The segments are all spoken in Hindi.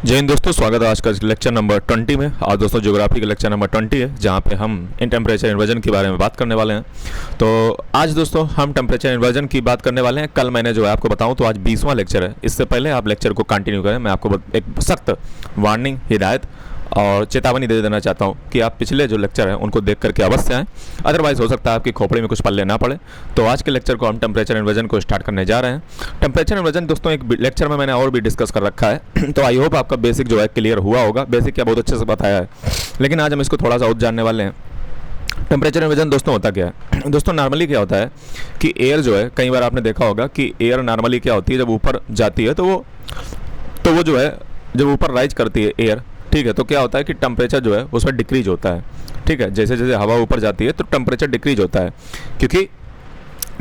जय हिंद दोस्तों, स्वागत है आज का लेक्चर नंबर 20 में। आज दोस्तों ज्योग्राफी का लेक्चर नंबर 20 है, जहाँ पे हम इन टेम्परेचर इन्वर्जन के बारे में बात करने वाले हैं। तो आज दोस्तों हम टेम्परेचर इन्वर्जन की बात करने वाले हैं। कल मैंने जो है आपको बताऊं तो आज 20वां लेक्चर है। इससे पहले आप लेक्चर को कंटिन्यू करें, मैं आपको एक सख्त वार्निंग, हिदायत और चेतावनी दे देना चाहता हूँ कि आप पिछले जो लेक्चर हैं उनको देख करके अवश्य आएँ, अदरवाइज़ हो सकता है आपकी खोपड़ी में कुछ पल्ले ना पड़े। तो आज के लेक्चर को हम टेम्परेचर इन्वर्जन को स्टार्ट करने जा रहे हैं। टेम्परेचर इन्वर्जन दोस्तों एक लेक्चर में मैंने और भी डिस्कस कर रखा है तो आई होप आपका बेसिक जो है क्लियर हुआ होगा। बेसिक क्या बहुत अच्छे से बताया है, लेकिन आज हम इसको थोड़ा सा और जानने वाले हैं। टेम्परेचर इन्वर्जन दोस्तों होता क्या है? दोस्तों नॉर्मली क्या होता है कि एयर जो है, कई बार आपने देखा होगा कि एयर नॉर्मली क्या होती है, जब ऊपर जाती है तो वो जो है जब ऊपर राइज करती है एयर, ठीक है, तो क्या होता है कि टेम्परेचर जो है उसमें डिक्रीज होता है। ठीक है, जैसे जैसे हवा ऊपर जाती है तो टेम्परेचर डिक्रीज होता है, क्योंकि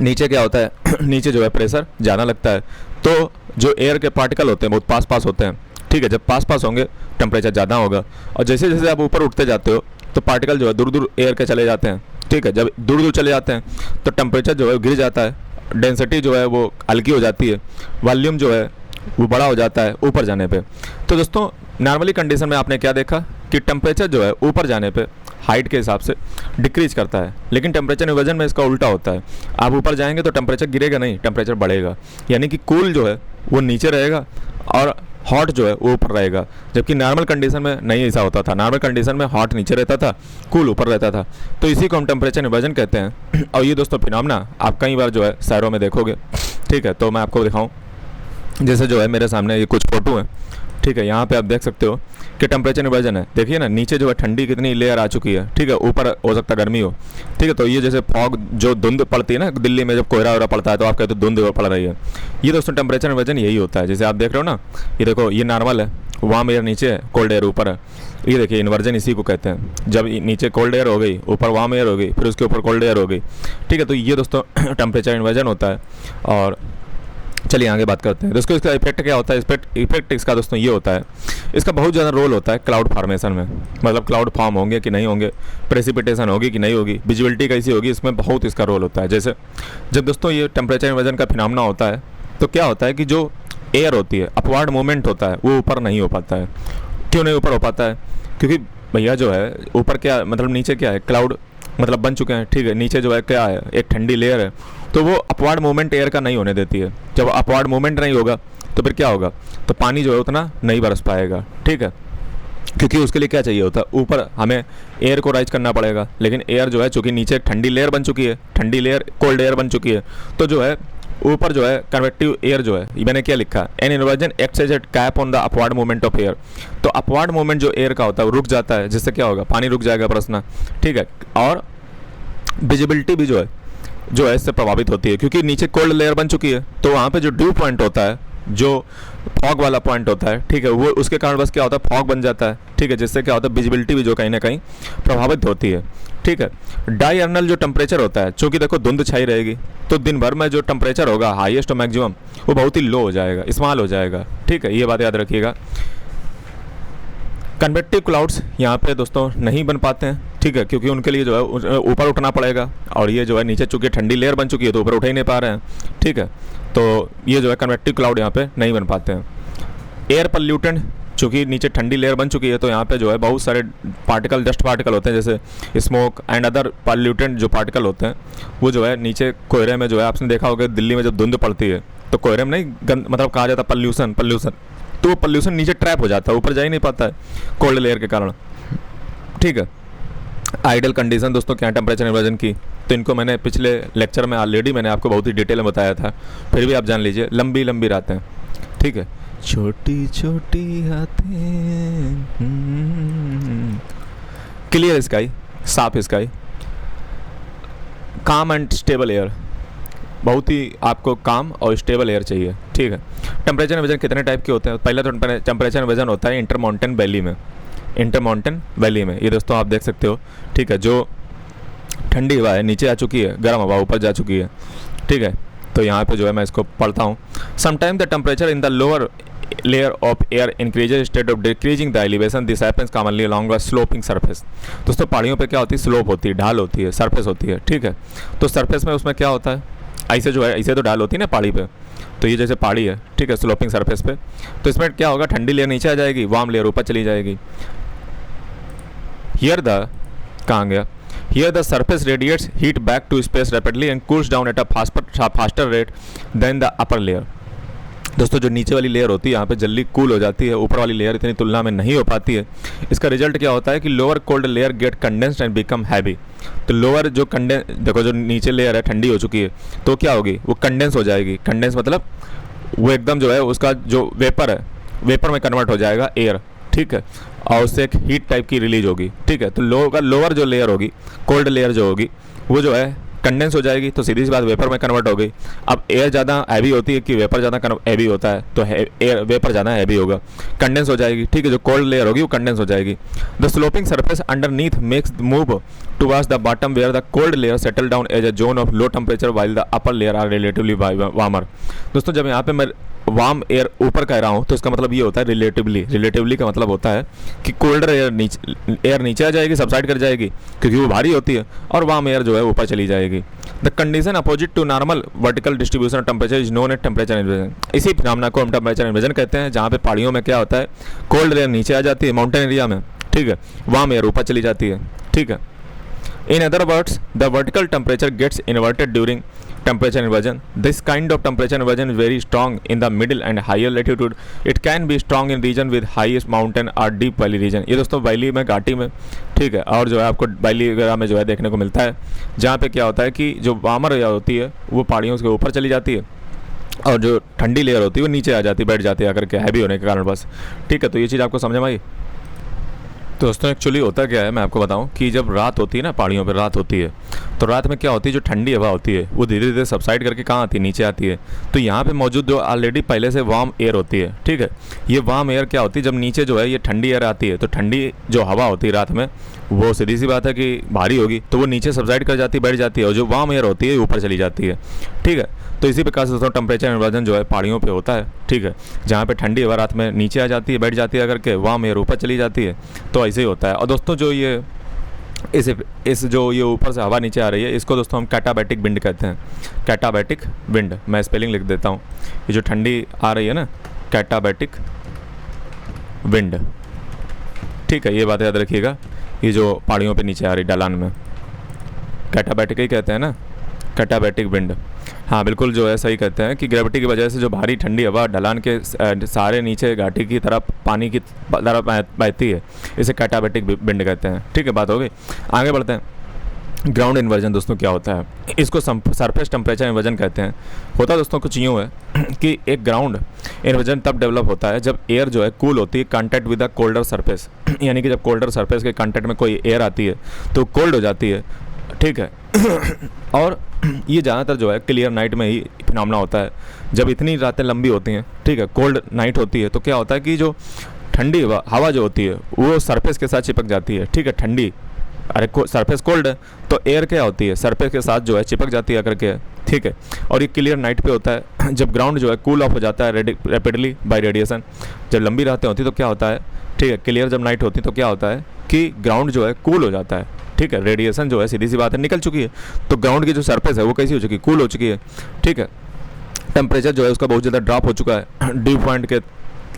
नीचे क्या होता है नीचे जो है प्रेशर ज़्यादा लगता है, तो जो एयर के पार्टिकल होते हैं बहुत पास पास होते हैं। ठीक है, जब पास पास होंगे टेम्परेचर ज़्यादा होगा, और जैसे जैसे आप ऊपर उठते जाते हो तो पार्टिकल जो है दूर दूर एयर के चले जाते हैं। ठीक है, जब दूर दूर चले जाते हैं तो टेम्परेचर जो है गिर जाता है, डेंसिटी जो है वो हल्की हो जाती है, वॉल्यूम जो है वो बड़ा हो जाता है ऊपर जाने पे। तो दोस्तों नॉर्मली कंडीशन में आपने क्या देखा कि टेम्परेचर जो है ऊपर जाने पे हाइट के हिसाब से डिक्रीज करता है, लेकिन टेम्परेचर इन्वर्जन में इसका उल्टा होता है। आप ऊपर जाएंगे तो टेम्परेचर गिरेगा नहीं, टेम्परेचर बढ़ेगा, यानी कि कूल जो है वो नीचे रहेगा और हॉट जो है वो ऊपर रहेगा। जबकि नॉर्मल कंडीशन में नहीं ऐसा होता था, नॉर्मल कंडीशन में हॉट नीचे रहता था, कूल ऊपर रहता था। तो इसी को हम टेम्परेचर इन्वर्जन कहते हैं। और ये दोस्तों फिनोमेना आप कई बार जो है शहरों में देखोगे। ठीक है, तो मैं आपको दिखाऊँ, जैसे जो है मेरे सामने ये कुछ फोटो हैं। ठीक है, यहाँ पे आप देख सकते हो कि टेम्परेचर इन्वर्जन है। देखिए ना, नीचे जो है ठंडी कितनी लेयर आ चुकी है। ठीक है, ऊपर हो सकता है गर्मी हो। ठीक है, तो ये जैसे फॉग जो धुंध पड़ती है ना दिल्ली में, जब कोहरा वोहरा पड़ता है तो आप कहते हो धुंध पड़ रही है। ये दोस्तों टेम्परेचर इन्वर्जन यही होता है। जैसे आप देख रहे हो ना, ये देखो ये नॉर्मल है, वार्म एयर नीचे है, कोल्ड एयर ऊपर है। ये देखिए इन्वर्जन इसी को कहते हैं। जब नीचे कोल्ड एयर हो गई, ऊपर वार्म एयर हो गई, फिर उसके ऊपर कोल्ड एयर हो गई। ठीक है, तो ये दोस्तों टेम्परेचर इन्वर्जन होता है। और चलिए आगे बात करते हैं दोस्तों, इसका इफेक्ट क्या होता है। इफेक्ट इसका दोस्तों ये होता है, इसका बहुत ज़्यादा रोल होता है क्लाउड फॉर्मेशन में। मतलब क्लाउड फॉर्म होंगे कि नहीं होंगे, प्रेसिपिटेशन होगी कि नहीं होगी, विजिबिलिटी कैसी होगी, इसमें बहुत इसका रोल होता है। जैसे जब दोस्तों ये टेम्परेचर इन्वर्जन का फिनोमेना होता है तो क्या होता है कि जो एयर होती है, अपवर्ड मूवमेंट होता है, वो ऊपर नहीं हो पाता है। क्यों नहीं ऊपर हो पाता है? क्योंकि भैया जो है ऊपर क्या, मतलब नीचे क्या है, क्लाउड मतलब बन चुके हैं। ठीक है, नीचे जो है क्या है, एक ठंडी लेयर है, तो वो अपवर्ड मूवमेंट एयर का नहीं होने देती है। जब अपवर्ड मूवमेंट नहीं होगा तो फिर क्या होगा, तो पानी जो है उतना नहीं बरस पाएगा। ठीक है, क्योंकि उसके लिए क्या चाहिए होता है, ऊपर हमें एयर को राइज करना पड़ेगा। लेकिन एयर जो है चूँकि नीचे एक ठंडी लेयर बन चुकी है, ठंडी लेयर कोल्ड एयर बन चुकी है, तो जो है ऊपर जो है कन्वेक्टिव एयर जो है, मैंने क्या लिखा, an inversion acts as a cap on the upward movement of air. तो अपवर्ड मूवमेंट जो एयर का होता है वो रुक जाता है, जिससे क्या होगा, पानी रुक जाएगा बरसना। ठीक है, और विजिबिलिटी भी जो है इससे प्रभावित होती है, क्योंकि नीचे कोल्ड लेयर बन चुकी है। तो वहाँ पे जो ड्यू पॉइंट होता है, जो फॉग वाला पॉइंट होता है, ठीक है, वो उसके कारण बस क्या होता है, फॉग बन जाता है। ठीक है, जिससे क्या होता है, विजिबिलिटी भी जो कहीं ना कहीं प्रभावित होती है। ठीक है, डायर्नल जो टेम्परेचर होता है, चूँकि देखो धुंध छाई रहेगी तो दिन भर में जो टेम्परेचर होगा हाईएस्ट और मैक्सिमम, वो बहुत ही लो हो जाएगा, स्मॉल हो जाएगा। ठीक है, ये बात याद रखिएगा। कन्वेक्टिव क्लाउड्स यहाँ पे दोस्तों नहीं बन पाते हैं। ठीक है, क्योंकि उनके लिए जो है ऊपर उठना पड़ेगा, और ये जो है नीचे चूँकि ठंडी लेयर बन चुकी है तो ऊपर उठ ही नहीं पा रहे हैं। ठीक है, तो ये जो है कन्वेक्टिव क्लाउड यहाँ पे नहीं बन पाते हैं। एयर पॉल्यूटेंट, चूँकि नीचे ठंडी लेयर बन चुकी है तो यहाँ पे जो है बहुत सारे पार्टिकल, डस्ट पार्टिकल होते हैं, जैसे स्मोक एंड अदर पॉल्यूटेंट जो पार्टिकल होते हैं, वो जो है नीचे कोहरे में जो है, आपने देखा होगा दिल्ली में जब धुंध पड़ती है तो कोहरे में नहीं मतलब कहा जाता पॉल्यूशन, तो वो पॉल्यूशन नीचे ट्रैप हो जाता है, ऊपर जा ही नहीं पाता है कोल्ड लेयर के कारण। ठीक है, आइडियल कंडीशन दोस्तों क्या टेम्परेचर इन्वर्जन की, तो इनको मैंने पिछले लेक्चर में ऑलरेडी मैंने आपको बहुत ही डिटेल में बताया था, फिर भी आप जान लीजिए। लंबी लंबी रातें, ठीक है, छोटी छोटी रातें, क्लियर स्काई, साफ स्काई, काम एंड स्टेबल एयर, बहुत ही आपको काम और स्टेबल एयर चाहिए। ठीक है, टेम्परेचर इन्वर्जन कितने टाइप के होते हैं? पहला तो टेम्परेचर इन्वर्जन होता है इंटर माउंटेन वैली में। इंटर माउंटेन वैली में ये दोस्तों आप देख सकते हो। ठीक है, जो ठंडी हवा है नीचे आ चुकी है, गर्म हवा ऊपर जा चुकी है। ठीक है, तो यहाँ पे जो है मैं इसको पढ़ता हूँ। Sometime the temperature in the lower layer of air increases instead of decreasing the elevation. This happens commonly along a sloping surface. दोस्तों पहाड़ियों पे क्या होती है, स्लोप होती है, ढाल होती है, सरफेस होती है। ठीक है, तो सरफेस में उसमें क्या होता है, ऐसे जो है ऐसे तो ढाल होती है ना पहाड़ी पे, तो ये जैसे पहाड़ी है, ठीक है, स्लोपिंग सरफेस पे, तो इसमें क्या होगा, ठंडी लेयर नीचे आ जाएगी, वार्म लेयर ऊपर चली जाएगी। हियर द कहाँ गया, here the surface radiates heat back to space rapidly and cools down at a faster rate than the upper layer. दोस्तों जो नीचे वाली लेयर होती है यहाँ पे जल्दी कूल हो जाती है, ऊपर वाली लेयर इतनी तुलना में नहीं हो पाती है। इसका रिजल्ट क्या होता है कि lower cold layer get condensed and become heavy. तो लोअर जो देखो जो नीचे लेयर है ठंडी हो चुकी है, तो क्या होगी, वो कंडेंस हो जाएगी। कंडेंस मतलब वो एकदम जो है उसका जो वेपर है, वेपर में कन्वर्ट हो जाएगा एयर, ठीक है, और उससे एक हीट टाइप की रिलीज होगी, ठीक है। तो लोअर जो लेयर होगी, कोल्ड लेयर जो होगी, वो जो है कंडेंस हो जाएगी, तो सीधी सी बात वेपर में कन्वर्ट हो गई। अब एयर ज़्यादा हैवी होती है कि वेपर ज़्यादा हैवी होता है, तो एयर वेपर ज़्यादा हैवी होगा, कंडेंस हो जाएगी, ठीक है। जो कोल्ड लेयर होगी वो कंडेंस हो जाएगी। The sloping surface underneath makes move towards the bottom where the cold layer settle down as a zone of low temperature while the upper layer are relatively warmer. दोस्तों जब यहाँ पे मैं वार्म एयर ऊपर कह रहा हूँ तो इसका मतलब ये होता है रिलेटिवली का मतलब होता है कि कोल्डर एयर नीचे आ जाएगी, सबसाइड कर जाएगी क्योंकि वो भारी होती है, और वार्म एयर जो है ऊपर चली जाएगी। The condition opposite to normal vertical distribution of temperature is known as temperature inversion. इसी फिनोमेना को हम टेम्परेचर इन्वर्जन कहते हैं, जहाँ पे पहाड़ियों में क्या होता है, कोल्ड एयर नीचे आ जाती है माउंटेन एरिया में, ठीक है, वार्म एयर ऊपर चली जाती है, ठीक है। In other words, the vertical temperature gets inverted during temperature inversion. This kind of temperature inversion is very strong in the middle and higher latitude. It can be strong in region with highest mountain or deep valley region. ये दोस्तों वैली में, घाटी में, ठीक है, और जो है आपको वैली वगैरह में जो है देखने को मिलता है, जहाँ पे क्या होता है कि जो वार्मर एयर होती है वो पहाड़ियों के ऊपर चली जाती है, और जो ठंडी लेयर होती है वो नीचे आ जाती है, बैठ जाती है आकर के हैवी होने के कारण बस, ठीक है। तो ये चीज़ आपको समझ में आई। तो दोस्तों एक्चुअली होता क्या है, मैं आपको बताऊं कि जब रात होती है ना, पहाड़ियों पर रात होती है, तो रात में क्या होती है, जो ठंडी हवा होती है वो धीरे धीरे सबसाइड करके कहाँ आती है, नीचे आती है। तो यहाँ पे मौजूद जो ऑलरेडी पहले से वार्म एयर होती है, ठीक है, ये वार्म एयर क्या होती है, जब नीचे जो है ये ठंडी एयर आती है, तो ठंडी जो हवा होती है रात में वो सीधी सी बात है कि भारी होगी, तो वो नीचे सबसाइड कर जाती है, बैठ जाती है, और जो वार्म एयर होती है ऊपर चली जाती है, ठीक है। तो इसी प्रकार से दोस्तों टेम्परेचर इन्वर्जन जो है पहाड़ियों पे होता है, ठीक है, जहाँ पे ठंडी हवा रात में नीचे आ जाती है, बैठ जाती है करके, वार्म एयर ऊपर चली जाती है, तो ऐसे ही होता है। और दोस्तों जो ये इस जो ये ऊपर से हवा नीचे आ रही है, इसको दोस्तों हम कैटाबैटिक विंड कहते हैं। कैटाबैटिक विंड, मैं स्पेलिंग लिख देता हूँ। ये जो ठंडी आ रही है ना, कैटाबैटिक विंड, ठीक है, ये बात याद रखिएगा। ये जो पहाड़ियों पे नीचे आ रही ढलान में, कैटाबैटिक ही कहते हैं ना, कैटाबैटिक विंड। हाँ बिल्कुल जो है सही कहते हैं कि ग्रेविटी की वजह से जो भारी ठंडी हवा ढलान के सारे नीचे घाटी की तरफ पानी की तरफ बहती है, इसे कैटाबैटिक विंड कहते हैं, ठीक है। बात हो गई, आगे बढ़ते हैं। ग्राउंड इन्वर्जन दोस्तों क्या होता है, इसको सरफेस टेम्परेचर इन्वर्जन कहते हैं। होता दोस्तों कुछ यूँ है कि एक ग्राउंड इन्वर्जन तब डेवलप होता है जब एयर जो है कूल होती है contact with the colder surface, यानी कि जब कोल्डर सरफेस के कॉन्टैक्ट में कोई एयर आती है तो कोल्ड हो जाती है, ठीक है। और ये ज़्यादातर जो है क्लियर नाइट में ही फिनोमेना होता है, जब इतनी रातें लंबी होती हैं, ठीक है, कोल्ड नाइट होती है, तो क्या होता है कि जो ठंडी हवा जो होती है वो सरफेस के साथ चिपक जाती है, ठीक है। ठंडी सरफेस कोल्ड है तो एयर क्या होती है, सरफेस के साथ जो है चिपक जाती है करके, ठीक है। और ये क्लियर नाइट पे होता है जब ग्राउंड जो है कूल ऑफ हो जाता है रैपिडली बाय रेडिएशन। जब लंबी रातें होती तो क्या होता है, ठीक है, क्लियर जब नाइट होती तो क्या होता है कि ग्राउंड जो है कूल हो जाता है, ठीक है। रेडिएशन जो है सीधी सी बात है निकल चुकी है, तो ग्राउंड की जो सरफेस है वो कैसी हो चुकी है, कूल हो चुकी है, ठीक है। टेम्परेचर जो है उसका बहुत ज़्यादा ड्रॉप हो चुका है, ड्यू पॉइंट के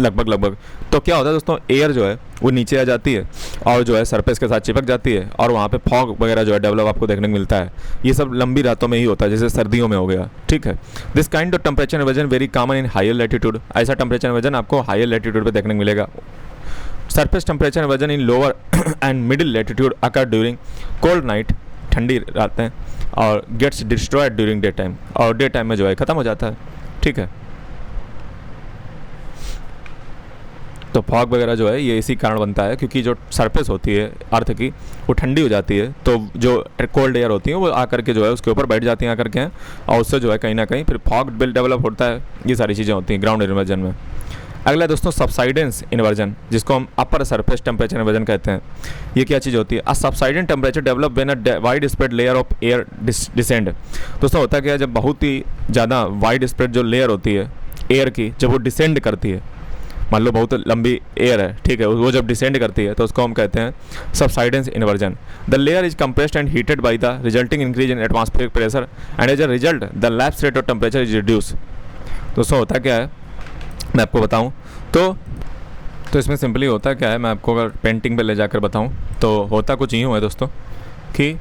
लगभग। तो क्या होता है दोस्तों, एयर जो है वो नीचे आ जाती है और जो है सरफेस के साथ चिपक जाती है, और वहाँ पे फॉग वगैरह जो है डेवलप आपको देखने को मिलता है। ये सब लंबी रातों में ही होता है, जैसे सर्दियों में हो गया, ठीक है। This kind of temperature inversion very common in higher latitude. ऐसा टेम्परेचर इन्वर्जन आपको हायर लैटिट्यूड पे देखने को मिलेगा। Surface temperature inversion in lower and middle latitude occur during cold night, ठंडी रातें, और gets destroyed during day time, और डे टाइम में जो है ख़त्म हो जाता है, ठीक है। तो फॉग वगैरह जो है ये इसी कारण बनता है क्योंकि जो सरफेस होती है अर्थ की वो ठंडी हो जाती है, तो जो कोल्ड एयर होती है वो आकर के जो है उसके ऊपर बैठ जाती हैं आकर के, और उससे जो है कहीं ना कहीं फिर फॉग बिल डेवलप होता है। ये सारी चीज़ें होती हैं ग्राउंड इन्वर्जन में। अगला दोस्तों सबसाइडेंस इन्वर्जन, जिसको हम अपर सरफेस टेम्परेचर इन्वर्जन कहते हैं। ये क्या चीज़ होती है, a subsidence temperature develop when a widespread layer of air descend. दोस्तों होता क्या है, जब बहुत ही ज़्यादा वाइड स्प्रेड जो लेयर होती है एयर की, जब वो डिसेंड करती है, मान लो बहुत लंबी एयर है, ठीक है, वो जब डिसेंड करती है तो उसको हम कहते हैं subsidence inversion. The layer is compressed and heated by the resulting increase in atmospheric pressure and as a result the lapse rate of temperature is reduce. दोस्तों होता क्या है मैं आपको बताऊं तो इसमें सिंपली होता क्या है, मैं आपको अगर पेंटिंग पे ले जाकर बताऊं तो होता कुछ यूँ है दोस्तों कि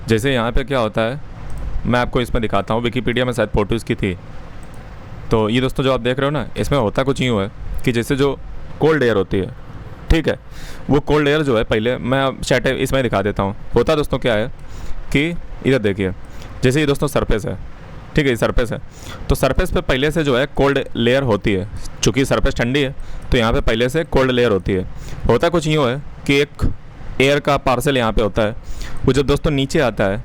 जैसे यहाँ पे क्या होता है, मैं आपको इसमें दिखाता हूँ, विकीपीडिया में शायद फ़ोटो इसकी थी। तो ये दोस्तों जो आप देख रहे हो ना, इसमें होता कुछ यूँ है कि जैसे जो कोल्ड एयर होती है, ठीक है, वो कोल्ड एयर जो है, पहले मैं चैट इसमें दिखा देता हूँ। होता दोस्तों क्या है कि इधर देखिए, जैसे ये दोस्तों सरफेस है, ठीक है, ये सरफेस है, तो सरफेस पे पहले से जो है कोल्ड लेयर होती है। चूँकि सरफेस ठंडी है तो यहाँ पे पहले से कोल्ड लेयर होती है। होता कुछ यूँ है कि एक एयर का पार्सल यहाँ पे होता है, वो जब दोस्तों नीचे आता है,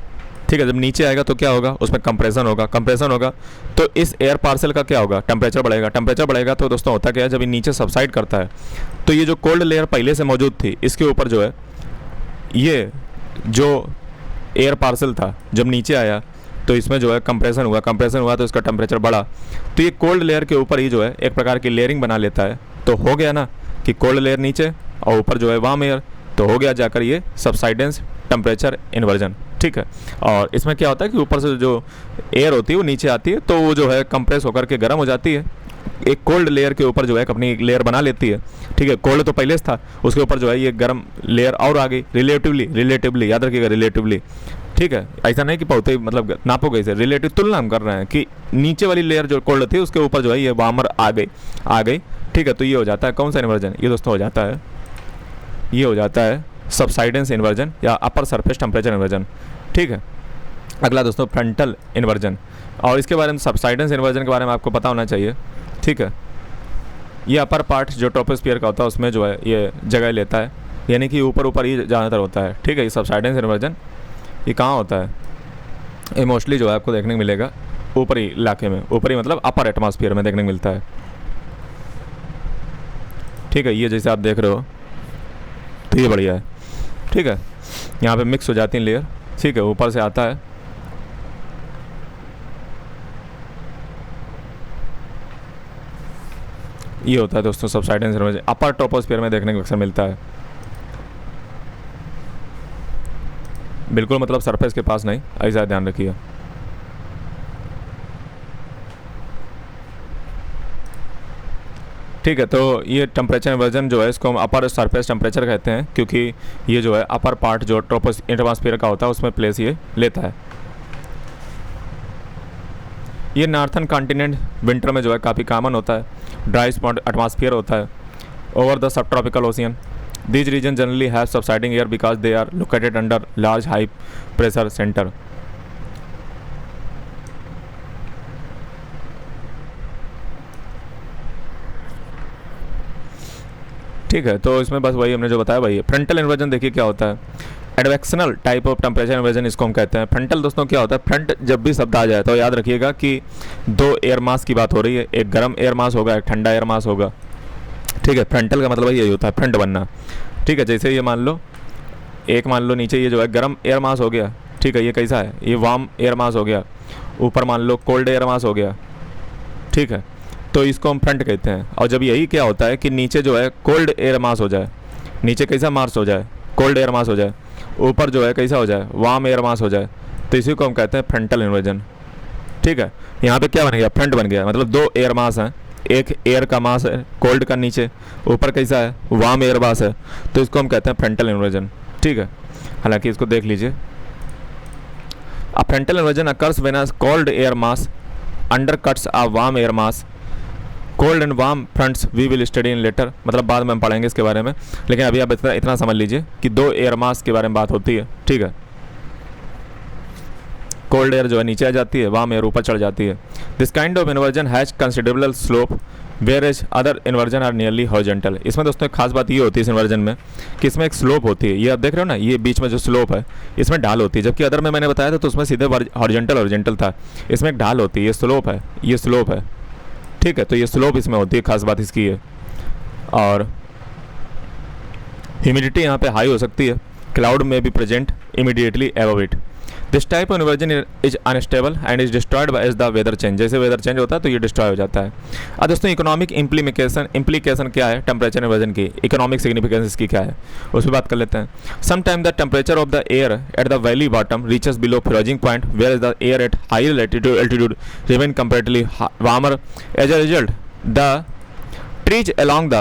ठीक है, जब नीचे आएगा तो क्या होगा, उसमें कंप्रेशन होगा तो इस एयर पार्सल का क्या होगा, टेम्परेचर बढ़ेगा तो दोस्तों होता क्या है, जब ये नीचे सबसाइड करता है तो ये जो कोल्ड लेयर पहले से मौजूद थी, इसके ऊपर जो है ये जो एयर पार्सल था, जब नीचे आया तो इसमें जो है कंप्रेशन हुआ तो इसका टेम्परेचर बढ़ा, तो ये कोल्ड लेयर के ऊपर ही जो है एक प्रकार की लेयरिंग बना लेता है। तो हो गया ना कि कोल्ड लेयर नीचे और ऊपर जो है वार्म एयर, तो हो गया जाकर ये सबसाइडेंस टेम्परेचर इन्वर्जन, ठीक है। और इसमें क्या होता है कि ऊपर से जो एयर होती है वो नीचे आती है, तो वो जो है कंप्रेस होकर के गर्म हो जाती है, एक कोल्ड लेयर के ऊपर जो है अपनी एक लेयर बना लेती है, ठीक है। कोल्ड तो पहले से था, उसके ऊपर जो है ये गर्म लेयर और आ गई, रिलेटिवली याद रखिएगा, रिलेटिवली, ठीक है। ऐसा नहीं कि बहुत ही मतलब नापोगे इसे, रिलेटिव तुलना हम कर रहे हैं कि नीचे वाली लेयर जो कोल्ड थी उसके ऊपर जो है ये वार्मर आ गई, ठीक है। तो ये हो जाता है कौन सा इन्वर्जन, ये दोस्तों हो जाता है सबसाइडेंस इन्वर्जन या अपर सरफेस टेम्परेचर इन्वर्जन, ठीक है। अगला दोस्तों फ्रंटल इन्वर्जन, और इसके बारे में सबसाइडेंस इन्वर्जन के बारे में आपको पता होना चाहिए, ठीक है। ये अपर पार्ट जो ट्रोपोस्फियर का होता है उसमें जो है ये जगह लेता है, यानी कि ऊपर ही ज़्यादातर होता है, ठीक है। ये सबसाइडेंस इन्वर्जन ये कहाँ होता है, ये मोस्टली जो है आपको देखने को मिलेगा ऊपरी इलाके में, ऊपरी मतलब अपर एटमॉस्फेयर में देखने को मिलता है, ठीक है। ये जैसे आप देख रहे हो तो ये बढ़िया है, ठीक है। यहाँ पे मिक्स हो जाती हैं लेयर, ठीक है, ऊपर से आता है, ये होता है दोस्तों सबसाइडेंस इन्वर्जन, अपर ट्रोपोस्फियर में देखने को अक्सर मिलता है, बिल्कुल मतलब सरफेस के पास नहीं, ऐसा ध्यान रखिए। ठीक है, तो ये टेम्परेचर इन्वर्जन जो है इसको हम अपर सरफेस टेम्परेचर कहते हैं, क्योंकि ये जो है अपर पार्ट जो एटमॉस्फेयर का होता है उसमें प्लेस ये लेता है। ये नॉर्थन कॉन्टिनेंट विंटर में जो है काफ़ी कॉमन होता है, ड्राई स्पॉट एटमॉस्फेयर होता है over the subtropical ocean. These regions generally have subsiding air because they are located under large high pressure center. ठीक है, तो इसमें बस वही हमने जो बताया वही है। फ्रंटल इन्वर्जन देखिए क्या होता है, एडवेक्शनल टाइप ऑफ टेम्परेचर इन्वर्जन इसको हम कहते हैं। फ्रंटल दोस्तों क्या होता है, फ्रंट जब भी शब्द आ जाए तो याद रखिएगा कि दो एयर मास की बात हो रही है, एक गर्म एयर मास होगा, एक ठंडा एयर मास होगा, ठीक है। फ्रंटल का मतलब यही होता है, फ्रंट बनना, ठीक है। जैसे ये मान लो नीचे ये जो है गर्म एयर मास हो गया, ठीक है, ये कैसा है, ये वार्म एयर मास हो गया, ऊपर मान लो कोल्ड एयर मास हो गया, ठीक है, तो इसको हम फ्रंट कहते हैं। और जब यही क्या होता है कि नीचे जो है कोल्ड एयर मास हो जाए, नीचे कैसा मास हो जाए, कोल्ड एयर मास हो जाए, ऊपर जो है कैसा हो जाए, वार्म एयर मास हो जाए, तो इसी को हम कहते हैं फ्रंटल इन्वर्जन, ठीक है। यहाँ पे क्या बन गया, फ्रंट बन गया, मतलब दो एयर मास हैं, एक एयर का मास है कोल्ड का नीचे, ऊपर कैसा है, वार्म एयर मास है, तो इसको हम कहते हैं फ्रंटल इन्वर्जन, ठीक है। हालांकि इसको देख लीजिए, a frontal inversion occurs when a cold air mass undercuts a warm air mass. Cold and warm fronts we will study in later, मतलब बाद में हम पढ़ेंगे इसके बारे में, लेकिन अभी आप इतना समझ लीजिए कि दो एयर मास के बारे में बात होती है, ठीक है। कोल्ड एयर जो है नीचे आ जाती है, वार्म एयर ऊपर चढ़ जाती है। This kind of inversion has considerable slope whereas other inversion are nearly horizontal. इसमें दोस्तों एक खास बात ये होती है इस इन्वर्जन में कि इसमें एक स्लोप होती है, ये आप देख रहे हो ना, ये बीच में जो स्लोप है इसमें ढाल होती है, जबकि अदर में मैंने बताया था तो उसमें सीधे हॉरिजॉन्टल था, इसमें एक ढाल होती है, ये स्लोप है, ठीक है। तो ये स्लोप इसमें होती है, खास बात इसकी है। और ह्यूमिडिटी यहाँ पे हाई हो सकती है, क्लाउड में भी present immediately above it. This type of inversion is unstable and is destroyed by as the weather change, जैसे वेदर चेंज होता है तो ये डिस्ट्रॉय हो जाता है। अब दोस्तों इकोनॉमिक इम्प्लीकेशन क्या है टेम्परेचर इन्वर्जन की, इकोनॉमिक सिग्निफिकेंस इसकी क्या है उस पर बात कर लेते हैं। Some time the temperature of the air at the valley bottom reaches below freezing point whereas the air at higher altitude remain comparatively warmer. As a result the trees along the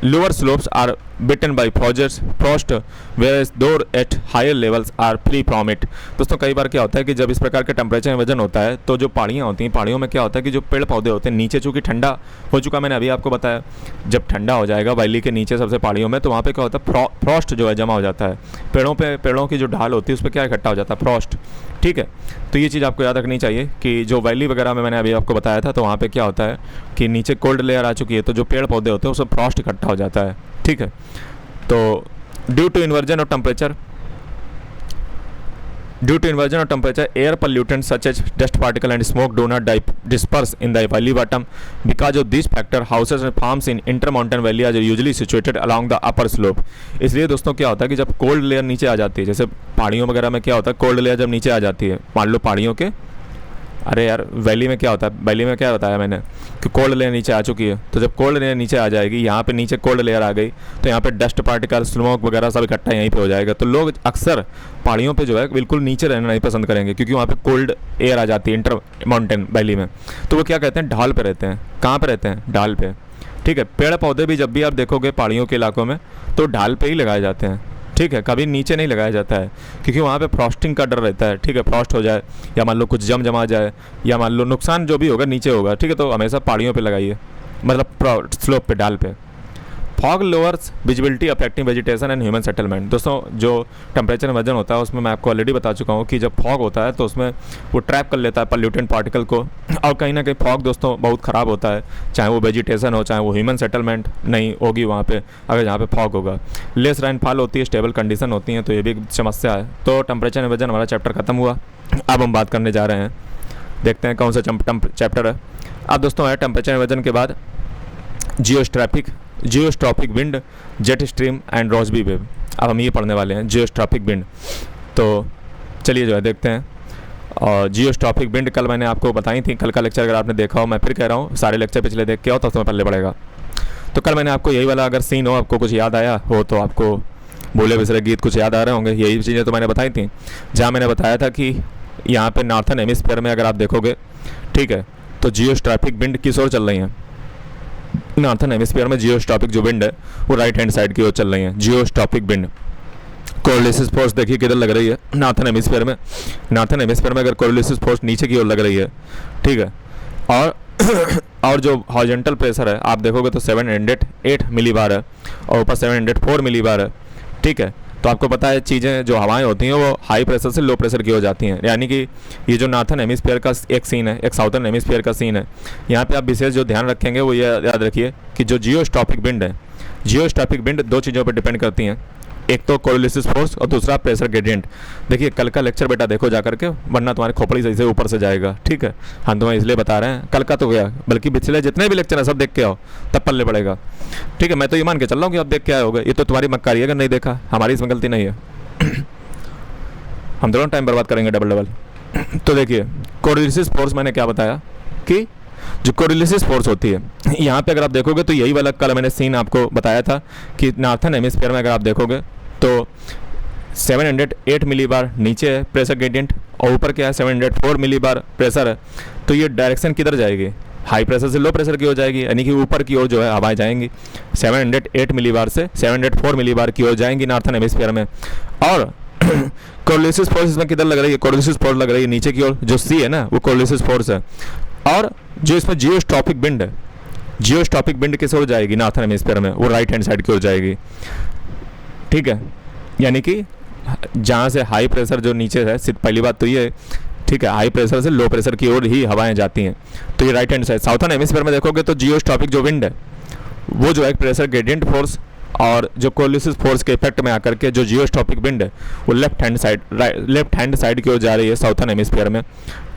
lower slopes are bitten by frost whereas those at higher levels are free from it। दोस्तों कई बार क्या होता है कि जब इस प्रकार का टेम्परेचर इन्वर्जन होता है तो जो पहाड़ियाँ होती हैं, पहाड़ियों में क्या होता है कि जो पेड़ पौधे होते हैं नीचे चूँकि ठंडा हो चुका, मैंने अभी आपको बताया जब ठंडा हो जाएगा वैली के नीचे सबसे पहाड़ियों में, तो वहाँ पे क्या होता है फ्रॉस्ट जो है जमा हो जाता है पेड़ों की जो ढाल होती है उस पर क्या इकट्ठा हो जाता है फ्रॉस्ट। ठीक है, तो ये चीज़ आपको याद रखनी चाहिए कि जो वैली वगैरह में मैंने अभी आपको बताया था तो वहाँ पे क्या होता है कि नीचे कोल्ड लेयर आ चुकी है तो जो पेड़ पौधे होते हैं उसमें फ्रॉस्ट इकट्ठा हो जाता है। ठीक है, तो due to inversion of temperature air pollutants such as dust particle and smoke do not disperse in the valley bottom because of this factor houses and farms in intermountain valley are usually situated along the upper slope। इसलिए दोस्तों क्या होता है कि जब कोल्ड लेयर नीचे आ जाती है, जैसे पहाड़ियों वगैरह में क्या होता है कोल्ड लेयर जब नीचे आ जाती है, मान लो पहाड़ियों के, अरे यार वैली में क्या होता है, वैली में क्या बताया मैंने कि कोल्ड लेयर नीचे आ चुकी है, तो जब कोल्ड लेयर नीचे आ जाएगी, यहाँ पे नीचे कोल्ड लेयर आ गई तो यहाँ पे डस्ट पार्टिकल स्मोक वगैरह सब इकट्ठा यहीं पे हो जाएगा, तो लोग अक्सर पहाड़ियों पे जो है बिल्कुल नीचे रहना नहीं पसंद करेंगे क्योंकि वहाँ पे कोल्ड एयर आ जाती है इंटर माउंटेन वैली में, तो वो क्या कहते हैं ढाल पे रहते हैं। कहाँ पे रहते हैं? ढाल पे। ठीक है, पेड़ पौधे भी जब भी आप देखोगे पहाड़ियों के इलाकों में तो ढाल पे ही लगाए जाते हैं। ठीक है, कभी नीचे नहीं लगाया जाता है क्योंकि वहाँ पे फ्रॉस्टिंग का डर रहता है। ठीक है, फ्रॉस्ट हो जाए या मान लो कुछ जमा जाए या मान लो नुकसान जो भी होगा नीचे होगा। ठीक है, तो हमेशा पहाड़ियों पे लगाइए, मतलब स्लोप पे, डाल पे। Fog lowers visibility affecting vegetation and human settlement. दोस्तों जो टेम्परेचर इन्वर्जन होता है उसमें मैं आपको ऑलरेडी बता चुका हूँ कि जब फॉग होता है तो उसमें वो ट्रैप कर लेता है पॉल्यूटेंट पार्टिकल को, और कहीं ना कहीं फॉग दोस्तों बहुत ख़राब होता है, चाहे वो वेजिटेशन हो चाहे वो ह्यूमन सेटलमेंट नहीं होगी वहाँ पे अगर जहाँ पे फॉग होगा। लेस रेनफॉल होती है, स्टेबल कंडीशन होती हैं, तो ये भी एक समस्या है। तो टेम्परेचर इन्वर्जन हमारा चैप्टर खत्म हुआ। अब हम बात करने जा रहे हैं, देखते हैं कौन सा चैप्टर है। अब दोस्तों है टेम्परेचर इन्वर्जन के बाद geostrophic wind, jet stream and Rossby wave. अब हम ये पढ़ने वाले हैं जियोस्ट्रॉपिक विंड। तो चलिए जो है देखते हैं। और जियोस्ट्रॉपिक विंड कल मैंने आपको बताई थी, कल का लेक्चर अगर आपने देखा हो, मैं फिर कह रहा हूँ सारे लेक्चर पिछले देख के आओ तो तुम्हें पल्ले पड़ेगा। तो कल मैंने आपको यही वाला अगर सीन हो, आपको कुछ याद आया हो तो आपको बोले बिसरे गीत कुछ याद आ रहे होंगे, यही चीज़ें तो मैंने बताई थी। जहाँ मैंने बताया था कि यहाँ पे नॉर्थन हेमिस्फीयर में अगर आप देखोगे, ठीक है, तो जियोस्ट्रॉपिक विंड किस ओर चल रही हैं? नॉर्थन हेमिस्फीयर में जियोस्ट्रॉपिक जो विंड है वो राइट हैंड साइड की ओर चल रही है। जियोस्ट्रॉपिक विंड कोरिलेसिस फोर्स देखिए किधर लग रही है, नॉर्थन हेमिस्फीयर में। नॉर्थन हेमिस्फीयर में अगर कोरिलेसिस फोर्स नीचे की ओर लग रही है, ठीक है, और जो हॉरिजॉन्टल प्रेशर है आप देखोगे तो 708 मिलीबार है और ऊपर 704 मिलीबार है। ठीक है, तो आपको पता है चीज़ें जो हवाएं होती हैं वो हाई प्रेशर से लो प्रेशर की हो जाती हैं, यानी कि ये जो नॉर्थन हेमिस्फीयर का एक सीन है, एक साउथर्न हेमिस्फीयर का सीन है। यहाँ पे आप विशेष जो ध्यान रखेंगे वो ये याद रखिए कि जो जियोस्ट्रॉपिक विंड है, जियोस्ट्रॉपिक विंड दो चीज़ों पर डिपेंड करती हैं, एक तो कोरिलेसिस फोर्स और दूसरा प्रेशर ग्रेडियंट। देखिए कल का लेक्चर बेटा देखो जा करके, वरना तुम्हारी खोपड़ी सही से ऊपर से जाएगा। ठीक है, हम तुम्हें इसलिए बता रहे हैं, कल का तो गया, बल्कि पिछले जितने भी लेक्चर है सब देख के आओ तब पल्ले पड़ेगा। ठीक है, मैं तो ये मान के चल रहा हूँ कि आप देख के आए होगे, ये तो तुम्हारी मक्कारी है, अगर नहीं देखा हमारी इसमें गलती नहीं है। हम दोनों टाइम बर्बाद करेंगे डबल। तो देखिए कोरिलेसिस फोर्स मैंने क्या बताया कि जो कोरिलेसिस फोर्स होती है, यहाँ पे अगर आप देखोगे तो यही वाला कल मैंने सीन आपको बताया था कि नॉर्थन हेमिस्फीयर में अगर आप देखोगे तो 708 मिलीबार नीचे है प्रेशर ग्रेडियंट और ऊपर क्या है 704 मिलीबार प्रेशर है। तो ये डायरेक्शन किधर जाएगी? हाई प्रेशर से लो प्रेशर की हो जाएगी, यानी कि ऊपर की ओर जो है हवाएं जाएंगी। 708 मिलीबार से 704 मिलीबार की ओर जाएंगी नॉर्थन हेमिस्फीयर में। और कोरिलेसिस फोर्स इसमें किधर लग रही है? कोरिलेसिस फोर्स लग रही है नीचे की ओर, जो सी है ना वो कोरिलेसिस फोर्स है। और जो इसमें जियोस्ट्रॉपिक विंड है, जियोस्ट्रॉपिक विंड किस ओर जाएगी? नॉर्थन हेमिस्फीयर में, वो राइट हैंड साइड की ओर जाएगी। ठीक है, यानी कि जहाँ से हाई प्रेशर जो नीचे है, पहली बात तो ये, ठीक है, हाई प्रेशर से लो प्रेशर की ओर ही हवाएं जाती हैं, तो ये right hand side. Southern hemisphere में देखोगे तो जियोस्ट्रॉपिक जो विंड है वो जो है प्रेशर ग्रेडियंट फोर्स, और जो कोरिलेसिस फोर्स के इफेक्ट में आकर के जो जियोस्ट्रॉपिक विंड है वो लेफ्ट हैंड साइड की ओर जा रही है साउथर्न हेमिस्फीयर में।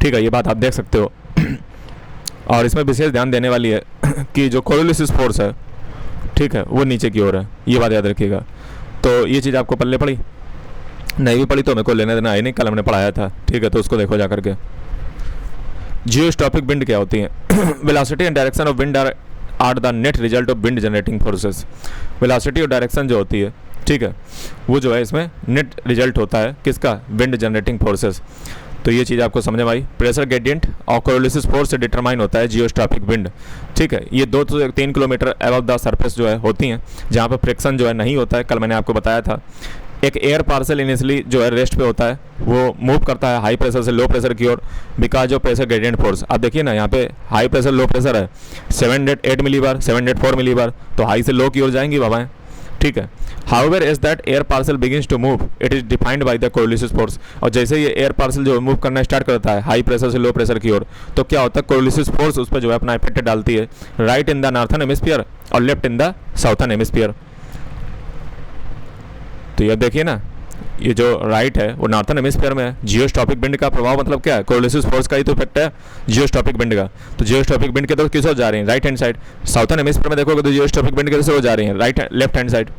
ठीक है, ये बात आप देख सकते हो। और इसमें विशेष ध्यान देने वाली है कि जो कोरिलेसिस फोर्स है, ठीक है, वो नीचे की ओर है, ये बात याद रखिएगा। तो ये चीज़ आपको पल्ले पड़ी। नहीं भी पढ़ी तो मेरे को लेने देना है नहीं, कल हमने पढ़ाया था, ठीक है, तो उसको देखो जा करके। जियोस्टॉपिक विंड क्या होती है? Velocity and direction of wind are the net result of wind generating forces. Velocity और डायरेक्शन जो होती है, ठीक है, वो जो है इसमें नेट रिजल्ट होता है किसका? Wind generating forces. तो ये चीज़ आपको समझ में आई। प्रेशर ग्रेडियंट और कोरोलिसिस फोर्स से डिटरमाइन होता है जियोस्टॉपिक विंड, ठीक है। ये 2 से 3 किलोमीटर अबव द सरफेस जो है होती हैं, जहाँ पर फ्रिक्शन जो है नहीं होता है, कल मैंने आपको बताया था। एक एयर पार्सल इनिशियली जो है रेस्ट पे होता है, वो मूव करता है हाई प्रेशर से लो प्रेशर की ओर because of pressure gradient force. आप देखिए ना, यहाँ पे हाई प्रेशर लो प्रेशर है, 708 मिलीबार 704 मिलीबार, तो हाई से लो की ओर जाएंगी हवाएं, ठीक है। However as that air parcel begins to move it is defined by the Coriolis force. और जैसे ये एयर पार्सल जो मूव करना स्टार्ट करता है हाई प्रेशर से लो प्रेशर की ओर, तो क्या होता है? कोरोलिसिस फोर्स उस पर जो है अपना इफेक्ट डालती है, right in the northern hemisphere और left in the southern hemisphere. तो ये देखिए ना, ये जो राइट है वो नॉर्थन हेमिस्फीयर में है। जियोस्टॉपिक विंड का प्रभाव मतलब क्या है? कोरोलिसिस फोर्स का ही तो इफेक्ट है जियोस्टॉपिक विंड का। तो जियोस्टॉपिक विंड के तो किस ओर जा रही है? Right hand side. Southern hemisphere में देखोगे तो जियोस्टॉपिक विंड किस ओर जा रही है? लेफ्ट हैंड साइड,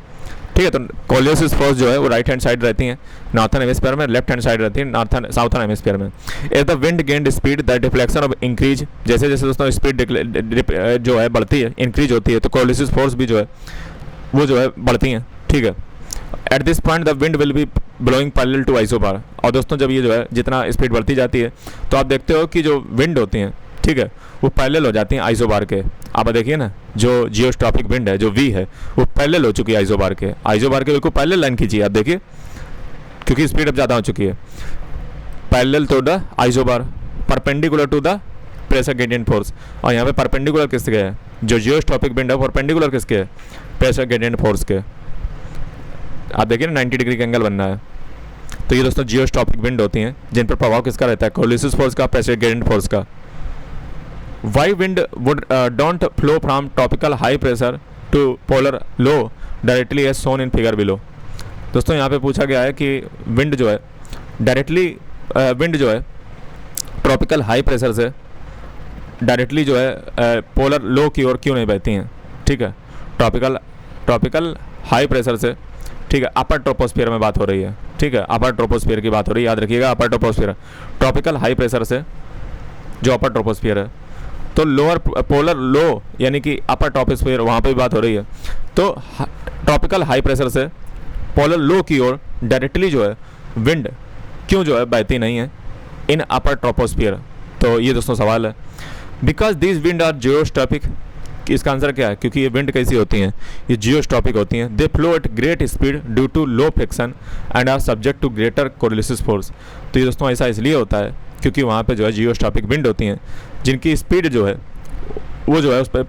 ठीक है। तो कोरोलिसिस फोर्स जो है वो राइट हैंड साइड रहती है नॉर्थन हेमिस्फीयर में, लेफ्ट हैंड साइड रहती है साउथर्न हेमिस्फीयर में। As the wind gained speed the deflection of increase, जैसे जैसे दोस्तों स्पीड जो है बढ़ती है, इंक्रीज होती है, तो कोरोलिसिस फोर्स भी जो है वो जो है बढ़ती हैं, ठीक है। At this point the wind will be blowing parallel to isobar. और दोस्तों जब ये जो है जितना स्पीड बढ़ती जाती है, तो आप देखते हो कि जो विंड होती हैं, ठीक है, वो पैरेलल हो जाती हैं आइसोबार के। आप देखिए ना, जो जियोस्टॉपिक विंड है जो वी है वो पैरेलल हो चुकी है आइसोबार के। आइसोबार के बिल्कुल पैरेलल लाइन खींचिए, आप देखिए, क्योंकि स्पीड अब ज़्यादा हो चुकी है। Parallel to the isobar, perpendicular to the pressure gradient force. और यहाँ पे परपेंडिकुलर किसके है? जो जियोस्टॉपिक विंड है परपेंडिकुलर किसके है? प्रेशर ग्रेडियंट फोर्स के। आप देखिए ना, 90 डिग्री का एंगल बनना है। तो ये दोस्तों जियोस्टॉपिक विंड होती हैं जिन पर प्रभाव किसका रहता है? कोरोलिसिस फोर्स का, प्रेशर ग्रेडियंट फोर्स का। Why wind would don't flow from tropical high pressure to polar low directly as shown in figure below. दोस्तों यहाँ पे पूछा गया है कि विंड जो है डायरेक्टली विंड जो है ट्रॉपिकल हाई प्रेशर से डायरेक्टली जो है पोलर लो की ओर क्यों नहीं बहती हैं, ठीक है। ट्रॉपिकल हाई प्रेशर से, ठीक है, अपर ट्रोपोस्फीयर में बात हो रही है, ठीक है, अपर ट्रोपोस्फीयर की बात हो रही है, याद रखिएगा, अपर ट्रोपोस्फीयर। ट्रॉपिकल हाई प्रेशर से जो अपर ट्रोपोस्फीयर है, तो लोअर पोलर लो यानी कि अपर ट्रोपोस्फीयर, वहाँ पे भी बात हो रही है। तो ट्रॉपिकल हाई प्रेशर से पोलर लो की ओर डायरेक्टली जो है विंड क्यों जो है बहती नहीं है इन अपर ट्रोपोस्फीयर? तो ये दोस्तों सवाल है। Because this wind are geostrophic. इसका आंसर क्या है? क्योंकि ये विंड कैसी होती हैं? ये जियोस्टॉपिक होती हैं। They flow at great speed due to low friction and are subject to greater Coriolis force. तो ये दोस्तों ऐसा इसलिए होता है क्योंकि वहाँ पे जो है जियोस्टॉपिक विंड होती हैं जिनकी स्पीड जो है वो जो है उस पर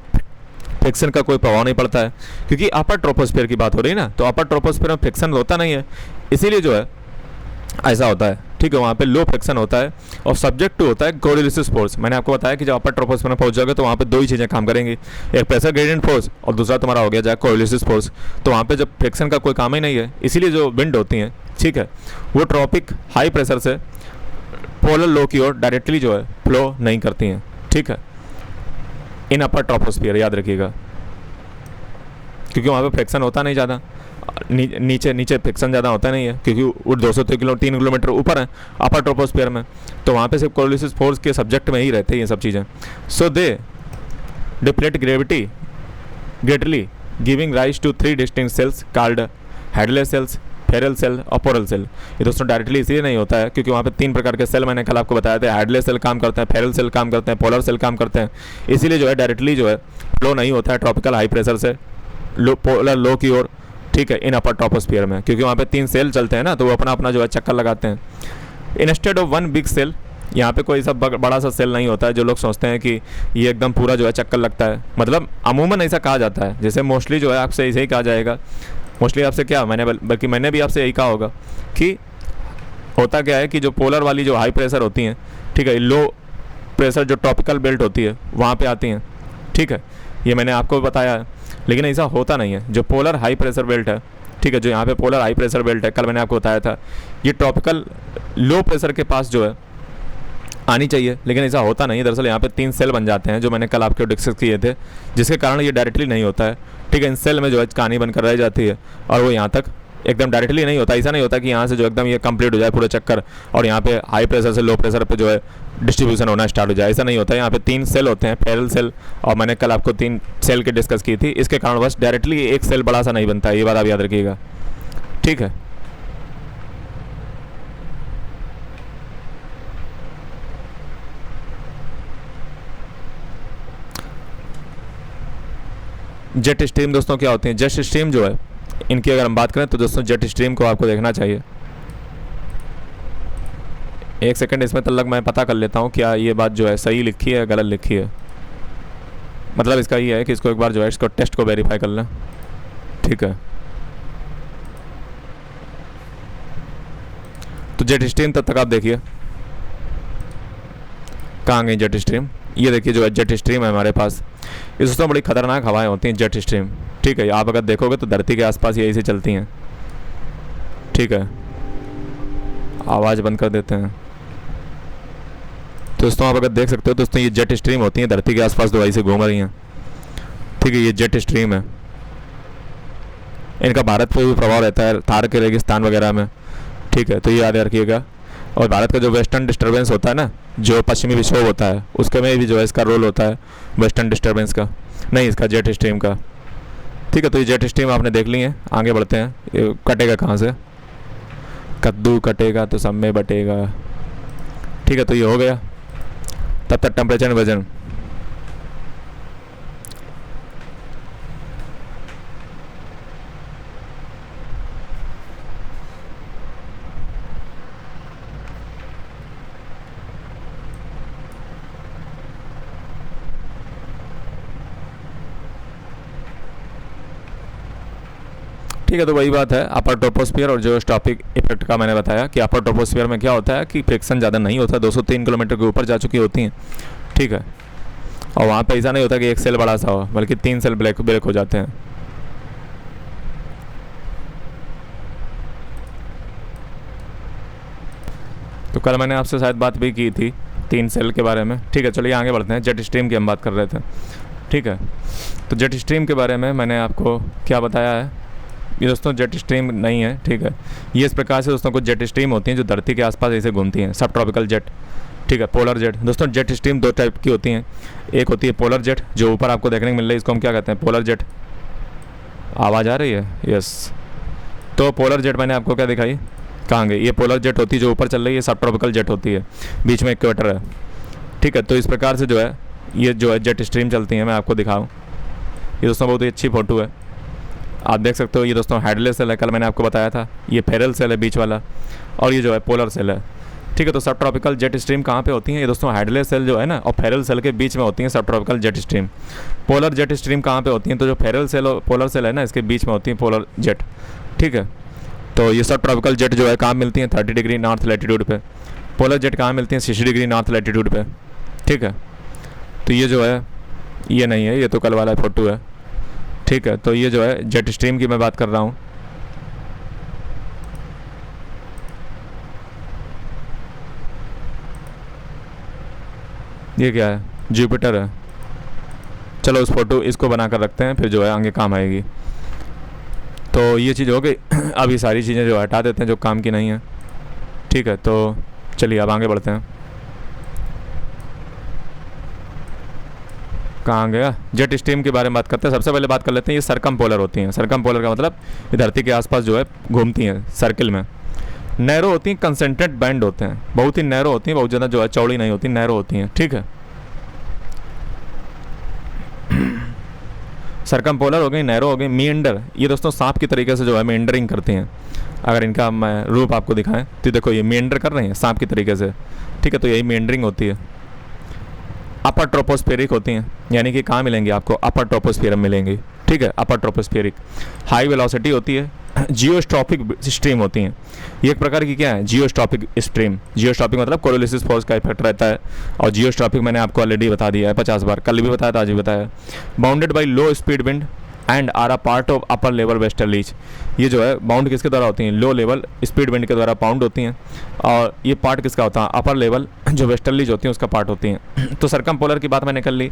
फ्रिक्शन का कोई प्रभाव नहीं पड़ता है, क्योंकि अपर ट्रोपोस्फीयर की बात हो रही है ना, तो अपर ट्रोपोस्फीयर में फ्रिक्शन होता नहीं है, इसीलिए जो है ऐसा होता है, ठीक है। वहाँ पे लो फ्रिक्शन होता है और सब्जेक्ट टू होता है कोरोलिसिस फोर्स। मैंने आपको बताया कि जब अपर ट्रोपोस्फीयर में पहुँच जाओगे तो वहाँ पे 2 ही चीज़ें काम करेंगी, एक प्रेशर ग्रेडियंट फोर्स और दूसरा तुम्हारा हो गया जाए कोरोलिसिस फोर्स। तो वहाँ पे जब फ्रिक्शन का कोई काम ही नहीं है, इसीलिए जो विंड होती हैं, ठीक है, वो ट्रॉपिक हाई प्रेशर से पोलर लो की ओर डायरेक्टली जो है फ्लो नहीं करती हैं, ठीक है, इन अपर ट्रोपोस्फीयर, याद रखिएगा, क्योंकि वहाँ पे फ्रिक्शन होता नहीं ज़्यादा, नीचे फ्रिक्शन ज़्यादा होता नहीं है, क्योंकि वो 203 किलोमीटर ऊपर है अपर ट्रोपोस्फीयर में, तो वहाँ पे सिर्फ कोरोलिसिस फोर्स के सब्जेक्ट में ही रहते हैं ये सब चीज़ें। So they deplete gravity greatly giving rise to 3 distinct cells called Hadley cells, Ferrel cell और पोरल सेल। ये दोस्तों डायरेक्टली इसलिए नहीं होता है क्योंकि वहाँ पे 3 प्रकार के सेल मैंने कल आपको बताया था, हेडले सेल काम करते हैं, फेरल सेल काम करते हैं, पोलर सेल काम करते हैं, इसीलिए जो है डायरेक्टली जो है फ्लो नहीं होता है ट्रॉपिकल हाई प्रेशर से पोलर लो की ओर, ठीक है, इन अपर ट्रोपोस्फीयर में, क्योंकि वहाँ पे 3 सेल चलते हैं ना, तो वो अपना अपना जो है चक्कर लगाते हैं। इंस्टेड ऑफ 1 बिग सेल, यहाँ पे कोई सब बड़ा सा सेल नहीं होता है जो लोग सोचते हैं कि ये एकदम पूरा जो है चक्कर लगता है, मतलब अमूमन ऐसा कहा जाता है, जैसे मोस्टली जो है आपसे ऐसे ही कहा जाएगा, मोस्टली आपसे क्या बल्कि मैंने भी आपसे यही कहा होगा कि होता क्या है कि जो पोलर वाली जो हाई प्रेशर होती हैं, ठीक है, लो प्रेशर जो ट्रॉपिकल बेल्ट होती है वहाँ पे आती हैं, ठीक है, ये मैंने आपको बताया है, लेकिन ऐसा होता नहीं है। जो पोलर हाई प्रेशर बेल्ट है, ठीक है, जो यहाँ पे पोलर हाई प्रेशर बेल्ट है, कल मैंने आपको बताया था, ये ट्रॉपिकल लो प्रेशर के पास जो है आनी चाहिए, लेकिन ऐसा होता नहीं है। दरअसल यहाँ पे 3 सेल बन जाते हैं जो मैंने कल आपके डिस्कस किए थे, जिसके कारण ये डायरेक्टली नहीं होता है, ठीक है। इन सेल में जो है कहानी बनकर रह जाती है और वो यहाँ तक एकदम डायरेक्टली नहीं होता, ऐसा नहीं होता कि यहाँ से जो एकदम ये कंप्लीट हो जाए पूरा चक्कर और यहाँ पे हाई प्रेशर से लो प्रेशर पे जो है डिस्ट्रीब्यूशन होना स्टार्ट हो जाए, ऐसा नहीं होता। यहाँ पे 3 सेल होते हैं, पैरेलल सेल, और मैंने कल आपको 3 सेल की डिस्कस की थी। इसके कारण बस डायरेक्टली एक सेल बड़ा सा नहीं बनता, ये बात आप याद रखिएगा, ठीक है। जेट स्ट्रीम दोस्तों क्या होती है? जेट स्ट्रीम जो है इनकी अगर हम बात करें तो दोस्तों जेट स्ट्रीम को आपको देखना चाहिए। एक सेकंड इसमें तक मैं पता कर लेता हूँ क्या ये बात जो है सही लिखी है गलत लिखी है। मतलब इसका ये है कि इसको एक बार जो है इसको टेस्ट को वेरीफाई कर लें, ठीक है। तो जेट स्ट्रीम तब तक आप देखिए कहाँ गई जेट स्ट्रीम। ये देखिए जो है जेट स्ट्रीम है हमारे पास। इस दोस्तों बड़ी खतरनाक हवाएं होती हैं जेट स्ट्रीम, ठीक है। आप अगर देखोगे तो धरती के आसपास यही से चलती हैं, ठीक है। आवाज़ बंद कर देते हैं। दोस्तों आप अगर देख सकते हो दोस्तों ये जेट स्ट्रीम होती हैं धरती के आसपास दवाई से घूम रही हैं, ठीक है। ये जेट स्ट्रीम है, इनका भारत पे भी प्रभाव रहता है, थार के रेगिस्तान वगैरह में, ठीक है। तो ये याद रखिएगा। और भारत का जो वेस्टर्न डिस्टर्बेंस होता है ना, जो पश्चिमी विक्षोभ होता है, उसके में भी जो है इसका रोल होता है, वेस्टर्न डिस्टर्बेंस का नहीं, इसका जेट स्ट्रीम का, ठीक है। तो ये जेट स्ट्रीम आपने देख ली है। आगे बढ़ते हैं। ये कटेगा कहाँ से? कद्दू कटेगा तो सब में बटेगा, ठीक है। तो ये हो गया। तब तक टेम्परेचर वजन, ठीक है। तो वही बात है अपर ट्रोपोस्फियर और जो टॉपिक इफेक्ट का मैंने बताया कि अपर ट्रोपोस्फियर में क्या होता है कि फ्रिक्शन ज़्यादा नहीं होता, 203 किलोमीटर के ऊपर जा चुकी होती हैं, ठीक है। और वहाँ पे ऐसा नहीं होता कि एक सेल बड़ा सा हो, बल्कि 3 सेल ब्रेक हो जाते हैं। तो कल मैंने आपसे शायद बात भी की थी 3 सेल के बारे में, ठीक है। चलिए आगे बढ़ते हैं। जेट स्ट्रीम की हम बात कर रहे थे, ठीक है। तो जेट स्ट्रीम के बारे में मैंने आपको क्या बताया है? ये दोस्तों जेट स्ट्रीम नहीं है, ठीक है। ये इस प्रकार से दोस्तों कुछ जेट स्ट्रीम होती हैं जो धरती के आसपास ऐसे घूमती हैं, सब ट्रॉपिकल जेट, ठीक है। पोलर जेट दोस्तों, जेट स्ट्रीम 2 टाइप की होती हैं। एक होती है पोलर जेट जो ऊपर आपको देखने को मिल रही है, इसको हम क्या कहते हैं? Polar jet. आवाज़ आ रही है? यस। तो पोलर जेट मैंने आपको क्या दिखाई, कहाँ गई? ये पोलर जेट होती है जो ऊपर चल रही है, सब ट्रॉपिकल जेट होती है, बीच में इक्वेटर है, ठीक है। तो इस प्रकार से जो है ये जो है जेट स्ट्रीम चलती हैं। मैं आपको दिखाऊँ, ये दोस्तों बहुत ही अच्छी फ़ोटो है, आप देख सकते हो। ये दोस्तों हाइड्रोजन सेल है, कल मैंने आपको बताया था। ये पैरेलल सेल है बीच वाला, और ये जो है पोलर सेल है, ठीक है। तो सब ट्रॉपिकल जेट स्ट्रीम कहाँ पे होती हैं? ये दोस्तों हाइड्रोजन सेल जो है ना और पैरेलल सेल के बीच में होती हैं सब tropical jet stream. Polar jet stream कहाँ पे होती हैं? तो जो पैरेलल सेल और पोलर सेल है ना, इसके बीच में होती हैं पोलर जेट, ठीक है। तो ये सब ट्रॉपिकल जेट जो है कहाँ मिलती हैं? 30 डिग्री नॉर्थ लैटिट्यूड पे। पोलर जेट कहाँ मिलती हैं? 60 डिग्री नॉर्थ लैटिट्यूड पे, ठीक है। तो ये जो है ये नहीं है, ये तो कल वाला फोटो है, ठीक है। तो ये जो है जेट स्ट्रीम की मैं बात कर रहा हूँ। ये क्या है? जुपिटर है। चलो उस फोटो इसको बना कर रखते हैं, फिर जो है आगे काम आएगी। तो ये चीज़ हो गई। अब ये सारी चीज़ें जो हटा देते हैं जो काम की नहीं है, ठीक है। तो चलिए अब आगे बढ़ते हैं। कहाँ गया? जेट स्ट्रीम के बारे में बात करते हैं। सबसे पहले बात कर लेते हैं, ये सरकमपोलर होती हैं। सरकमपोलर का मतलब ये धरती के आसपास जो है घूमती हैं सर्किल में। नैरो होती हैं, कंसेंट्रेट बैंड होते हैं, बहुत ही नैरो होती हैं, बहुत ज़्यादा जो है चौड़ी नहीं होती, नैरो होती हैं, ठीक है। सरकमपोलर हो गई, नैरो हो गई। मीएंडर, ये दोस्तों सांप की तरीके से जो है मीएंडरिंग करती हैं। अगर इनका मैं रूप आपको दिखाएं तो देखो ये मीएंडर कर रही हैं सांप की तरीके से, ठीक है। तो यही मीएंडरिंग होती है। अपर ट्रोपोस्फेरिक होती हैं, यानी कि कहाँ मिलेंगी आपको? अपर ट्रोपोस्फियर में मिलेंगी, ठीक है। अपर ट्रोपोस्फेरिक हाई वेलोसिटी होती है। जियोस्ट्रॉपिक स्ट्रीम होती हैं। ये एक प्रकार की क्या है? जियोस्ट्रॉपिक स्ट्रीम। जियोस्ट्रॉपिक मतलब कोरोलिसिस फोर्स का इफेक्ट रहता है, और जियोस्ट्रॉपिक मैंने आपको ऑलरेडी बता दिया है 50 बार, कल भी बताया था, आज भी बताया। Bounded by low speed wind, and are a part of upper level westerlies. ये जो है बाउंड किसके द्वारा होती हैं, लो लेवल स्पीड विंड के द्वारा बाउंड होती हैं, और ये पार्ट किसका होता है, अपर लेवल जो वेस्टर्लीज होती हैं उसका पार्ट होती हैं। तो सरकमपोलर की बात मैंने कर ली,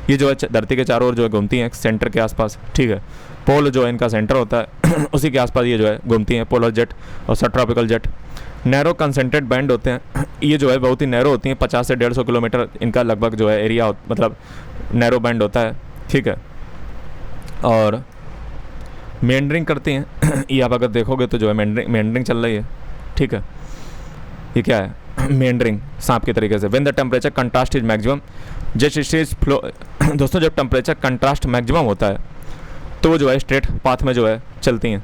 ये जो है धरती के चारों ओर जो है घूमती हैं सेंटर के आसपास, ठीक है। पोल जो है इनका सेंटर होता है उसी के आसपास ये जो है घूमती हैं, पोलर जेट और subtropical jet. Narrow concentrate band होते हैं, ये जो है बहुत ही नैरो होती हैं, 50 से 150 किलोमीटर इनका लगभग जो है एरिया मतलब नैरो बैंड होता है, ठीक है। और मेंडरिंग करती हैं ये आप अगर देखोगे तो जो है मेंडरिंग चल रही है, ठीक है। ये क्या है, मेंडरिंग सांप के तरीके से। When the temperature contrast is maximum, just stage flow दोस्तों जब टेम्परेचर कंट्रास्ट मैक्सिमम होता है तो वो जो है स्ट्रेट पाथ में जो है चलती हैं।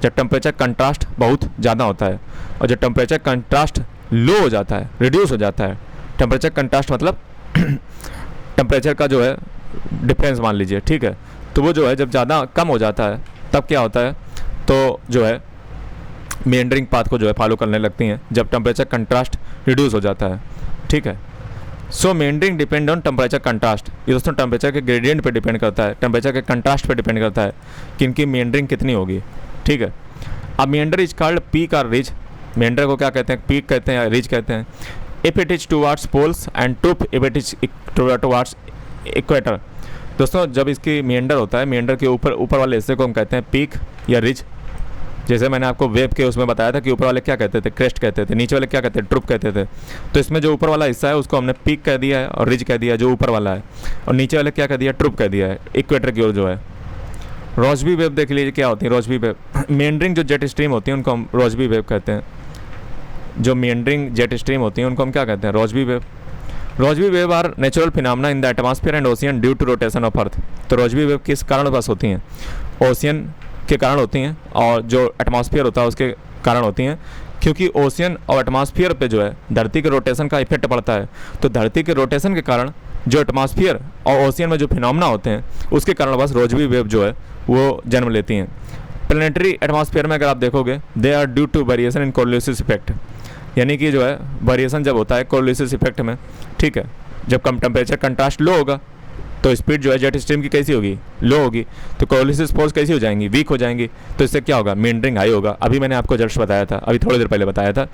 जब टेम्परेचर कंट्रास्ट बहुत ज़्यादा होता है और जब टेम्परेचर कंट्रास्ट लो हो जाता है, रिड्यूस हो जाता है, टेम्परेचर कंट्रास्ट मतलब टेम्परेचर का जो है डिफरेंस मान लीजिए, ठीक है। तो वो जो है जब ज़्यादा कम हो जाता है तब क्या होता है, तो जो है मेंडरिंग पाथ को जो है फॉलो करने लगती हैं जब टेम्परेचर कंट्रास्ट रिड्यूस हो जाता है, ठीक है। So meandering depend on temperature contrast. ये दोस्तों टेम्परेचर के ग्रेडियंट पे डिपेंड करता है, टेम्परेचर के कंट्रास्ट पे डिपेंड करता है कि इनकी मेंडरिंग कितनी होगी, ठीक है। अब मेंडर इज कॉल्ड पीक और रिज। मेंडर को क्या कहते हैं, पीक कहते हैं या रिज कहते हैं। If it is towards poles and trough if it is towards equator. दोस्तों जब इसकी मेंडर होता है, मेंडर के ऊपर वाले हिस्से को हम कहते हैं पीक या रिज। जैसे मैंने आपको वेब के उसमें बताया था कि ऊपर वाले क्या कहते थे, क्रेस्ट कहते थे, नीचे वाले क्या कहते हैं, ट्रुप कहते थे। तो इसमें जो ऊपर वाला हिस्सा है उसको हमने पीक कह दिया है और रिज कह दिया है जो ऊपर वाला है, और नीचे वाले क्या कह दिया, ट्रुप कह दिया है, इक्वेटर की ओर जो है। रोजबी वेव देख लीजिए क्या होती है रोजबी वेव। मेंडरिंग जो जेट स्ट्रीम होती है उनको हम रोजबी वेव कहते हैं। जो मेंडरिंग जेट स्ट्रीम होती है उनको हम क्या कहते हैं, Rossby wave. Rossby wave are natural phenomena in the atmosphere and ocean due to rotation of earth. तो रोजबी वेव किस कारण बस होती हैं, ओशियन के कारण होती हैं और जो एटमॉस्फेयर होता है उसके कारण होती हैं, क्योंकि ओशियन और एटमॉस्फेयर पे जो है धरती के रोटेशन का इफेक्ट पड़ता है। तो धरती के रोटेशन के कारण जो एटमॉस्फेयर और ओशियन में जो फिनोमेना होते हैं उसके कारण बस रोजबी वेव जो है वो जन्म लेती हैं। प्लेनेटरी एटमॉस्फेयर में अगर आप देखोगे they are due to variation in Coriolis effect, यानी कि जो है वेरिएशन जब होता है कोरियोलिसिस इफेक्ट में, ठीक है। जब कम टेम्परेचर कंट्रास्ट लो होगा तो स्पीड जो है जेट स्ट्रीम की कैसी होगी, लो होगी। तो कोरियोलिसिस फोर्स कैसी हो जाएंगी, वीक हो जाएंगी। तो इससे क्या होगा, मेंडरिंग हाई होगा। अभी मैंने आपको जस्ट बताया था, अभी थोड़ी देर पहले बताया था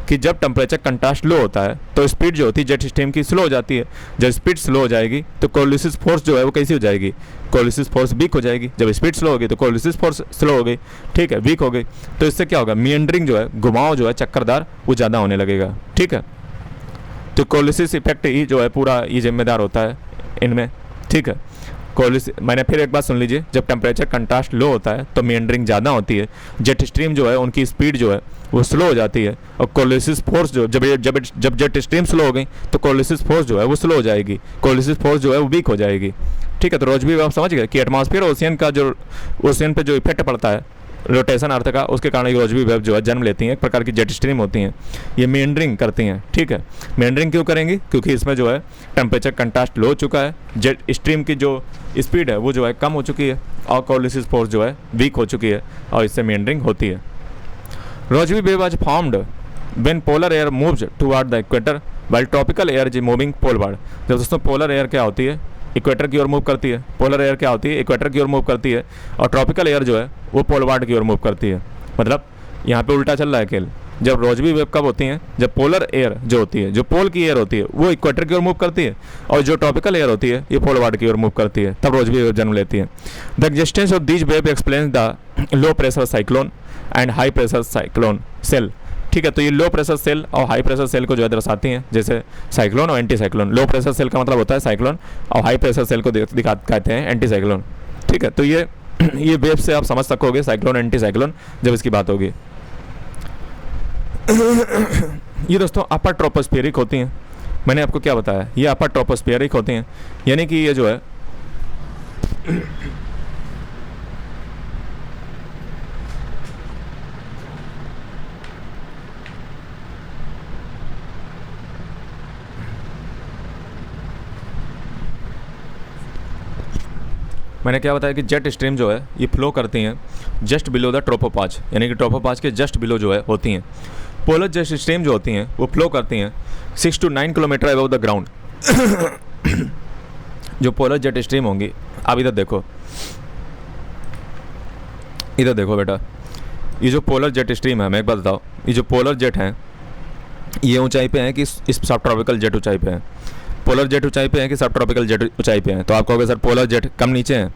कि जब टेम्परेचर कंट्रास्ट लो होता है तो स्पीड जो होती है जेट स्ट्रीम की स्लो हो जाती है। जब स्पीड स्लो हो जाएगी तो कोरियोलिसिस फोर्स जो है वो कैसी हो जाएगी, कोरियोलिसिस फोर्स वीक हो जाएगी। जब स्पीड स्लो होगी तो कोरियोलिसिस फोर्स स्लो हो गई, ठीक है, वीक हो गई। तो इससे क्या होगा, मेंडरिंग जो है, घुमाव जो है चक्करदार, वो ज़्यादा होने लगेगा, ठीक है। तो कोरियोलिसिस इफेक्ट ही जो है पूरा ये जिम्मेदार होता है इनमें, ठीक है। मैंने फिर एक बात सुन लीजिए, जब टेम्परेचर कंट्रास्ट लो होता है तो मेंडरिंग ज़्यादा होती है, जेट स्ट्रीम जो है उनकी स्पीड जो है वो स्लो हो जाती है, और कोरियोलिसिस फोर्स जो जब जेट स्ट्रीम स्लो हो गई तो कोरियोलिसिस फोर्स जो है वो स्लो हो जाएगी, कोरियोलिसिस फोर्स जो है वो वीक हो जाएगी, ठीक है। तो रोजबी आप समझ गए कि एटमॉस्फेयर ओशियन का जो ओशियन पे जो इफेक्ट पड़ता है रोटेशन अर्थ का, उसके कारण ये रोजबी वेव जो है जन्म लेती हैं, एक प्रकार की जेट स्ट्रीम होती हैं, ये मेंडरिंग करती हैं, ठीक है। मेंडरिंग क्यों करेंगी, क्योंकि इसमें जो है टेम्परेचर कंट्रास्ट लो हो चुका है, जेट स्ट्रीम की जो स्पीड है वो जो है कम हो चुकी है, और कोरियोलिसिस फोर्स जो है वीक हो चुकी है, और इससे मेंडरिंग होती है। Rossby wave was formed when polar air moves toward the equator while tropical air is moving poleward. जब दोस्तों पोलर एयर क्या होती है, इक्वेटर की ओर मूव करती है। पोलर एयर क्या होती है, इक्वेटर की ओर मूव करती है, और ट्रॉपिकल एयर जो है वो पोलवार्ड की ओर मूव करती है। मतलब यहाँ पे उल्टा चल रहा है खेल। जब रोजबी वेव कब होती हैं, जब पोलर एयर जो होती है, जो पोल की एयर होती है वो इक्वेटर की ओर मूव करती है, और जो ट्रॉपिकल एयर होती है ये पोलवार्ड की ओर मूव करती है, तब रोजबी वेव जन्म लेती है। The existence of these wave explain the low pressure cyclone and high pressure cyclone cell, ठीक है। तो ये लो प्रेशर सेल और हाई प्रेशर सेल को जो है दर्शाती हैं, जैसे साइक्लोन और anti cyclone. Low pressure cell का मतलब होता है साइक्लोन, और हाई प्रेशर सेल को कहते हैं एंटी साइक्लोन, ठीक है। तो ये वेव से आप समझ सकोगे साइक्लोन एंटी साइक्लोन जब इसकी बात होगी। ये दोस्तों अपर ट्रोपोस्फेरिक होती हैं। मैंने आपको क्या बताया, ये अपर ट्रोपोस्फेरिक होती हैं, यानी कि ये जो है मैंने क्या बताया कि जेट स्ट्रीम जो है ये फ्लो करती हैं जस्ट बिलो द ट्रोपोपाज, यानी कि ट्रोपोपाज के जस्ट बिलो जो है होती हैं। पोलर जेट स्ट्रीम जो होती हैं वो फ्लो करती हैं 6 to 9 kilometre above the ground. जो पोलर जेट स्ट्रीम होंगी, आप इधर देखो, इधर देखो बेटा, ये जो पोलर जेट स्ट्रीम है, मैं एक बात बताओ, ये जो पोलर जेट हैं ये ऊंचाई पे हैं कि इस सब ट्रॉपिकल जेट ऊंचाई पे हैं? पोलर जेट ऊंचाई पे हैं कि सब ट्रॉपिकल जेट ऊंचाई पे हैं? तो आप कहोगे सर पोलर जेट कम नीचे हैं,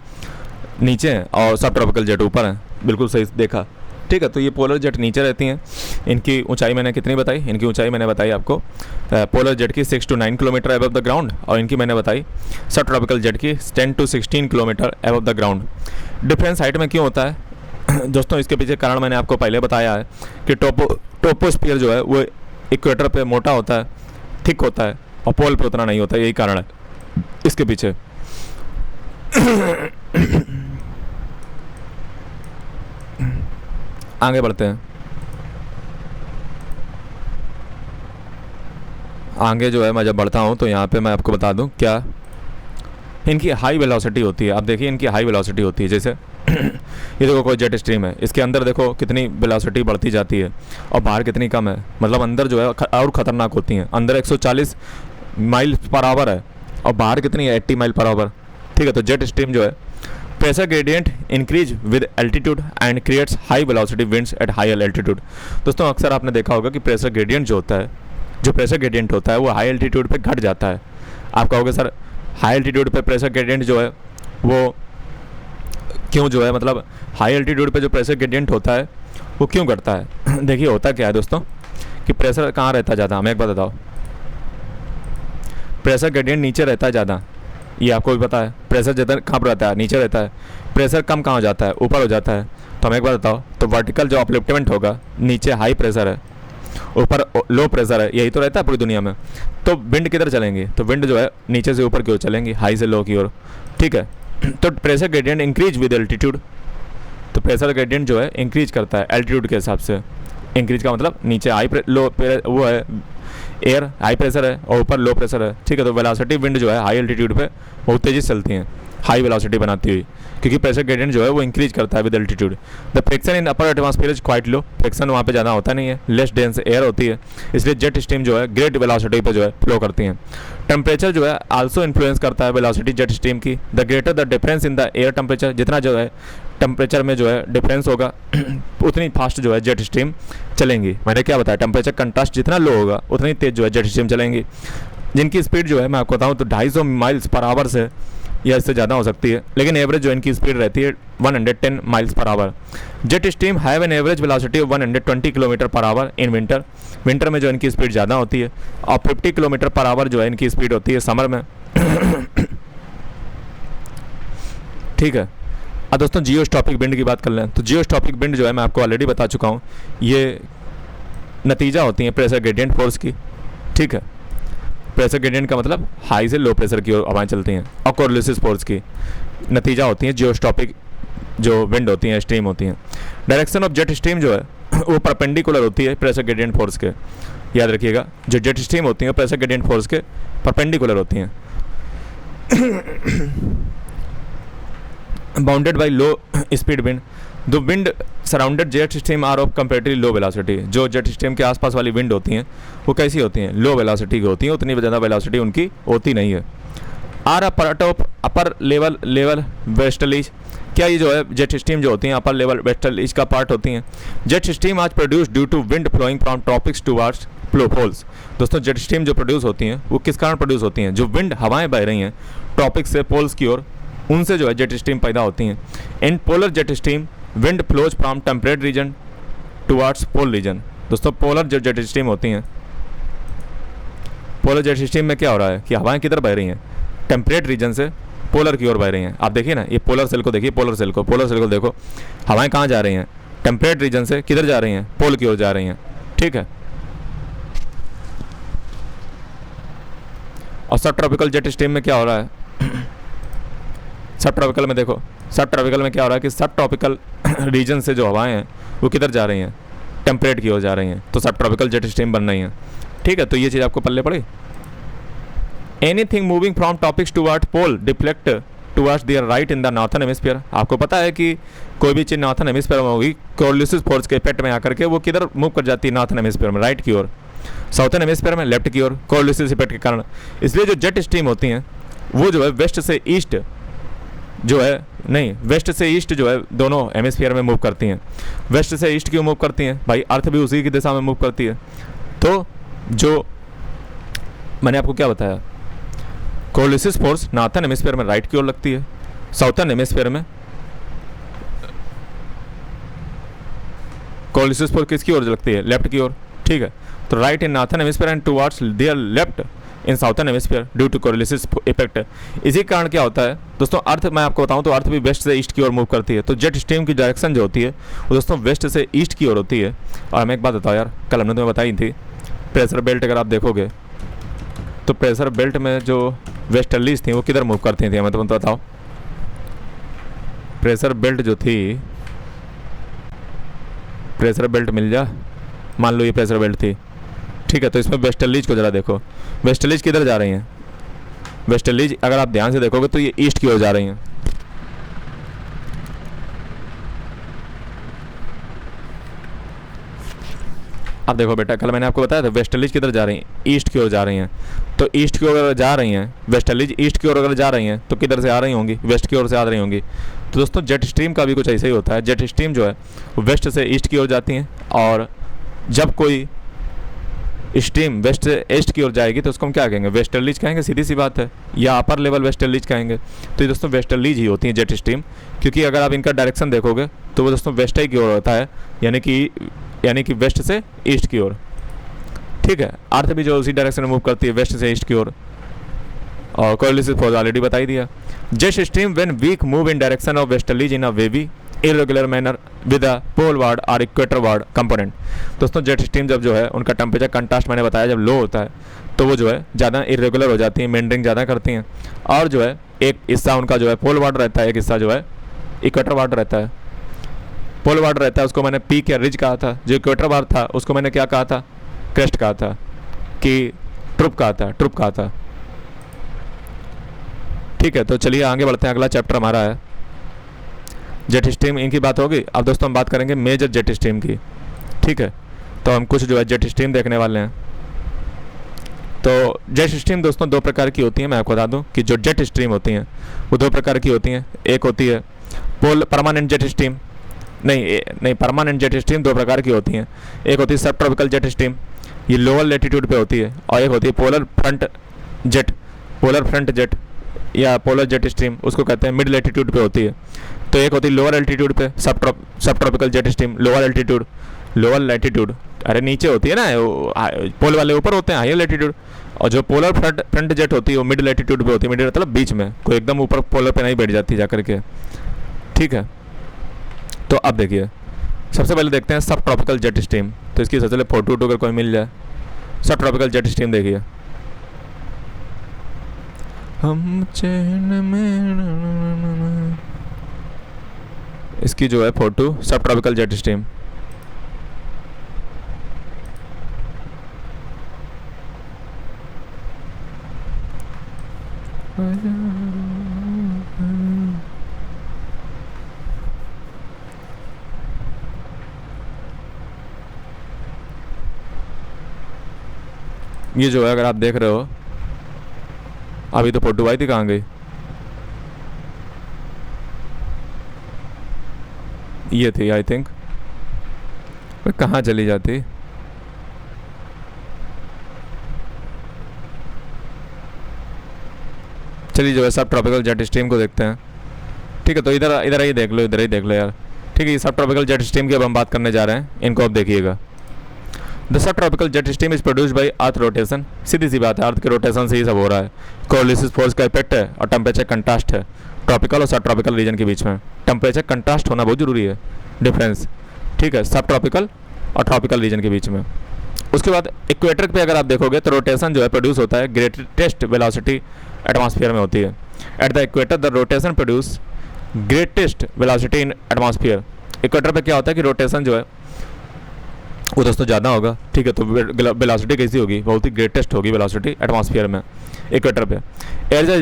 नीचे हैं और सब ट्रॉपिकल जेट ऊपर हैं। बिल्कुल सही देखा, ठीक है। तो ये पोलर जेट नीचे रहती हैं। इनकी ऊंचाई मैंने कितनी बताई? इनकी ऊंचाई मैंने बताई आपको पोलर जेट की 6 to 9 kilometre above the ground, और इनकी मैंने बताई सब ट्रॉपिकल जेट की 10 to 16 kilometre above the ground. Difference height में क्यों होता है दोस्तों? इसके पीछे कारण मैंने आपको पहले बताया है कि टोपोस्फीयर जो है वो इक्वेटर पे मोटा होता है, थिक होता है, और पोल पे उतना नहीं होता, यही कारण है इसके पीछे। आगे बढ़ते हैं। आगे जो है मैं जब बढ़ता हूँ तो यहाँ पे मैं आपको बता दूँ क्या इनकी हाई वेलोसिटी होती है। आप देखिए इनकी हाई वेलोसिटी होती है। जैसे ये देखो कोई जेट स्ट्रीम है, इसके अंदर देखो कितनी वेलोसिटी बढ़ती जाती है और बाहर कितनी कम है। मतलब अंदर जो है और ख़तरनाक होती हैं। अंदर 140 माइल पर आवर है और बाहर कितनी है? 80 माइल पर आवर। ठीक है, तो जेट स्ट्रीम जो है pressure gradient increase with altitude and creates high velocity winds at higher altitude. दोस्तों अक्सर आपने देखा होगा कि प्रेशर ग्रेडियंट जो होता है, जो प्रेशर ग्रेडियंट होता है वो हाई एल्टीट्यूड पे घट जाता है। आप कहोगे सर हाई एल्टीट्यूड पे प्रेशर ग्रेडियंट जो है वो क्यों जो है, मतलब हाई एल्टीट्यूड पे जो प्रेशर ग्रेडियंट होता है वो क्यों घटता है? देखिए होता क्या है दोस्तों कि प्रेशर कहाँ रहता है ज़्यादा? हमें एक बात बताओ, प्रेशर ग्रेडियंट नीचे रहता है ज़्यादा, ये आपको भी पता है। प्रेशर ज़्यादा कहाँ पर रहता है? नीचे रहता है। प्रेशर कम कहाँ हो जाता है? ऊपर हो जाता है। तो हमें एक बात बताओ, तो वर्टिकल जो अपलिफ्टमेंट होगा, नीचे हाई प्रेशर है, ऊपर लो प्रेशर है, यही तो रहता है पूरी दुनिया में। तो विंड किधर चलेंगे? तो विंड जो है नीचे से ऊपर की ओर चलेंगी, हाई से लो की ओर। ठीक है, तो pressure gradient increase with altitude. तो प्रेशर ग्रेडियंट जो है इंक्रीज करता है एल्टीट्यूड के हिसाब से। इंक्रीज का मतलब नीचे हाई वो है एयर हाई प्रेशर है और ऊपर लो प्रेशर है। ठीक है, तो वेलोसिटी विंड जो है हाई एल्टीट्यूड पे बहुत तेज़ी से चलती हैं, हाई वेलोसिटी बनाती हुई, क्योंकि प्रेशर ग्रेडियंट जो है वो इंक्रीज करता है with altitude. The friction in upper atmosphere is quite low. Friction वहाँ पे ज़्यादा होता नहीं है, लेस डेंस एयर होती है, इसलिए जेट स्ट्रीम जो है ग्रेट वेलोसिटी पे जो है फ्लो करती हैं। टेम्परेचर जो है आल्सो इन्फ्लुएंस करता है वेलोसिटी जेट स्ट्रीम की। The greater the difference in the air temperature, जितना जो है टेम्परेचर में जो है डिफरेंस होगा उतनी फास्ट जो है जेट स्ट्रीम चलेंगी। मैंने क्या बताया, टेम्परेचर कंट्रास्ट जितना लो होगा उतनी तेज़ जो है जेट स्ट्रीम चलेंगी। जिनकी स्पीड जो है मैं आपको बताऊँ तो 250 माइल्स पर आवर से या इससे ज़्यादा हो सकती है, लेकिन एवरेज जो इनकी स्पीड रहती है 110 miles per hour. Jet stream have an average velocity of 120 kilometre per hour in winter. Winter में जो इनकी स्पीड ज़्यादा होती है, और 50 किलोमीटर पर आवर जो है इनकी स्पीड होती है समर में। ठीक है, अब दोस्तों जियोस्टॉपिक विंड की बात कर लें तो जियोस्टॉपिक विंड जो है मैं आपको ऑलरेडी बता चुका हूँ, ये नतीजा होती है प्रेशर ग्रेडियंट फोर्स की। ठीक है, प्रेशर ग्रेडियंट का मतलब हाई से लो प्रेशर की ओर हवाएं चलती हैं, और कोरलिसिस फोर्स की नतीजा होती हैं जियोस्टॉपिक जो विंड होती हैं, स्ट्रीम होती हैं। डायरेक्शन ऑफ जेट स्ट्रीम जो है वो परपेंडिकुलर होती है प्रेशर ग्रेडियंट फोर्स के। याद रखिएगा, जो जेट स्ट्रीम होती हैं प्रेशर ग्रेडियंट फोर्स के परपेंडिकुलर होती हैं। Bounded by low speed wind. The wind surrounded jet stream are of comparatively low velocity. जो जेट स्ट्रीम के आसपास वाली विंड होती हैं वो कैसी होती हैं? लो वेलोसिटी की होती हैं, उतनी ज़्यादा वेलोसिटी उनकी होती नहीं है। Are a part of upper level westerlies. क्या ये जो है जेट स्ट्रीम जो होती हैं अपर लेवल वेस्टर्लीज का पार्ट होती हैं? जेट स्ट्रीम आज produce due to wind flowing from tropics towards poles. दोस्तों जेट स्ट्रीम जो प्रोड्यूस होती हैं वो किस कारण प्रोड्यूस होती हैं? जो विंड हवाएं बह रही हैं ट्रॉपिक से पोल्स की ओर, उनसे जो है जेट स्ट्रीम पैदा होती हैं। In polar jet stream wind flows from temperate region towards pole region. दोस्तों पोलर जो जेट स्ट्रीम होती हैं, पोलर जेट स्ट्रीम में क्या हो रहा है कि हवाएं किधर बह रही हैं? टेम्परेट रीजन से पोलर की ओर बह रही हैं। आप देखिए ना, ये पोलर सेल को देखिए, पोलर सेल को देखो, हवाएं कहाँ जा रही हैं? टेम्परेट रीजन से किधर जा रही हैं? पोल की ओर जा रही हैं। ठीक है, और सब ट्रॉपिकल जेट स्ट्रीम में क्या हो रहा है? सब ट्रॉपिकल में देखो, सब ट्रॉपिकल में क्या हो रहा है कि सब ट्रॉपिकल रीजन से जो हवाएं हैं वो किधर जा रही हैं? टेम्परेट की ओर जा रही हैं, तो सब ट्रॉपिकल जेट स्ट्रीम बन रही हैं। ठीक है, तो ये चीज़ आपको पल्ले पड़ी। Anything moving from tropics toward pole deflect towards their right in the northern hemisphere. आपको पता है कि कोई भी चीज़ नॉर्थन हेमिस्फीयर में होगी, कोरलिसिस फोर्स के इफेक्ट में आकर के वो किधर मूव कर जाती है? नॉर्थन हेमिस्फीयर में, राइट की ओर। साउथर्न हेमिस्फीयर में लेफ्ट की ओर, कोरलिसिस इफेक्ट के कारण। इसलिए जो जेट स्ट्रीम होती हैं वो जो है वेस्ट से ईस्ट जो है नहीं, वेस्ट से ईस्ट जो है दोनों हेमिस्फीयर में मूव करती हैं। वेस्ट से ईस्ट क्यों मूव करती हैं भाई? अर्थ भी उसी की दिशा में मूव करती है। तो जो मैंने आपको क्या बताया, कोलिसिस फोर्स नॉर्थन हेमिस्फीयर में राइट की ओर लगती है, साउथर्न हेमिस्फीयर में कोलिसिस फोर्स किसकी ओर लगती है? लेफ्ट की ओर, ठीक है। तो right in northern hemisphere and towards there left in southern hemisphere due to Coriolis effect. इसी कारण क्या होता है दोस्तों, अर्थ मैं आपको बताऊं तो अर्थ भी वेस्ट से ईस्ट की ओर मूव करती है। तो जेट स्ट्रीम की डायरेक्शन जो होती है वो दोस्तों वेस्ट से ईस्ट की ओर होती है। और हमें एक बात बताओ यार, कल हमने तुम्हें बताई थी, प्रेशर बेल्ट अगर आप देखोगे तो प्रेशर बेल्ट में जो वेस्टर्लीज थी वो किधर मूव करती थी, हमें तुम बताओ। प्रेशर बेल्ट जो थी, प्रेशर बेल्ट मिल जा, मान लो ये प्रेशर बेल्ट थी, ठीक है। तो इसमें वेस्टर्लीज को ज़रा देखो, वेस्टर्लीज किधर जा रही हैं? वेस्टर्लीज अगर आप ध्यान से देखोगे तो ये ईस्ट की ओर जा रही हैं। अब देखो बेटा, कल मैंने आपको बताया था वेस्टर्लीज किधर जा रही हैं? ईस्ट की ओर जा रही हैं। तो ईस्ट की ओर अगर जा रही हैं, वेस्टर्लीज ईस्ट की ओर अगर जा रही हैं तो किधर से आ रही होंगी? वेस्ट की ओर से आ रही होंगी। तो दोस्तों जेट स्ट्रीम का भी कुछ ऐसा ही होता है। जेट स्ट्रीम जो है वो वेस्ट से ईस्ट की ओर जाती हैं, और जब कोई स्ट्रीम वेस्ट से ईस्ट की ओर जाएगी तो उसको हम क्या कहेंगे? वेस्टर्लीज कहेंगे, सीधी सी बात है, या अपर लेवल वेस्टर्लीज कहेंगे। तो ये दोस्तों वेस्टर्लीज ही होती हैं जेट स्ट्रीम, क्योंकि अगर आप इनका डायरेक्शन देखोगे तो वो दोस्तों वेस्ट की ओर होता है, यानी कि वेस्ट से ईस्ट की ओर, ठीक है। अर्थ भी जो उसी डायरेक्शन में मूव करती है, वेस्ट से ईस्ट की ओर। और कोलिसिस फोर्स ऑलरेडी बता ही दिया। Jet stream when weak move in direction of westerlies in a wavy irregular manner with a poleward और इक्वेटरवार्ड कंपोनेंट। दोस्तों जेट स्ट्रीम जब जो है उनका टेम्परेचर कंट्रास्ट मैंने बताया जब लो होता है तो वो जो है ज़्यादा इरेगुलर हो जाती हैं, मेंडरिंग ज़्यादा करती हैं, और जो है एक हिस्सा उनका जो है पोलवार्ड रहता है, एक हिस्सा जो है इक्वेटरवार्ड रहता है। पोलवार्ड रहता है उसको मैंने पीक या रिज कहा था, जो इक्वेटरवार्ड था उसको मैंने क्या कहा था? क्रेस्ट कहा था, कि ट्रुप कहा था। ठीक है, तो चलिए आगे बढ़ते हैं। अगला चैप्टर हमारा है जेट स्ट्रीम, इनकी बात होगी। अब दोस्तों हम बात करेंगे मेजर जेट स्ट्रीम की, ठीक है। तो हम कुछ जो है जेट स्ट्रीम देखने वाले हैं। तो जेट स्ट्रीम दोस्तों दो प्रकार की होती हैं। मैं आपको बता दूं कि जो जेट स्ट्रीम होती हैं वो दो प्रकार की होती हैं। एक होती है परमानेंट जेट स्ट्रीम, नहीं परमानेंट जेट स्ट्रीम दो प्रकार की होती हैं। एक होती है सब ट्रॉपिकल जेट स्ट्रीम, ये लोअर लेटीट्यूड पे होती है, और एक होती है पोलर फ्रंट जेट या पोलर जेट स्ट्रीम, उसको कहते हैं मिड लेटीट्यूड पे होती है। तो एक होती है लोअर एल्टीट्यूड पे सब tropical jet stream, lower latitude, अरे नीचे होती है ना, पोल वाले ऊपर होते हैं, हायर लेटीट्यूड। और जो पोलर फ्रंट जेट होती है वो मिड लेटीट्यूड पे होती है, मिड मतलब बीच में, कोई एकदम ऊपर पोलर पे नहीं बैठ जाती जाकर के, ठीक है। तो अब देखिए सबसे पहले देखते हैं सब ट्रॉपिकल जेट स्ट्रीम। तो इसकी सबसे पहले फोटो अगर कोई मिल जाए, सब ट्रॉपिकल जेट स्ट्रीम देखिए। हम चैन में, इसकी जो है फोटो सब ट्रॉपिकल जेट स्ट्रीम। ये जो है अगर आप देख रहे हो, अभी तो फोटो आई थी, कहाँ गई? ये थी आई थिंक, कहाँ चली जाती? चलिए जो है सब ट्रॉपिकल जेट स्ट्रीम को देखते हैं, ठीक है। तो इधर ही देख लो यार, ठीक है। ये सब ट्रॉपिकल जेट स्ट्रीम की अब हम बात करने जा रहे हैं, इनको अब देखिएगा। The subtropical jet stream is produced by earth rotation, सीधी सी बात है, अर्थ के रोटेशन से ही सब हो रहा है। कोलिसिस फोर्स का इफेक्ट है और टेम्परेचर कंट्रास्ट है ट्रॉपिकल और सब ट्रॉपिकल रीजन के बीच में। टेम्परेचर कंट्रास्ट होना बहुत जरूरी है, डिफरेंस, ठीक है, सब ट्रॉपिकल और ट्रॉपिकल रीजन के बीच में। उसके बाद इक्वेटर पे अगर आप देखोगे तो रोटेशन जो है प्रोड्यूस होता है ग्रेटेस्ट वेलोसिटी एटमॉस्फेयर में होती है। At the equator the rotation produce greatest velocity in atmosphere. Equator पे क्या होता है कि रोटेशन जो है वो दोस्तों ज़्यादा होगा, ठीक है। तो वेलोसिटी कैसी होगी? बहुत ही ग्रेटेस्ट होगी वेलोसिटी एटमॉस्फेयर में इक्वेटर पे। एज ए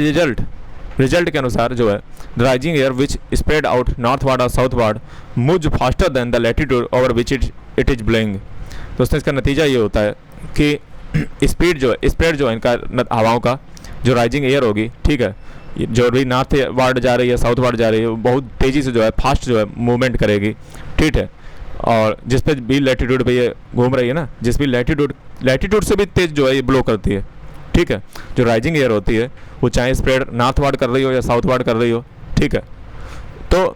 रिजल्ट के अनुसार जो है the rising air which spread out northward और southward move faster than the latitude over which it is blowing. दोस्तों इसका नतीजा ये होता है कि स्प्रेड जो है इनका हवाओं का जो राइजिंग एयर होगी, ठीक है, जो भी नॉर्थ वार्ड जा रही है, साउथ वार्ड जा रही है, वो बहुत तेज़ी से जो है फास्ट जो है मूवमेंट करेगी, ठीक है। और जिस पे भी लैटिट्यूड पे ये घूम रही है ना, जिस भी लैटिट्यूड से भी तेज़ जो है ये ब्लो करती है, ठीक है। जो राइजिंग एयर होती है वो चाहे स्प्रेड नॉर्थ वार्ड कर रही हो या साउथ वार्ड कर रही हो, ठीक है, तो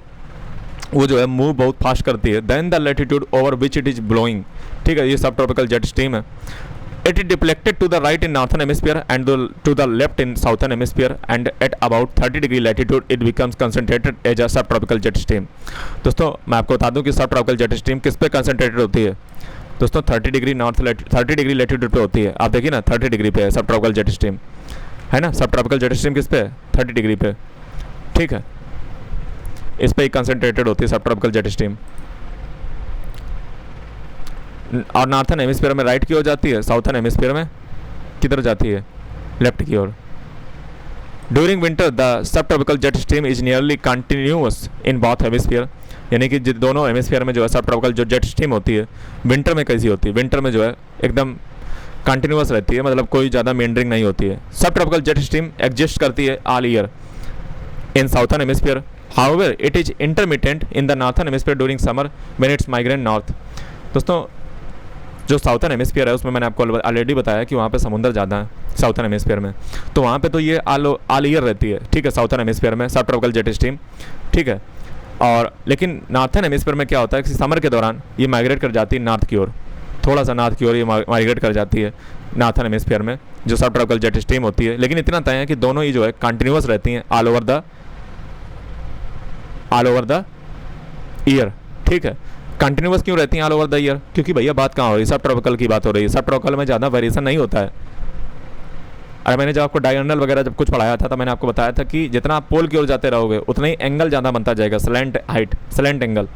वो जो है मूव बहुत फास्ट करती है। Then the latitude over which it is blowing, ठीक है, ये सब ट्रॉपिकल जेट स्ट्रीम है। It is deflected to the right in northern hemisphere and to the left in southern hemisphere, and at about 30 degree latitude it becomes concentrated as a subtropical jet stream। दोस्तों मैं आपको बता दूं कि सबट्रॉपिकल जेट स्ट्रीम किस पे कंसनट्रेटेड होती है दोस्तों, 30 डिग्री नॉर्थ 30 डिग्री लैटिट्यूड पे होती है। आप देखिए ना 30 डिग्री पे है सबट्रॉपिकल जेट स्ट्रीम, है ना। सबट्रॉपिकल जेट स्ट्रीम किस पे है, 30 डिग्री पे, ठीक है, इस पे ही कंसनट्रेटेड होती है सबट्रॉपिकल जेट स्ट्रीम। और नॉर्थन हेमिस्फीयर में राइट की ओर जाती है, साउथर्न हेमिस्फीयर में किधर जाती है, लेफ्ट की ओर। During winter the subtropical jet stream is nearly continuous in both hemisphere, यानी कि दोनों हेमिस्फीयर में जो है सब ट्रॉपिकल जो जेट स्ट्रीम होती है विंटर में कैसी होती है, विंटर में जो है एकदम कंटिन्यूअस रहती है, मतलब कोई ज़्यादा मेंडरिंग नहीं होती है। सब ट्रॉपिकल जेट स्ट्रीम एग्जिस्ट करती है all year in southern hemisphere, however it is intermittent in the northern hemisphere during summer when it's migrate north. दोस्तों जो साउथर्न हेमिस्फीयर है उसमें मैंने आपको ऑलरेडी बताया कि वहाँ पे समुंदर ज़्यादा है साउथर्न हेमिस्फीयर में, तो वहाँ पे तो ये ऑल ईयर रहती है, ठीक है, साउथर्न हेमिस्फीयर में सब ट्रॉपिकल जेट स्ट्रीम, ठीक है। और लेकिन नॉर्थर्न हेमिस्फीयर में क्या होता है कि समर के दौरान ये माइग्रेट कर जाती है नॉर्थ की ओर, थोड़ा सा नॉर्थ की ओर ये माइग्रेट कर जाती है नॉर्थर्न हेमिस्फीयर में जो सब ट्रॉपिकल जेट स्ट्रीम होती है। लेकिन इतना तय है कि दोनों ही जो है कंटिन्यूअस रहती हैं ऑल ओवर द ईयर, ठीक है। कंटिन्यूअस क्यों रहती हैं ऑल ओवर द ईयर, क्योंकि भैया बात कहाँ हो रही है, सब ट्रॉपिकल की बात हो रही है। सब ट्रॉपिकल में ज़्यादा वेरिएशन नहीं होता है। अरे मैंने जब आपको डायगोनल वगैरह जब कुछ पढ़ाया था तो मैंने आपको बताया था कि जितना आप पोल की ओर जाते रहोगे उतना ही एंगल ज़्यादा बनता जाएगा, स्लैंट एंगल,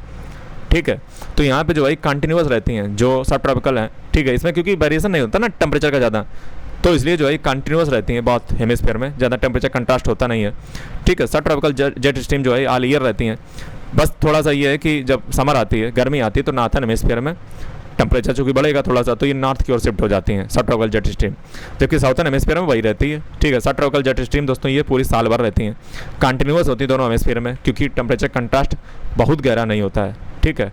ठीक है। तो यहाँ पे जो है कंटिन्यूअस रहती हैं जो सब ट्रॉपिकल हैं, ठीक है। इसमें क्योंकि वेरिएशन नहीं होता ना टेम्परेचर का ज़्यादा, तो इसलिए जो है कंटिन्यूअस रहती हैं बहुत हेमिस्फीयर में, ज़्यादा टेम्परेचर कंट्रास्ट होता नहीं है, ठीक है। सब ट्रॉपिकल जेट स्ट्रीम जो है ऑल ईयर रहती हैं। बस थोड़ा सा ये है कि जब समर आती है, गर्मी आती है, तो नॉर्थन हेमिस्फीयर में टेम्परेचर चूँकि बढ़ेगा थोड़ा सा, तो ये नॉर्थ की ओर शिफ्ट हो जाती हैं सब ट्रॉपिकल जेट स्ट्रीम, जबकि साउथर्न हेमिस्फीयर में वही रहती है, ठीक है। सब ट्रॉपिकल जेट स्ट्रीम दोस्तों ये पूरी साल भर रहती हैं, कंटिन्यूअस होती है दोनों हेमिस्फीयर में, क्योंकि टेम्परेचर कंट्रास्ट बहुत गहरा नहीं होता है, ठीक है।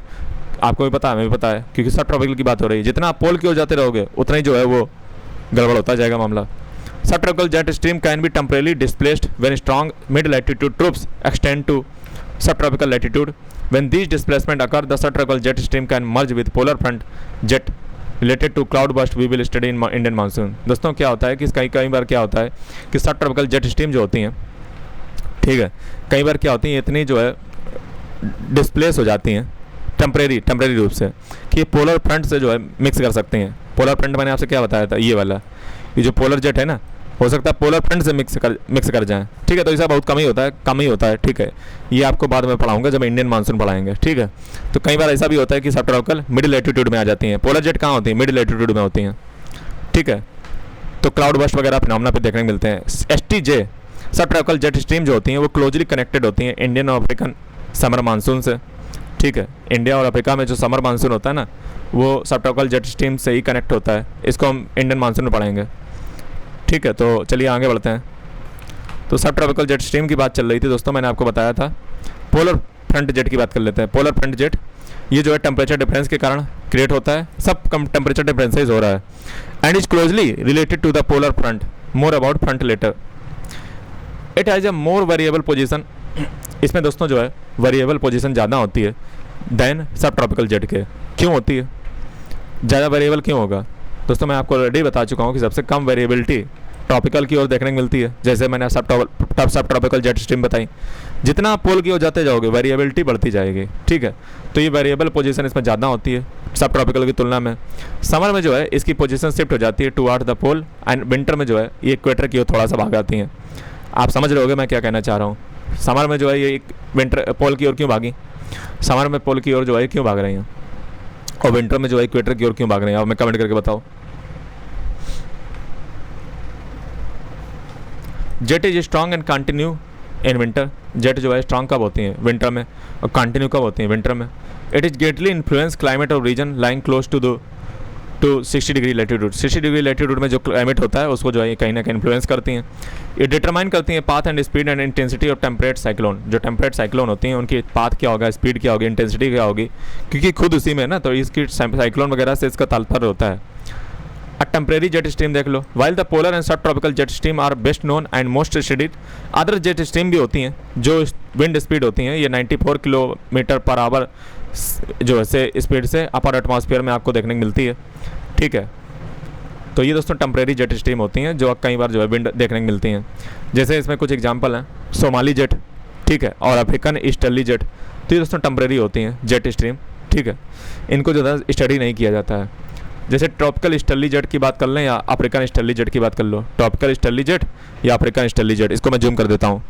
आपको भी पता है, हमें भी पता है, क्योंकि सब ट्रॉपिकल की बात हो रही है। जितना आप पोल की ओर जाते रहोगे उतना ही जो है वो गड़बड़ होता जाएगा मामला। Subtropical jet stream can be temporarily displaced when strong mid latitude troughs extend to subtropical latitude. When these displacement occur, the subtropical jet stream can merge with polar front jet related to cloud burst we will study in Indian monsoon। दोस्तों क्या होता है कि कई बार क्या होता है कि सबट्रॉपिकल जेट स्ट्रीम जो होती हैं, ठीक है, कई बार क्या होती हैं इतनी जो है डिस्प्लेस हो जाती हैं टेम्परेरी रूप से कि ये पोलर फ्रंट से जो है मिक्स कर सकते हैं। पोलर फ्रंट मैंने आपसे क्या बताया था, ये वाला, ये जो पोलर जेट है ना, हो सकता है पोलर फ्रंट से मिक्स कर जाएं, ठीक है। तो ऐसा बहुत कम ही होता है, ठीक है। ये आपको बाद में पढ़ाऊंगा जब इंडियन मानसून पढ़ाएंगे, ठीक है। तो कई बार ऐसा भी होता है कि सब ट्रॉपिकल मिड लैटिट्यूड में आ जाती हैं। पोलर जेट कहाँ होती है, मिड लैटिट्यूड में होती हैं, ठीक है। तो क्लाउड बर्स्ट वगैरह फिनोमेना पे देखने को मिलते हैं। STJ सब ट्रॉपिकल जेट स्ट्रीम जो होती हैं वो क्लोजली कनेक्टेड होती हैं इंडियन और अफ्रीकन समर मानसून से, ठीक है। इंडिया और अफ्रीका में जो समर मानसून होता है ना, वो सब ट्रॉपिकल जेट स्ट्रीम से ही कनेक्ट होता है। इसको हम इंडियन मानसून में पढ़ाएंगे, ठीक है। तो चलिए आगे बढ़ते हैं। तो सब ट्रॉपिकल जेट स्ट्रीम की बात चल रही थी दोस्तों, मैंने आपको बताया था। पोलर फ्रंट जेट की बात कर लेते हैं। पोलर फ्रंट जेट ये जो है टेम्परेचर डिफरेंस के कारण क्रिएट होता है, सब कम टेम्परेचर डिफरेंसेज हो रहा है, and is closely related to the polar front. More about front later. It has a more variable position. इसमें दोस्तों जो है वेरिएबल पोजीशन ज़्यादा होती है देन सब ट्रॉपिकल जेट के। क्यों होती है ज़्यादा वेरिएबल, क्यों होगा दोस्तों? मैं आपको ऑलरेडी बता चुका हूँ कि सबसे कम वेरिएबिलिटी ट्रॉपिकल की ओर देखने को मिलती है। जैसे मैंने सब ट्रॉपिकल जेट स्ट्रीम बताई, जितना आप पोल की ओर जाते जाओगे वेरिएबिलिटी बढ़ती जाएगी, ठीक है। तो ये वेरिएबल पोजीशन इसमें ज़्यादा होती है सब ट्रॉपिकल की तुलना में। समर में जो है इसकी पोजीशन शिफ्ट हो जाती है toward the pole, and winter में जो है ये इक्वेटर की ओर थोड़ा सा भाग आती हैं। आप समझ रहे होगे मैं क्या कहना चाह रहा हूँ। समर में जो है ये विंटर पोल की ओर क्यों भागी, समर में पोल की ओर जो है क्यों भाग रही हैं, और विंटर में जो है इक्वेटर की ओर क्यों भाग रहे हैं, आप मैं कमेंट करके बताओ। Jet is strong and continue in winter. Jet जो है स्ट्रॉन्ग कब होती हैं, विंटर में, और कंटिन्यू कब होती हैं, विंटर में। It is greatly influence climate of region lying close to the to 60 degree latitude. 60 degree latitude में जो क्लाइमेट होता है उसको जो है कहीं ना कहीं इन्फ्लुएंस करती हैं। ये डिटरमाइन करती हैं path and speed and intensity of temperate cyclone. जो टेम्परेट साइक्लोन होती हैं उनकी पाथ क्या होगा, स्पीड क्या होगी, इंटेंसिटी क्या होगी, क्योंकि खुद उसी में ना, तो इसकी साइक्लोन वगैरह से इसका तात्पर्य होता है। टेम्परेरी जेट स्ट्रीम देख लो। While the polar and subtropical jet stream are best known and most studied, other jet stream भी होती हैं जो विंड स्पीड होती हैं, ये 94 किलोमीटर पर आवर जो है स्पीड से अपर एटमॉस्फेयर में आपको देखने को मिलती है। ठीक है, तो ये दोस्तों टेम्परेरी जेट स्ट्रीम होती हैं जो कई बार जो है विंड देखने को मिलती हैं। जैसे इसमें कुछ एग्जांपल हैं, सोमाली जेट, ठीक है, और अफ्रीकन ईस्टर्ली जेट। तो ये दोस्तों टेम्परेरी होती हैं जेट स्ट्रीम। ठीक है, इनको जो है स्टडी नहीं किया जाता है। जैसे ट्रॉपिकल ईस्टर्ली जेट की बात कर लें या अफ्रीकन ईस्टर्ली जेट की बात कर लो, ट्रॉपिकल ईस्टर्ली जेट या अफ्रीकन ईस्टर्ली जेट, इसको मैं जूम कर देता हूँ।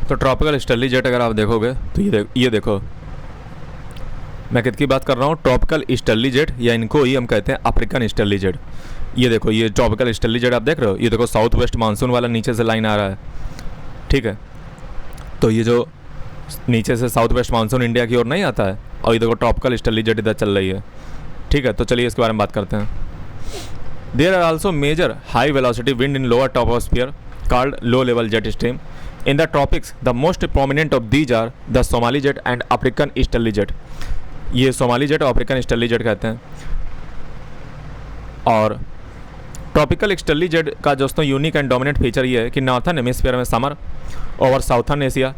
तो ट्रॉपिकल ईस्टर्ली जेट अगर आप देखोगे तो ये देखो, मैं किसकी बात कर रहा हूँ, ट्रॉपिकल ईस्टर्ली जेट, या इनको ही हम कहते हैं अफ्रीकन ईस्टर्ली जेट। ये देखो, ये ट्रॉपिकल ईस्टर्ली जेट आप देख रहे हो, ये देखो साउथ वेस्ट मानसून वाला नीचे से लाइन आ रहा है। ठीक है, तो ये जो नीचे से साउथ वेस्ट मानसून इंडिया की ओर नहीं आता है, और ये देखो ट्रॉपिकल ईस्टर्ली जेट इधर चल रही है। ठीक है, तो चलिए इसके बारे में बात करते हैं। There are also major high velocity wind in lower troposphere called low level jet stream. In the tropics, the most prominent of these are the Somali jet and African easterly jet. ये सोमाली जेट और अफ्रीकन ईस्टर्ली जेट कहते हैं। और ट्रॉपिकल ईस्टर्ली जेट का दोस्तों यूनिक एंड डोमिनेंट फीचर ये है कि नॉर्थन हेमिस्फीयर में summer over southern Asia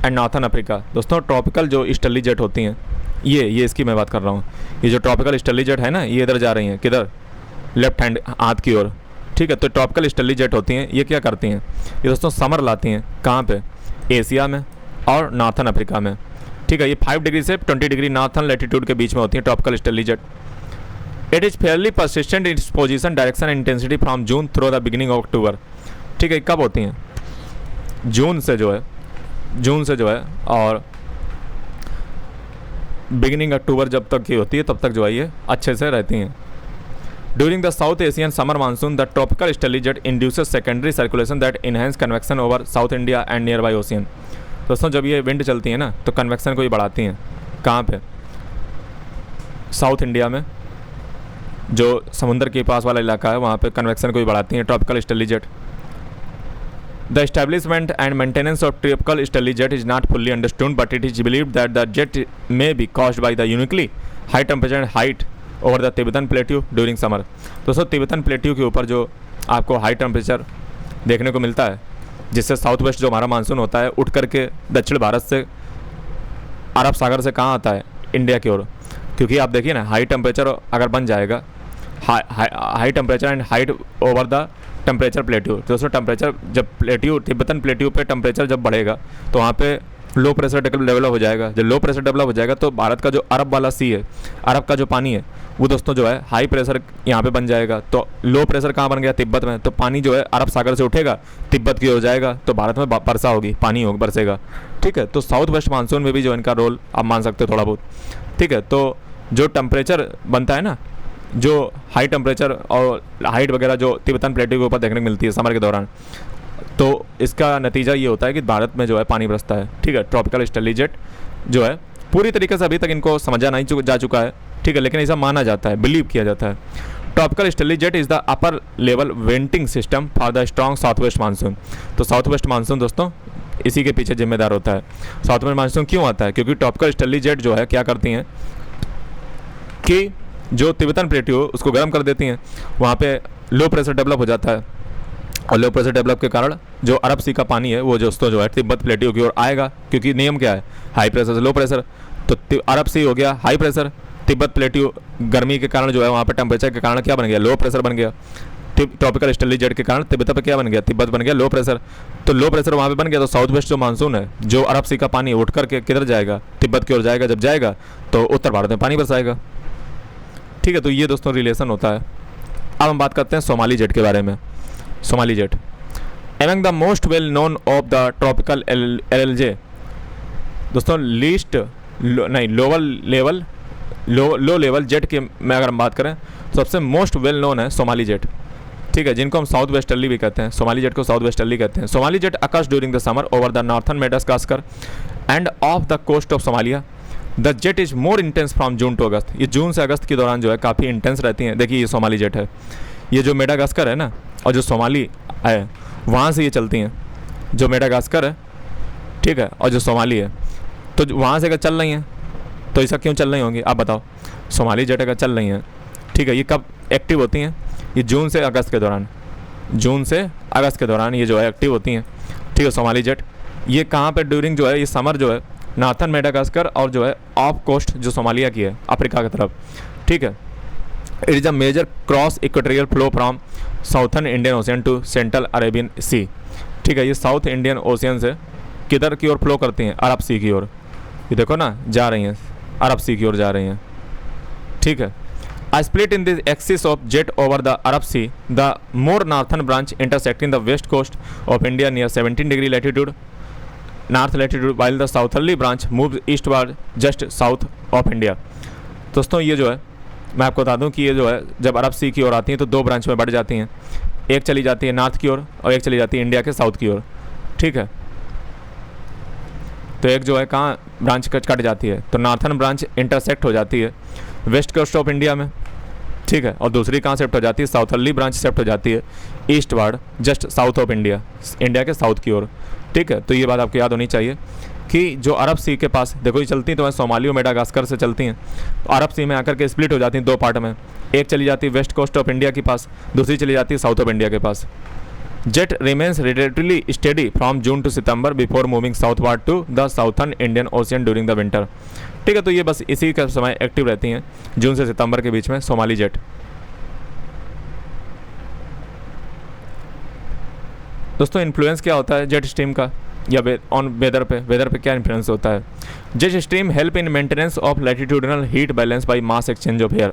and northern Africa. दोस्तों ट्रॉपिकल जो ईस्टर्ली जेट होती हैं, ये इसकी मैं बात कर रहा हूँ। ये जो ट्रॉपिकल ईस्टर्ली जेट है ना, ये इधर जा रही हैं, किधर, लेफ्ट हैंड हाथ की ओर। ठीक है, तो ट्रॉपिकल ईस्टर्ली जेट होती हैं, ये क्या करती हैं, ये दोस्तों समर लाती हैं कहाँ पे, एशिया में और नॉर्थन अफ्रीका में। ठीक है, ये 5 डिग्री से 20 डिग्री नॉर्थन लैटिट्यूड के बीच में होती है tropical easterly jet. It is Fairlie persistent in its position, direction and intensity from June through the beginning of October. ठीक है, कब होती हैं, जून से जो है और बिगिनिंग अक्टूबर जब तक की होती है तब तक जो है ये अच्छे से रहती हैं। During the South Asian summer monsoon, the tropical easterly jet induces secondary circulation that enhance convection over South India and nearby ocean. दोस्तों जब ये विंड चलती है ना तो कन्वेक्शन को ही बढ़ाती हैं। कहाँ पे, साउथ इंडिया में, जो समुद्र के पास वाला इलाका है वहाँ पे कन्वेक्शन को ही बढ़ाती हैं tropical easterly jet. The establishment and maintenance of tropical easterly jet is not fully understood, but it is believed that the jet may be caused by the uniquely high temperature and height over the Tibetan plateau during summer. दोस्तों तिब्बतन प्लेट्यू के ऊपर जो आपको हाई टेम्परेचर देखने को मिलता है, जिससे साउथ वेस्ट जो हमारा मानसून होता है उठ करके दक्षिण भारत से अरब सागर से कहाँ आता है, इंडिया की ओर। क्योंकि आप देखिए ना, हाई टेम्परेचर अगर बन जाएगा, high temperature and height over the temperature plateau. दोस्तों टेम्परेचर जब तिब्बतन प्लेट्यू पे टेम्परेचर जब बढ़ेगा तो वहाँ पे लो प्रेशर डेवलप हो जाएगा। जब लो प्रेशर डेवलप हो जाएगा तो भारत का जो अरब वाला सी है, अरब का जो पानी है, वो दोस्तों जो है हाई प्रेशर यहाँ पे बन जाएगा। तो लो प्रेशर कहाँ बन गया, तिब्बत में। तो पानी जो है अरब सागर से उठेगा, तिब्बत की ओर जाएगा, तो भारत में वर्षा होगी, पानी होगा, बरसेगा। ठीक है, तो साउथ वेस्ट मानसून में भी जो इनका रोल आप मान सकते हो थोड़ा बहुत। ठीक है, तो जो टेम्परेचर बनता है ना, जो हाई टेम्परेचर और हाइट वगैरह जो तिब्बतन प्लेट्यू के ऊपर देखने को मिलती है समर के दौरान, तो इसका नतीजा ये होता है कि भारत में जो है पानी बरसता है। ठीक है, ट्रॉपिकल ईस्टर्ली जेट जो है पूरी तरीके से अभी तक इनको समझा नहीं जा चुका है। ठीक है, लेकिन ऐसा माना जाता है, बिलीव किया जाता है। Tropical easterly jet is the upper level venting system for the strong south west monsoon. तो साउथ वेस्ट मानसून दोस्तों इसी के पीछे जिम्मेदार होता है। साउथ वेस्ट मानसून क्यों आता है, क्योंकि ट्रॉपिकल ईस्टर्ली जेट जो है क्या करती हैं कि जो तिब्बतन प्लेट्यू उसको गर्म कर देती हैं, वहाँ पे लो प्रेशर डेवलप हो जाता है, और लो प्रेशर डेवलप के कारण जो अरब सी का पानी है वो दोस्तों जो है तिब्बत प्लेट्यू की ओर आएगा। क्योंकि नियम क्या है, हाई प्रेशर से लो प्रेशर, तो अरब सी हो गया हाई प्रेशर, तिब्बत प्लेट्यू गर्मी के कारण जो है वहाँ पे टेम्परेचर के कारण क्या बन गया, लो प्रेशर बन गया। ट्रॉपिकल ईस्टर्ली जेट के कारण तिब्बत पे क्या बन गया, तिब्बत बन गया लो प्रेशर। तो लो प्रेशर वहाँ पे बन गया, तो साउथ वेस्ट जो मानसून है, जो अरब सी का पानी उठ करके किधर जाएगा, तिब्बत की ओर जाएगा। जब जाएगा तो उत्तर भारत में पानी बरसाएगा। ठीक है, तो ये दोस्तों रिलेशन होता है अब हम बात करते हैं सोमाली जेट के बारे में। Somali jet among the most well known of the tropical LLJ. दोस्तों लीस्ट लो लेवल जेट की में अगर हम बात करें तो सबसे मोस्ट वेल नोन है सोमाली जेट, ठीक है, जिनको हम साउथ वेस्टर्ली भी कहते हैं। सोमाली जेट को साउथ वेस्टर्ली कहते हैं। Somali jet occurs during the summer over the northern Madagascar and off the coast of Somalia. The jet is more intense from June to August. ये जून से अगस्त के दौरान जो है काफ़ी इंटेंस रहती हैं। देखिए ये सोमाली जेट है, ये जो मेडागास्कर है ना और जो सोमाली है वहाँ से ये चलती हैं। जो मेडागास्कर है, ठीक है, और जो सोमाली है, तो वहाँ से अगर चल रही हैं तो ऐसा क्यों चल रही होंगी आप बताओ। सोमाली जेट अगर चल रही हैं, ठीक है, ये कब एक्टिव होती हैं? ये जून से अगस्त के दौरान, जून से अगस्त के दौरान ये जो है एक्टिव होती हैं, ठीक है। सोमाली जेट ये कहाँ पे ड्यूरिंग जो है ये समर जो है नॉर्थन मेडागास्कर और जो है ऑफ कोस्ट जो सोमालिया की है अफ्रीका की तरफ, ठीक है। It is a major cross equatorial flow from southern Indian ocean to central Arabian sea, ठीक है। ये साउथ इंडियन ओशियन से किधर की ओर फ्लो करती हैं? अरब सी की ओर। ये देखो ना जा रही हैं, अरब सी की ओर जा रही हैं, ठीक है। I split in the axis of jet over the Arab Sea, the more northern branch intersecting the west coast of India near 17 degree latitude, north latitude, while the southerly branch moves eastward just south of India। दोस्तों ये जो है मैं आपको बता दूं कि ये जो है जब अरब सी की ओर आती हैं तो दो ब्रांच में बढ़ जाती हैं। एक चली जाती है नॉर्थ की ओर और एक चली जाती है इंडिया के साउथ की ओर, ठीक है। तो एक जो है कहाँ ब्रांच कट जाती है तो नॉर्थन ब्रांच इंटरसेक्ट हो जाती है वेस्ट कोस्ट ऑफ इंडिया में, ठीक है, और दूसरी कहाँ शिफ्ट हो जाती है? साउथर्ली ब्रांच शिफ्ट हो जाती है east ward just south of India, India के साउथ की ओर, ठीक है। तो ये बात आपको याद होनी चाहिए कि जो अरब सी के पास देखो ये चलती तो सोमाली और मेडागास्कर से चलती हैं, तो अरब सी में आकर के स्प्लिट हो जाती हैं दो पार्ट में। एक चली जाती है वेस्ट कोस्ट ऑफ इंडिया के पास, दूसरी चली जाती है साउथ ऑफ इंडिया के पास। Jet remains relatively steady from June to September before moving southward to the southern Indian ocean during the winter, ठीक है। तो ये बस इसी का समय एक्टिव रहती हैं जून से सितंबर के बीच में सोमाली जेट। दोस्तों इन्फ्लुएंस क्या होता है जेट स्ट्रीम का या ऑन वेदर पे क्या इन्फ्लुएंस होता है? Jet stream help in maintenance of latitudinal heat balance by mass exchange of air.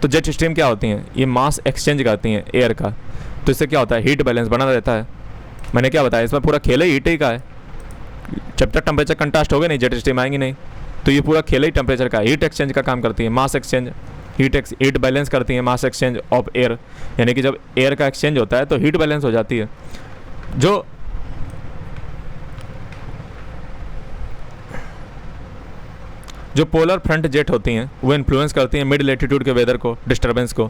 तो जेट स्ट्रीम क्या होती हैं? ये मास एक्सचेंज करती हैं एयर का, तो इससे क्या होता है? हीट बैलेंस बना रहता है। मैंने क्या बताया इसमें पूरा खेल ही हीट ही का है। जब तक टेम्परेचर कंट्रास्ट होगा नहीं जेट स्ट्रीम आएंगी नहीं, तो ये पूरा खेल ही टेम्परेचर का हीट एक्सचेंज का काम करती है। मास एक्सचेंज हीट बैलेंस करती है, मास एक्सचेंज ऑफ एयर, यानी कि जब एयर का एक्सचेंज होता है तो हीट बैलेंस हो जाती है। जो पोलर फ्रंट जेट होती हैं वो इन्फ्लुएंस करती हैं मिड लेटीट्यूड के वेदर को, डिस्टर्बेंस को,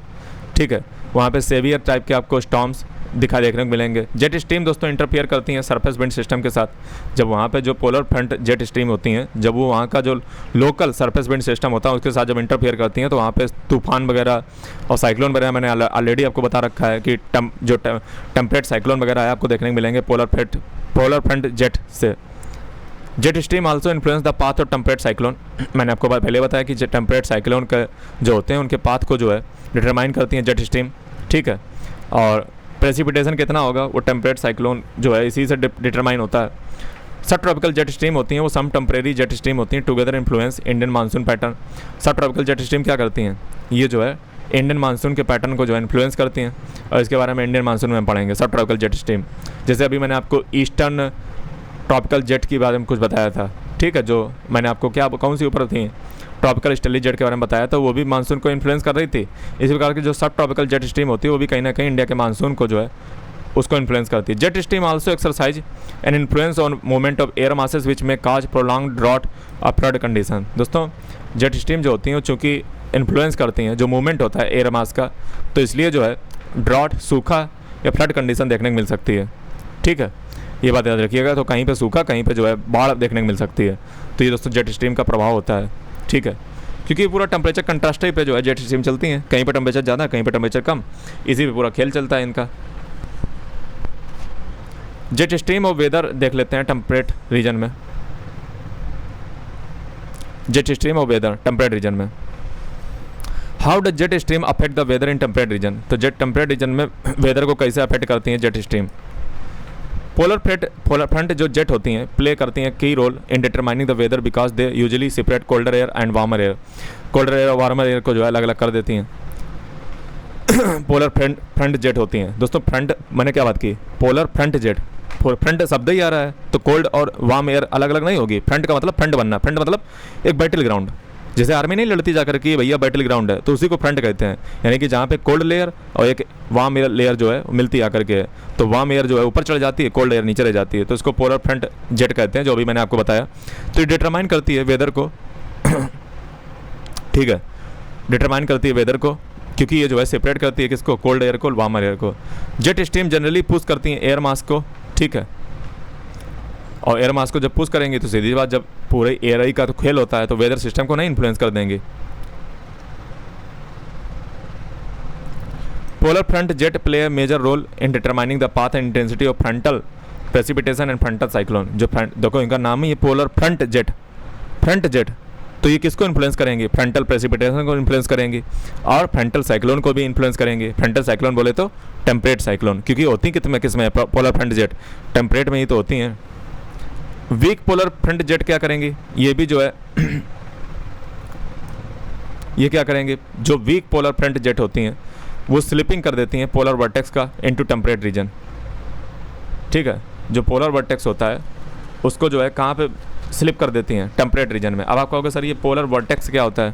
ठीक है। वहाँ पे सेवियर टाइप के आपको स्टॉर्म्स देखने को मिलेंगे। जेट स्ट्रीम दोस्तों इंटरफियर करती हैं सरफेस विंड सिस्टम के साथ। जब वहाँ पे जो पोलर फ्रंट जेट स्ट्रीम होती हैं, जब वो वहाँ का जो लोकल सरफेस विंड सिस्टम होता है उसके साथ जब इंटरफियर करती हैं तो वहाँ पे तूफान वगैरह और साइक्लोन वगैरह मैंने ऑलरेडी आपको बता रखा है कि जो टेम्परेट साइक्लोन वगैरह है आपको देखने को मिलेंगे पोलर फ्रंट जेट से। Jet stream also influence the path of temperate cyclone. मैंने आपको पहले बताया कि टेम्परेट साइक्लोन के जो होते हैं उनके पाथ को जो है डिटरमाइन करती हैं जेट स्ट्रीम, ठीक है। और प्रेसिपिटेशन कितना होगा वो टेम्परेट साइक्लोन जो है इसी से डिटरमाइन होता है। सब ट्रॉपिकल जेट स्ट्रीम होती हैं वो सम टेम्परेरी जेट स्ट्रीम होती हैं together influence Indian monsoon pattern. सब ट्रॉपिकल जेट स्ट्रीम क्या करती हैं? ये जो है इंडियन मानसून के पैटर्न को जो है इन्फ्लुएंस करती हैं, और इसके बारे में इंडियन मानसून में पढ़ेंगे। सब ट्रॉपिकल जेट स्ट्रीम जैसे अभी मैंने आपको ईस्टर्न ट्रॉपिकल जेट के बारे में कुछ बताया था, ठीक है, जो मैंने आपको क्या कौन सी ऊपर थी ट्रॉपिकल स्टेली जेट के बारे में बताया था, वो भी मानसून को इन्फ्लुएंस कर रही थी। इसी प्रकार की जो सब ट्रॉपिकल जेट स्ट्रीम होती है वो भी कहीं ना कहीं इंडिया के मानसून को जो है उसको इन्फ्लुएंस करती है। Jet stream also exercise an influence on movement of air masses which में काज प्रोलॉन्ग ड्रॉट और फ्लड कंडीशन। दोस्तों जेट स्ट्रीम जो होती हैं चूँकि इन्फ्लुएंस करती हैं जो मूवमेंट होता है एयर मास का, तो इसलिए जो है ड्रॉट सूखा या फ्लड कंडीशन देखने को मिल सकती है, ठीक है। ये बात याद रखिएगा। तो कहीं पे सूखा कहीं पे जो है बाढ़ देखने को मिल सकती है। तो ये दोस्तों जेट स्ट्रीम का प्रभाव होता है, ठीक है, क्योंकि पूरा टेम्परेचर कंट्रास्ट पे जो है जेट स्ट्रीम चलती हैं। कहीं पे टेम्परेचर ज़्यादा कहीं पे टेम्परेचर कम, इसी पे पूरा खेल चलता है इनका। जेट स्ट्रीम और वेदर देख लेते हैं टेम्परेट रीजन में। जेट स्ट्रीम और वेदर टेम्परेट रीजन में। How does jet stream affect the weather in temperate region? तो जेट टेम्परेट रीजन में वेदर को कैसे अफेक्ट करती हैं जेट स्ट्रीम? पोलर फ्रंट जो जेट होती हैं प्ले करती हैं key role in determining the weather because they usually separate colder air and warmer air. Colder air और वार्मर एयर को जो है अलग अलग कर देती हैं। पोलर फ्रंट जेट होती हैं दोस्तों। फ्रंट मैंने क्या बात की, पोलर फ्रंट जेट, फ्रंट शब्द ही आ रहा है तो कोल्ड और वार्म एयर अलग अलग नहीं होगी। फ्रंट का मतलब फ्रंट बनना, फ्रंट मतलब एक बैटल ग्राउंड, जैसे आर्मी नहीं लड़ती जाकर कि भैया बैटल ग्राउंड है, तो उसी को फ्रंट कहते हैं। यानी कि जहाँ पे कोल्ड लेयर और एक वार्म एयर लेयर जो है मिलती आकर के, तो वार्म एयर जो है ऊपर चढ़ जाती है, कोल्ड एयर नीचे रह जाती है, तो इसको पोलर फ्रंट जेट कहते हैं, जो अभी मैंने आपको बताया। तो ये डिटरमाइन करती है वेदर को ठीक है, डिटरमाइन करती है वेदर को, क्योंकि ये जो है सेपरेट करती है किसको, कोल्ड एयर को, वार्म एयर को। जेट स्ट्रीम जनरली पुश करती हैं एयर मास को, ठीक है, और एयर मास को जब पुश करेंगे तो सीधी बात, जब पूरे एयर ही का तो खेल होता है तो वेदर सिस्टम को नहीं इन्फ्लुएंस कर देंगे। Polar front jet play a major role in determining the path and intensity of frontal precipitation and frontal cyclone. जो फ्रंट देखो इनका नाम ही है polar front jet, front jet, तो ये किसको इन्फ्लुएंस करेंगे, फ्रंटल प्रेसिपिटेशन को इन्फ्लुएंस करेंगे और फ्रंटल साइक्लोन को भी इन्फ्लुएंस करेंगे। फ्रंटल साइक्लोन बोले तो टेम्परेट साइक्लोन, क्योंकि होती किसमें पोलर फ्रंट जेट, टेम्परेट में ही तो होती हैं। वीक पोलर फ्रंट जेट क्या करेंगे, ये भी जो है ये क्या करेंगे, जो वीक पोलर फ्रंट जेट होती हैं वो स्लिपिंग कर देती हैं पोलर वर्टेक्स का इनटू टेम्परेट रीजन, ठीक है। जो पोलर वर्टेक्स होता है उसको जो है कहाँ पे स्लिप कर देती हैं, टेम्परेट रीजन में। अब आप कहोगे सर ये पोलर वर्टेक्स क्या होता है,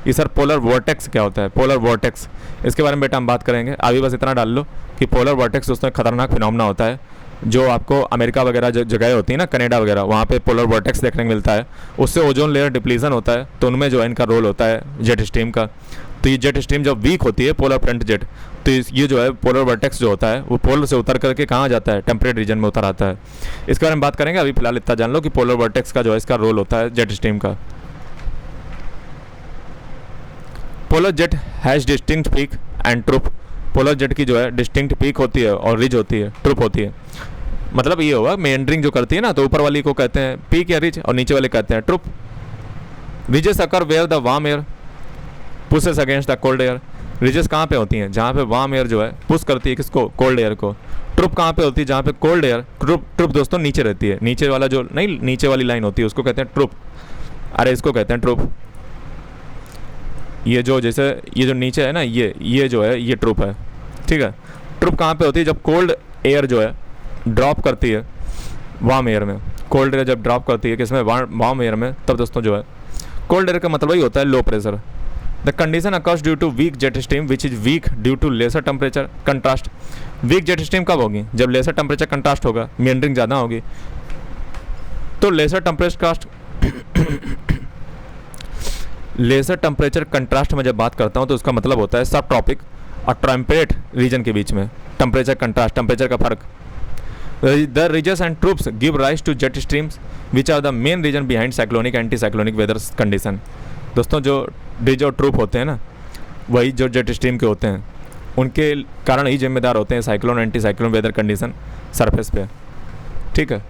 ये सर पोलर वॉर्टेक्स क्या होता है, पोलर वॉर्टेक्स इसके बारे में बेटा हम बात करेंगे। अभी बस इतना डाल लो कि पोलर वॉर्टेक्स दोस्तों खतरनाक फिनोमेना होता है, जो आपको अमेरिका वगैरह जो जगह होती है ना, कनाडा वगैरह, वहाँ पे पोलर वॉर्टेक्स देखने को मिलता है। उससे ओजोन लेयर डिप्लीशन होता है, तो उनमें जो है इनका रोल होता है जेट स्ट्रीम का। तो ये जेट स्ट्रीम जब वीक होती है पोलर फ्रंट जेट, तो ये जो है पोलर वर्टेक्स जो होता है वो पोलर से उतर करके कहाँ जाता है, टेम्परेट रीजन में उतर आता है। इसके बारे में बात करेंगे, अभी फिलहाल इतना जान लो कि पोलर वर्टेक्स का जो है इसका रोल होता है जेट स्ट्रीम का। Polar jet has distinct peak and trough. Polar jet की जो है डिस्टिंक्ट पीक होती है और रिज होती है, ट्रुप होती है। मतलब ये होगा मेंडरिंग जो करती है ना, तो ऊपर वाली को कहते हैं पीक या रिज और नीचे वाले कहते हैं trough. Ridges occur where the warm air pushes against the cold air. Ridges कहाँ पे होती हैं, जहाँ पे वार्म एयर जो है पुश करती है किसको, कोल्ड एयर को। ट्रुप कहाँ पे होती है, जहाँ पे कोल्ड एयर, ट्रुप दोस्तों नीचे रहती है, नीचे वाला जो नहीं, नीचे वाली लाइन होती है उसको कहते हैं ट्रुप। अरे इसको कहते हैं ट्रुप। ये जो जैसे ये जो नीचे है ना, ये जो है ये ट्रुप है, ठीक है। ट्रुप कहाँ पे होती है, जब कोल्ड एयर जो है ड्रॉप करती है वार्म एयर में। कोल्ड एयर जब ड्रॉप करती है किसमें, वार्म एयर में, तब दोस्तों जो है कोल्ड एयर का मतलब वही होता है low pressure. The condition occurs due to weak jet stream which is weak due to lesser temperature contrast. Weak jet stream कब होगी, जब लेसर टेम्परेचर कंट्रास्ट होगा, मेंडरिंग ज़्यादा होगी। तो लेसर टेम्परेचर कंट्रास्ट में जब बात करता हूँ तो उसका मतलब होता है सब ट्रॉपिक और टेम्परेट रीजन के बीच में टेम्परेचर कंट्रास्ट, टेम्परेचर का फर्क। The ridges and troops give rise to jet streams, which are the main reason behind cyclonic anti-cyclonic weather condition। दोस्तों जो रिज और ट्रूप होते हैं ना, वही जो जेट स्ट्रीम के होते हैं, उनके कारण ही जिम्मेदार होते हैं cyclone anti cyclone weather condition surface पे, ठीक है।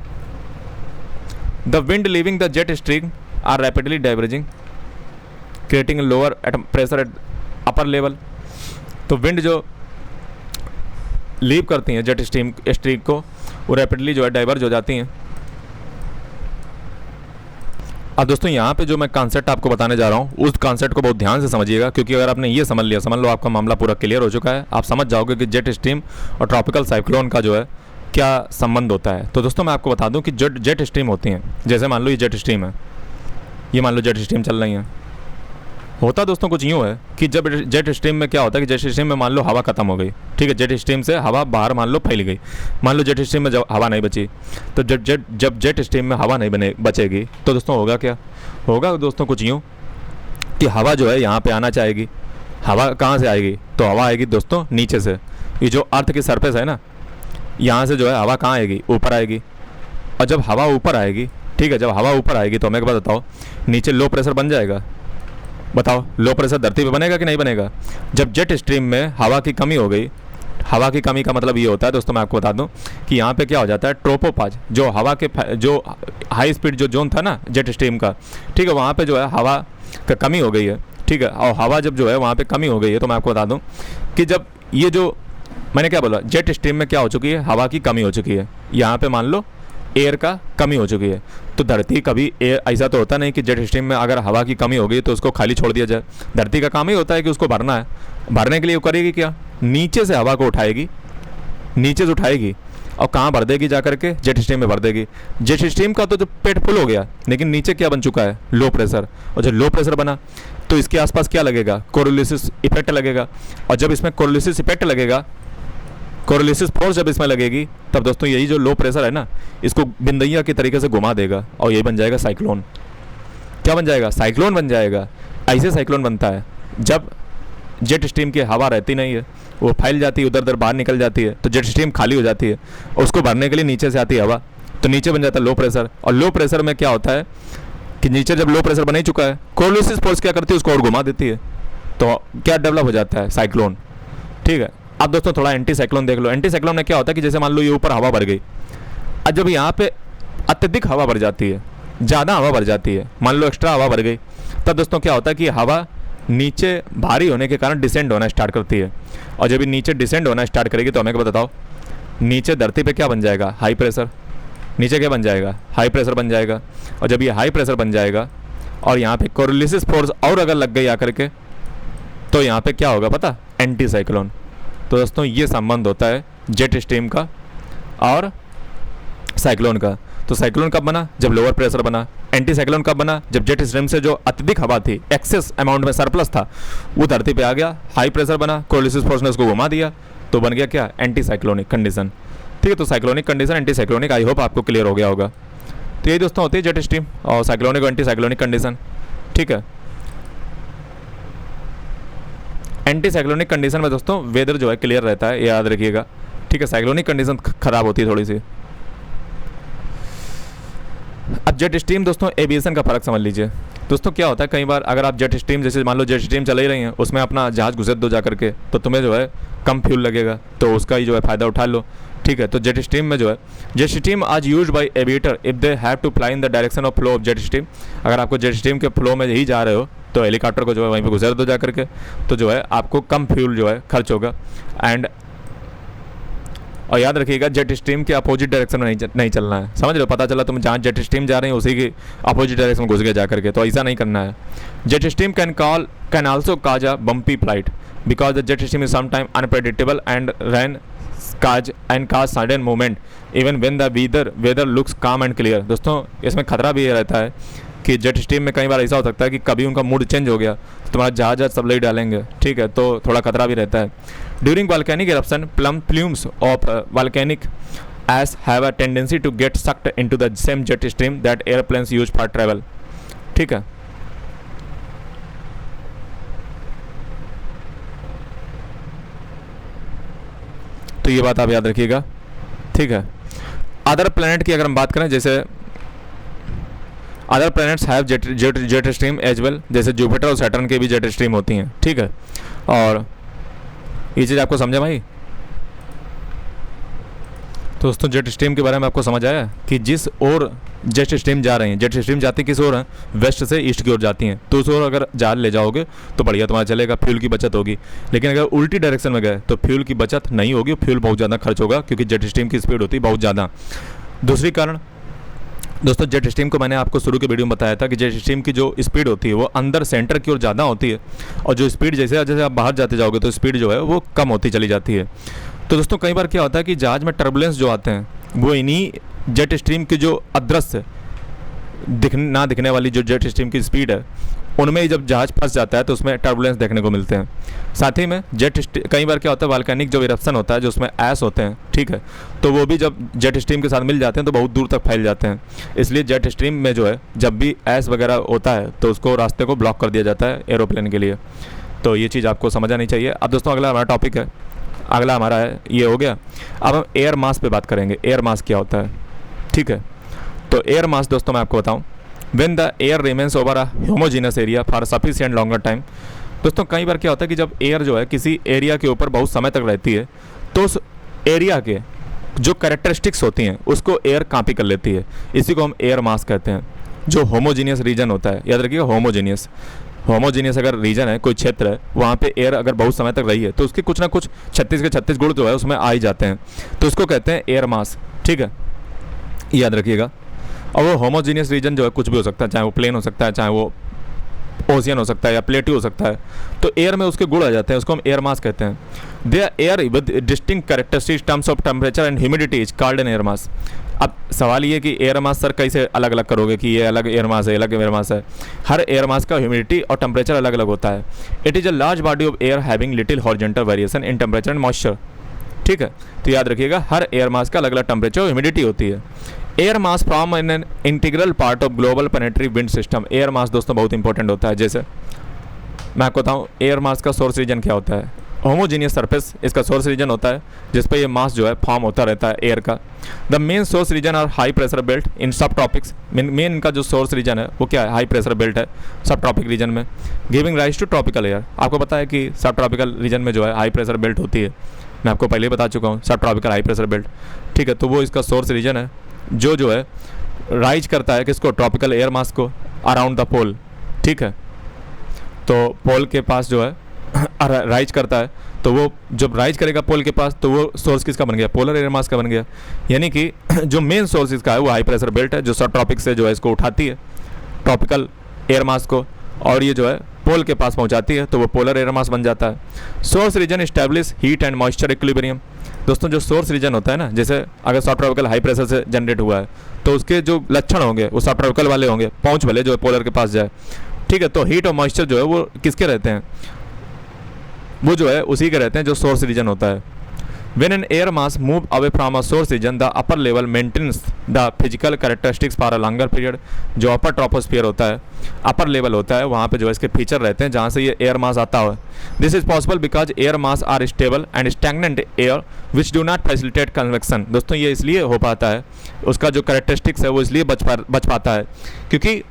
The wind leaving the jet stream are rapidly diverging creating lower pressure at upper level. तो विंड जो लीव करती हैं जेट स्ट्रीम को, वो रैपिडली जो है डाइवर्ज हो जाती हैं। अब दोस्तों यहाँ पे जो मैं कॉन्सेप्ट आपको बताने जा रहा हूँ उस कॉन्सेप्ट को बहुत ध्यान से समझिएगा, क्योंकि अगर आपने ये समझ लिया, समझ लो आपका मामला पूरा क्लियर हो चुका है। आप समझ जाओगे कि जेट स्ट्रीम और ट्रॉपिकल साइक्लोन का जो है क्या संबंध होता है। तो दोस्तों मैं आपको बता दूँ कि जेट स्ट्रीम होती हैं, जैसे मान लो ये जेट स्ट्रीम है, ये मान लो जेट स्ट्रीम चल रही है। होता दोस्तों कुछ यूँ है कि जब जेट स्ट्रीम में क्या होता है कि जेट स्ट्रीम में मान लो हवा खत्म हो गई, ठीक है, जेट स्ट्रीम से हवा बाहर मान लो फैल गई, मान लो जेट स्ट्रीम में जब हवा नहीं बची, तो जब जेट स्ट्रीम में हवा नहीं बचेगी तो दोस्तों होगा क्या, होगा दोस्तों कुछ यूँ कि हवा जो है यहाँ पे आना चाहेगी। हवा कहाँ से आएगी, तो हवा आएगी दोस्तों नीचे से। ये जो अर्थ की सरफेस है ना, यहाँ से जो है हवा कहाँ आएगी, ऊपर आएगी। और जब हवा ऊपर आएगी, ठीक है, जब हवा ऊपर आएगी तो हमें एक बात बताओ, नीचे लो प्रेशर बन जाएगा। बताओ लो प्रेशर धरती पे बनेगा कि नहीं बनेगा। जब जेट स्ट्रीम में हवा की कमी हो गई, हवा की कमी का मतलब ये होता है दोस्तों, मैं आपको बता दूं कि यहाँ पे क्या हो जाता है, ट्रोपोपाज जो हवा के जो हाई स्पीड जो जोन था ना जेट स्ट्रीम का, ठीक है, वहाँ पे जो है हवा का कमी हो गई है, ठीक है। और हवा जब जो है वहाँ पे कमी हो गई है, तो मैं आपको बता दूँ कि जब ये जो मैंने क्या बोला, जेट स्ट्रीम में क्या हो चुकी है, हवा की कमी हो चुकी है। यहाँ पे मान लो एयर का कमी हो चुकी है। तो धरती कभी एयर, ऐसा तो होता नहीं कि जेट स्ट्रीम में अगर हवा की कमी हो गई तो उसको खाली छोड़ दिया जाए। धरती का काम ही होता है कि उसको भरना है। भरने के लिए वो करेगी क्या, नीचे से हवा को उठाएगी, नीचे से उठाएगी और कहाँ भर देगी, जा करके जेट स्ट्रीम में भर देगी। जेट स्ट्रीम का तो जो पेट फुल हो गया, लेकिन नीचे क्या बन चुका है, लो प्रेशर। और जब लो प्रेशर बना तो इसके आसपास क्या लगेगा, कोरोलिसिस इफेक्ट लगेगा। और जब इसमें कोरोलिसिस इफेक्ट लगेगा, कोरोलिसिस फोर्स जब इसमें लगेगी, तब दोस्तों यही जो लो प्रेशर है ना, इसको बिंदैया के तरीके से घुमा देगा और यही बन जाएगा साइक्लोन। क्या बन जाएगा, साइक्लोन बन जाएगा। ऐसे साइक्लोन बनता है जब जेट स्ट्रीम की हवा रहती नहीं है, वो फैल जाती है, उधर उधर बाहर निकल जाती है, तो जेट स्ट्रीम खाली हो जाती है। उसको भरने के लिए नीचे से आती है हवा, तो नीचे बन जाता है लो प्रेशर। और लो प्रेशर में क्या होता है कि नीचे जब लो प्रेशर बन ही चुका है, कोरोलिसिस फोर्स क्या करती है, उसको और घुमा देती है, तो क्या डेवलप हो जाता है, साइक्लोन। ठीक है। अब दोस्तों थोड़ा एंटी साइक्लोन देख लो। एंटी साइक्लोन में क्या होता है कि जैसे मान लो ये ऊपर हवा भर गई, अब जब यहाँ पे अत्यधिक हवा भर जाती है, ज़्यादा हवा भर जाती है, मान लो एक्स्ट्रा हवा भर गई, तब दोस्तों क्या होता है कि हवा नीचे भारी होने के कारण डिसेंड होना स्टार्ट करती है। और जब ये नीचे डिसेंड होना स्टार्ट करेगी तो हमें बताओ, नीचे धरती पे क्या बन जाएगा, हाई प्रेशर। नीचे क्या बन जाएगा, हाई प्रेशर बन जाएगा। और जब ये हाई प्रेशर बन जाएगा और यहाँ पे कोरोलिसिस फोर्स और अगर लग गई आकर के, तो यहाँ पे क्या होगा पता, एंटी साइक्लोन। तो दोस्तों ये संबंध होता है जेट स्ट्रीम का और साइक्लोन का। तो साइक्लोन कब बना, जब लोअर प्रेशर बना। एंटी साइक्लोन कब बना, जब जेट स्ट्रीम से जो अत्यधिक हवा थी, एक्सेस अमाउंट में सरप्लस था, वो धरती पे आ गया, हाई प्रेशर बना, कोरोलिसिस फोर्स ने उसको घुमा दिया, तो बन गया क्या, एंटी साइक्लोनिक कंडीशन। ठीक है। तो cyclonic condition, anti cyclonic, I hope आपको क्लियर हो गया होगा। तो ये दोस्तों होती है जेट स्ट्रीम और साइक्लोनिक और एंटी साइक्लोनिक कंडीशन। ठीक है। एंटी साइक्लोनिक कंडीशन में दोस्तों वेदर जो है क्लियर रहता है, ये याद रखिएगा। ठीक है। साइक्लोनिक कंडीशन खराब होती है थोड़ी सी। अब जेट स्ट्रीम दोस्तों एविएशन का फ़र्क समझ लीजिए। दोस्तों क्या होता है, कई बार अगर आप जेट स्ट्रीम, जैसे मान लो जेट स्ट्रीम चल ही रही है, उसमें अपना जहाज़ घुसेड़ दो जा करके, तो तुम्हें जो है कम फ्यूल लगेगा, तो उसका ही जो है फ़ायदा उठा लो। ठीक है। तो जेट स्ट्रीम में जो है, जेट स्ट्रीम आज use by aviator if they have to fly in the direction of flow of jet stream. अगर आपको जेट स्ट्रीम के फ्लो में ही जा रहे हो तो हेलीकॉप्टर को जो है वहीं पे गुजर दो जा करके, तो जो है आपको कम फ्यूल जो है खर्च होगा। एंड और याद रखिएगा जेट स्ट्रीम के अपोजिट डायरेक्शन में नहीं चलना है। समझ लो, पता चला तुम जहाँ जेट स्ट्रीम जा रहे हैं उसी की अपोजिट डायरेक्शन में घुस गए जा करके, तो ऐसा नहीं करना है। Jet stream can also cause a bumpy flight because the jet stream is sometime unpredictable and ran cause sudden movement even when the weather looks calm and clear. दोस्तों इसमें खतरा भी ये रहता है कि जेट स्ट्रीम में कई बार ऐसा हो सकता है कि कभी उनका मूड चेंज हो गया तो तुम्हारा जहाज सब ले डालेंगे। ठीक है। तो थोड़ा खतरा भी रहता है। During volcanic eruption plumes of volcanic ash have a tendency to get sucked into the same jet stream that airplanes use for travel. ठीक है। तो ये बात आप याद रखिएगा। ठीक है। अदर प्लैनेट की अगर हम बात करें, जैसे other planets have jet stream as well, जैसे जुपिटर और सैटर्न के भी जेट स्ट्रीम होती हैं। ठीक है। और ये चीज़ आपको समझा भाई। दोस्तों जेट स्ट्रीम के बारे में आपको समझ आया कि जिस ओर जेट स्ट्रीम जा रही हैं, जेट स्ट्रीम जाती किस ओर है, वेस्ट से ईस्ट की ओर जाती हैं, तो उस ओर अगर जहाज ले जाओगे तो बढ़िया तुम्हारा चलेगा, फ्यूल की बचत होगी। लेकिन अगर उल्टी डायरेक्शन में गए तो फ्यूल की बचत नहीं होगी, फ्यूल बहुत ज़्यादा खर्च होगा, क्योंकि जेट स्ट्रीम की स्पीड होती है बहुत ज़्यादा। दूसरी कारण दोस्तों, जेट स्ट्रीम को मैंने आपको शुरू के वीडियो में बताया था कि जेट स्ट्रीम की जो स्पीड होती है वो अंदर सेंटर की ओर ज़्यादा होती है, और जो स्पीड जैसे जैसे आप बाहर जाते जाओगे तो स्पीड जो है वो कम होती चली जाती है। तो दोस्तों कई बार क्या होता है कि जहाज़ में टर्बुलेंस जो आते हैं वो इन्हीं जेट स्ट्रीम की जो अदृश्य ना दिखने वाली जो जेट स्ट्रीम की स्पीड है, उनमें ही जब जहाज़ फंस जाता है तो उसमें टर्बुलेंस देखने को मिलते हैं। साथ ही में कई बार क्या होता है, वॉल्केनिक जो इरप्शन होता है, जो उसमें ऐश होते हैं, ठीक है, तो वो भी जब जेट स्ट्रीम के साथ मिल जाते हैं तो बहुत दूर तक फैल जाते हैं। इसलिए जेट स्ट्रीम में जो है जब भी ऐश वगैरह होता है तो उसको रास्ते को ब्लॉक कर दिया जाता है एरोप्लेन के लिए। तो ये चीज़ आपको समझ आनी चाहिए। अब दोस्तों अगला हमारा टॉपिक है, अगला हमारा है ये हो गया। अब हम एयर मास पे बात करेंगे। एयर मास क्या होता है, ठीक है। तो एयर मास दोस्तों मैं आपको बताऊं, when the air remains over a homogeneous area for sufficient longer time. दोस्तों कई बार क्या होता है कि जब एयर जो है किसी एरिया के ऊपर बहुत समय तक रहती है तो उस एरिया के जो कैरेक्टरिस्टिक्स होती हैं उसको एयर कॉपी कर लेती है। इसी को हम एयर मास कहते हैं। जो होमोजीनियस रीजन होता है, याद रखिएगा होमोजीनियस अगर रीजन है, कोई क्षेत्र है, वहाँ पे एयर अगर बहुत समय तक रही है तो उसके कुछ ना कुछ 36 के 36 गुण जो है उसमें आ ही जाते हैं, तो उसको कहते हैं एयर मास, ठीक है। याद रखिएगा। और वो होमोजीनियस रीजन जो है कुछ भी हो सकता है, चाहे वो प्लेन हो सकता है, चाहे वो ओशियन हो सकता है या प्लेट्यू हो सकता है। तो एयर में उसके गुण आ जाते हैं, उसको हम एयर मास कहते हैं। They are air with distinct characteristics terms of temperature and humidity is called an air mass. अब सवाल ये कि एयर मास सर कैसे अलग अलग करोगे कि ये अलग एयर मास है, अलग एयर मास है। हर एयर मास का ह्यूमिडिटी और टेम्परेचर अलग अलग होता है। It is a large body of air having little horizontal variation in temperature and moisture. ठीक है, तो याद रखिएगा हर एयर मास का अलग अलग टेम्परेचर और ह्यूमिडिटी होती है। Air mass form an integral part of global planetary wind system. Air mass दोस्तों बहुत इंपॉर्टेंट होता है। जैसे मैं आपको बताऊँ एयर मास का सोर्स रीजन क्या होता है। होमोजीनियस सरफेस इसका सोर्स रीजन होता है जिस पे ये मास जो है फॉर्म होता रहता है एयर का। The main source region are high pressure belt in subtropics. Main इनका जो सोर्स रीजन है वो क्या है, हाई प्रेशर बेल्ट है सब ट्रॉपिक रीजन में, giving rise to tropical air. आपको पता है कि सब ट्रॉपिकल रीजन में जो है हाई प्रेशर बेल्ट होती है, मैं आपको पहले ही बता चुका हूँ, सब ट्रॉपिकल हाई प्रेशर बेल्ट। ठीक है, तो वो इसका सोर्स रीजन है जो है राइज करता है किसको, ट्रॉपिकल एयर मास को अराउंड द पोल। ठीक है, तो पोल के पास जो है राइज करता है, तो वो जब राइज करेगा पोल के पास तो वो सोर्स किसका बन गया, पोलर एयर मास का बन गया। यानी कि जो मेन सोर्स इसका है वो हाई प्रेशर बेल्ट है जो सब ट्रॉपिक से जो है इसको उठाती है ट्रॉपिकल एयर मास को, और ये जो है पोल के पास पहुंचाती है, तो वो पोलर एयर मास बन जाता है। Source region establish heat and moisture equilibrium. दोस्तों जो सोर्स रीजन होता है ना, जैसे अगर सब ट्रॉपिकल हाई प्रेशर से जनरेट हुआ है तो उसके जो लक्षण होंगे वो सब ट्रॉपिकल वाले होंगे, पहुंच वाले जो है पोलर के पास जाए। ठीक है, तो हीट और मॉइस्चर जो है वो किसके रहते हैं, वो जो है उसी के रहते हैं जो सोर्स रीजन होता है। When an air mass move away from a source region, the upper level maintains the physical characteristics for a longer period। जो अपर ट्रोपोस्फियर होता है, अपर लेवल होता है, वहाँ पे जो है इसके फीचर रहते हैं जहाँ से ये एयर मास आता है। This is possible because air mass are stable and stagnant air which do not facilitate convection. दोस्तों ये इसलिए हो पाता है, उसका जो कैरेक्टरिस्टिक्स है वो इसलिए बच पाता है क्योंकि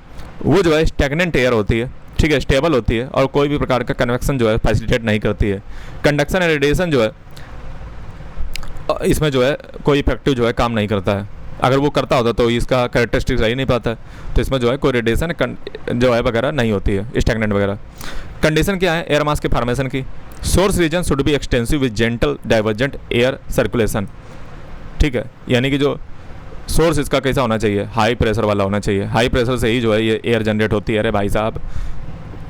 वो जो है स्टैगनेंट एयर होती है, ठीक है, स्टेबल होती है और कोई भी प्रकार का कन्वेक्शन जो है फैसिलिटेट नहीं करती है। कंडक्शन एंड रेडिएशन जो है इसमें जो है कोई इफेक्टिव जो है काम नहीं करता है। अगर वो करता होता तो इसका कैरेक्टरिस्टिक्स रह ही नहीं पाता है, तो इसमें जो है कोई रेडिएशन जो है वगैरह नहीं होती है, स्टैगनेंट वगैरह। कंडीशन क्या है एयर मास के फॉर्मेशन की, source region should be extensive with gentle divergent air circulation. ठीक है, यानी कि जो सोर्स इसका कैसा होना चाहिए, हाई प्रेशर वाला होना चाहिए। हाई प्रेशर से ही जो है ये एयर जनरेट होती है। अरे भाई साहब,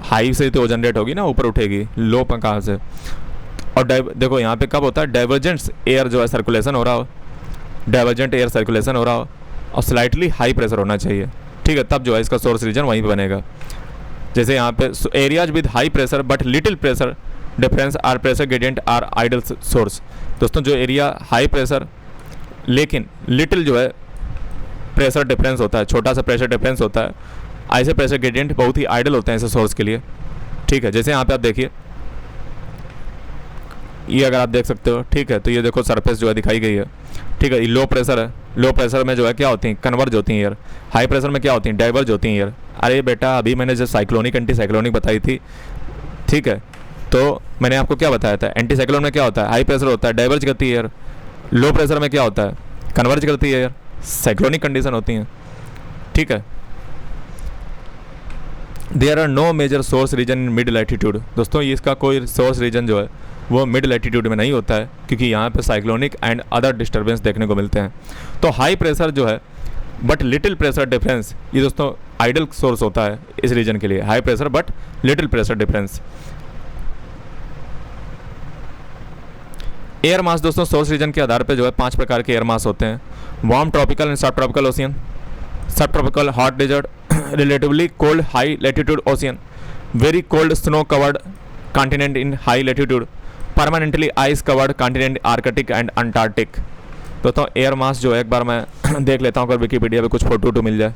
हाई से तो जनरेट होगी ना, ऊपर उठेगी, लो पर कहाँ से। और देखो यहाँ पे कब होता है, डाइवर्जेंट एयर जो है सर्कुलेशन हो रहा हो, डाइवर्जेंट एयर सर्कुलेशन हो रहा हो और स्लाइटली हाई प्रेशर होना चाहिए। ठीक है, तब जो है इसका सोर्स रीजन वहीं पे बनेगा। जैसे यहाँ पे areas with high pressure but little pressure difference or pressure gradient are ideal source. दोस्तों जो एरिया हाई प्रेशर लेकिन लिटिल जो है प्रेशर डिफरेंस होता है, छोटा सा प्रेशर डिफरेंस होता है, ऐसे प्रेशर ग्रेडियंट बहुत ही आइडल होते हैं ऐसे सोर्स के लिए। ठीक है, जैसे यहाँ पे आप देखिए, ये अगर आप देख सकते हो, ठीक है, तो ये देखो सरफेस जो है दिखाई गई है। ठीक है, ये लो प्रेशर है, लो प्रेशर में जो है क्या होती हैं, कन्वर्ज होती हैं एयर। हाई प्रेशर में क्या होती हैं, डाइवर्ज होती हैं एयर। अरे बेटा अभी मैंने जो साइक्लोनिक एंटी साइक्लोनिक बताई थी, ठीक है, तो मैंने आपको क्या बताया था, एंटी साइक्लोन में क्या होता है, हाई प्रेशर होता है, डाइवर्ज करती है एयर। लो प्रेशर में क्या होता है, कन्वर्ज करती है एयर, साइक्लोनिक कंडीशन होती हैं। ठीक है, there are no major source region in mid latitude. दोस्तों इसका कोई सोर्स रीजन जो है वो मिड लैटिट्यूड में नहीं होता है क्योंकि यहाँ पे साइक्लोनिक एंड अदर डिस्टर्बेंस देखने को मिलते हैं। तो हाई प्रेशर जो है बट लिटिल प्रेशर डिफरेंस, ये दोस्तों आइडल सोर्स होता है इस रीजन के लिए, high pressure but little pressure difference. Air mass दोस्तों सोर्स रीजन के आधार पे जो है 5 प्रकार के एयर मास होते हैं। Warm tropical and subtropical ocean, subtropical hot desert, relatively cold high latitude ocean, very cold snow covered continent in high latitude, permanently ice covered continent Arctic and Antarctic. दोस्तों एयर मास जो है एक बार मैं देख लेता हूँ अगर विकिपीडिया पे कुछ फोटो मिल जाए।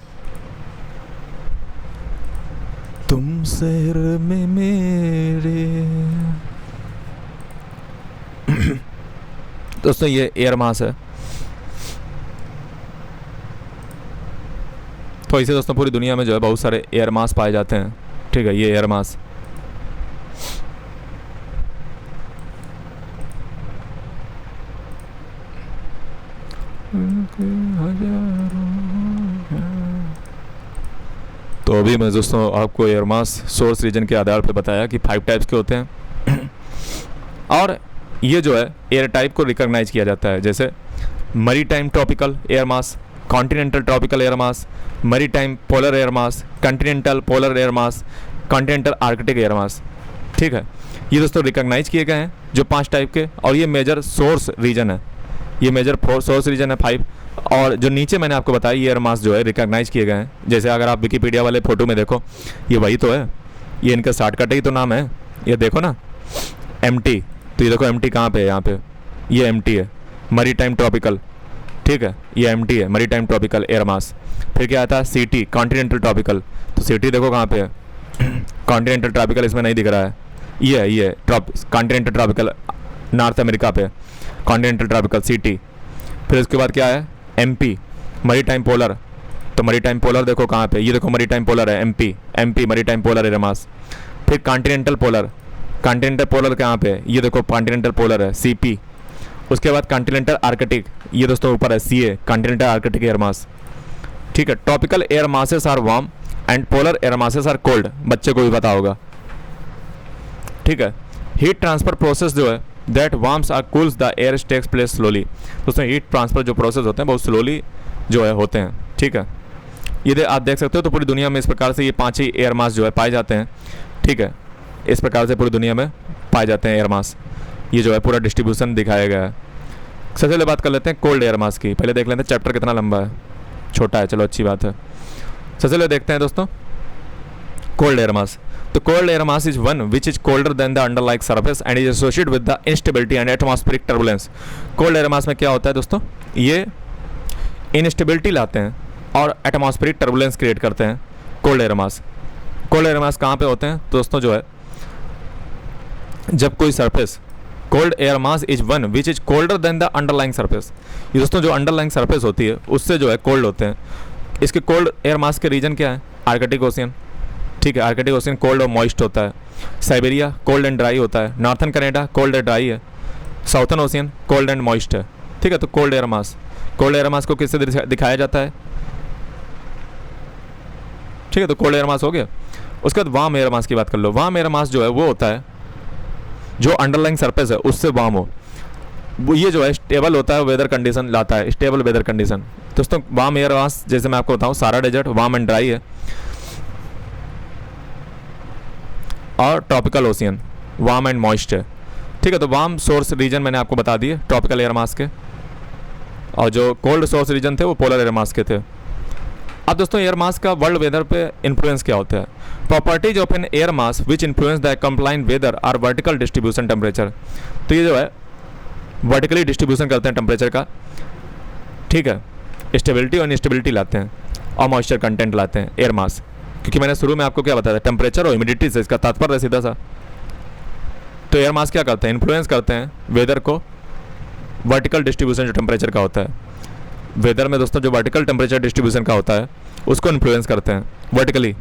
तुम शहर में मेरे दोस्तों ये एयर मास है। तो इसे दोस्तों पूरी दुनिया में जो है बहुत सारे एयर मास पाए जाते हैं। ठीक है, ये एयर मास तो अभी मैं दोस्तों आपको एयर मास सोर्स रीजन के आधार पर बताया कि 5 टाइप्स के होते हैं और ये जो है एयर टाइप को रिकॉग्नाइज किया जाता है। जैसे मरी टाइम ट्रॉपिकल एयर मास, कॉन्टिनेंटल ट्रॉपिकल एयर मास, मैरीटाइम पोलर एयर मास, कॉन्टिनेंटल पोलर एयर मास, कॉन्टिनेंटल आर्कटिक एयर मास। ठीक है, ये दोस्तों रिकॉग्नाइज किए गए हैं जो 5 टाइप के, और ये मेजर सोर्स रीजन है, ये मेजर सोर्स रीजन है 5। और जो नीचे मैंने आपको बताया ये एयर मास जो है रिकॉग्नाइज किए गए हैं। जैसे अगर आप विकिपीडिया वाले फोटो में देखो, ये वही तो है, ये इनका शॉर्टकट ही तो नाम है, ये देखो ना MT। तो ये देखो MT कहाँ पे है, यहाँ पे ये MT है, मैरीटाइम ट्रॉपिकल। ठीक है, ये MT है, मैरीटाइम ट्रॉपिकल एयर मास। फिर क्या आता है CT, कॉन्टिनेंटल ट्रॉपिकल। तो CT देखो कहाँ पे है, कॉन्टिनेंटल ट्रॉपिकल इसमें नहीं दिख रहा है, ये कॉन्टिनेंटल ट्रॉपिकल नॉर्थ अमेरिका पे, कॉन्टिनेंटल ट्रॉपिकल CT। फिर उसके बाद क्या है MP, मैरीटाइम पोलर। तो मैरीटाइम पोलर देखो कहाँ पे, ये देखो मैरीटाइम पोलर है MP मैरीटाइम पोलर एयर मास। फिर कॉन्टिनेंटल पोलर, कॉन्टिनेंटल पोलर कहाँ पे है, ये देखो कॉन्टिनेंटल पोलर है CP। उसके बाद कॉन्टिनेंटल आर्कटिक, ये दोस्तों ऊपर है CA, continental arctic air mass. ठीक है, tropical air masses are warm and polar air masses are cold, बच्चे को भी पता होगा। ठीक है, हीट ट्रांसफर प्रोसेस जो है that warms or cools the air takes place slowly. दोस्तों हीट ट्रांसफर जो प्रोसेस होते हैं बहुत स्लोली जो है होते हैं। ठीक है, ये आप देख सकते हो, तो पूरी दुनिया में इस प्रकार से ये 5 ही एयर मास जो है पाए जाते हैं। ठीक है, इस प्रकार से पूरी दुनिया में पाए जाते हैं एयर मास, ये जो है पूरा डिस्ट्रीब्यूशन दिखाया गया है। सबसे पहले बात कर लेते हैं कोल्ड एयर मास की। पहले देख लेते हैं चैप्टर कितना लंबा है, छोटा है, चलो अच्छी बात है। सबसे पहले देखते हैं दोस्तों कोल्ड एयर मास। तो cold air mass is one which is colder than the underlying surface and is associated with the instability and atmospheric turbulence. Cold air mass में क्या होता है दोस्तों, ये इनस्टेबिलिटी लाते हैं और एटमॉस्फेरिक टर्बुलेंस क्रिएट करते हैं। Cold air mass, cold air mass कहाँ पे होते हैं दोस्तों, जो है जब कोई surface, cold air mass is one which is colder than the underlying surface. ये दोस्तों जो अंडरलाइंग सरफेस होती है उससे जो है कोल्ड होते हैं। इसके कोल्ड एयर मास के रीजन क्या है, आर्कटिक ओशियन। ठीक है, आर्कटिक ओशियन कोल्ड और मॉइस्ट होता है। साइबेरिया कोल्ड एंड ड्राई होता है। Northern Canada cold and dry है। Southern ocean cold and moist है। ठीक है, तो cold air mass, cold air mass को किससे दिखाया जाता है। ठीक है, तो कोल्ड एयर मास हो गया। उसके बाद वार्म एयर मास की बात कर लो। वार्म एयर मास जो है वो होता है जो अंडरलाइंग सरफेस है उससे वार्म हो, वो ये जो है स्टेबल होता है, वेदर कंडीशन लाता है, स्टेबल वेदर कंडीशन। दोस्तों वार्म एयर मास जैसे मैं आपको बताऊं, सारा डेजर्ट वार्म एंड ड्राई है, और tropical ocean warm and moist है। ठीक है, तो वार्म सोर्स रीजन मैंने आपको बता दिए ट्रॉपिकल एयर मास के, और जो कोल्ड सोर्स रीजन थे वो पोलर एयर मास के थे। अब दोस्तों एयर मास का वर्ल्ड वेदर पे इन्फ्लुएंस क्या होता है। Properties of an air mass which influence the complaint weather are vertical distribution temperature. तो ये जो है वर्टिकली डिस्ट्रीब्यूशन करते हैं टेम्परेचर का। ठीक है, स्टेबिलिटी और इंस्टेबिलिटी लाते हैं और मॉइस्चर कंटेंट लाते हैं एयर मास, क्योंकि मैंने शुरू में आपको क्या बताया था, टेम्परेचर और ह्यूमिडिटी से इसका तात्पर्य है सीधा सा। तो एयर मास क्या करते हैं, इन्फ्लुएंस करते हैं वेदर को, वर्टिकल डिस्ट्रीब्यूशन जो टेम्परेचर का होता है वेदर में दोस्तों, जो वर्टिकल टेम्परेचर डिस्ट्रीब्यूशन का होता है उसको इन्फ्लुएंस करते हैं vertically.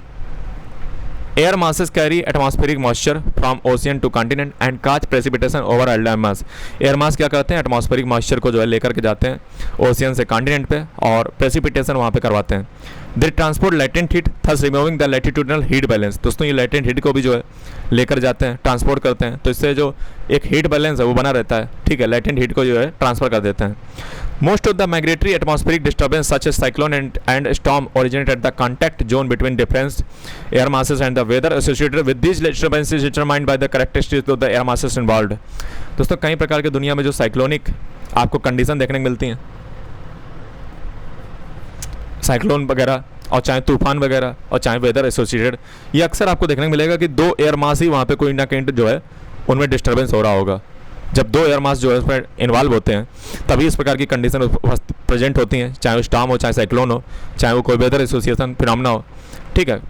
Air masses carry atmospheric moisture from ocean to continent and cause precipitation over land mass. Air mass क्या करते हैं, एटमॉस्फेरिक मॉइस्चर को जो है लेकर के जाते हैं ओशियन से कॉन्टिनेंट पे और प्रेसिपिटेशन वहाँ पे करवाते हैं। They transport latent heat thus removing the latitudinal heat balance. दोस्तों ये लेटेंट हीट को भी जो है लेकर जाते हैं, ट्रांसपोर्ट करते हैं, तो इससे जो एक हीट बैलेंस है वो बना रहता है। ठीक है, लेटेंट हीट को जो है ट्रांसफर कर देते हैं। Most of the migratory atmospheric disturbance such as cyclone and storm originate at the contact zone between different air masses and the weather associated with these disturbances determined by the characteristics of the air masses involved। दोस्तों कई प्रकार के दुनिया में जो साइक्लोनिक आपको कंडीशन देखने को मिलती हैं, साइक्लोन वगैरह और चाहे तूफान वगैरह और चाहे वेदर एसोसिएटेड, ये अक्सर आपको देखने को मिलेगा कि दो एयर मास ही वहाँ पे कोई ना कहीं जो है उनमें डिस्टर्बेंस हो रहा होगा। जब दो एयर मास जो है उसमें इन्वॉल्व होते हैं तभी इस प्रकार की कंडीशन प्रेजेंट होती हैं, चाहे वो स्टॉर्म हो, चाहे साइक्लोन हो, चाहे वो कोई वेदर एसोसिएशन फिनोमेना हो। ठीक है,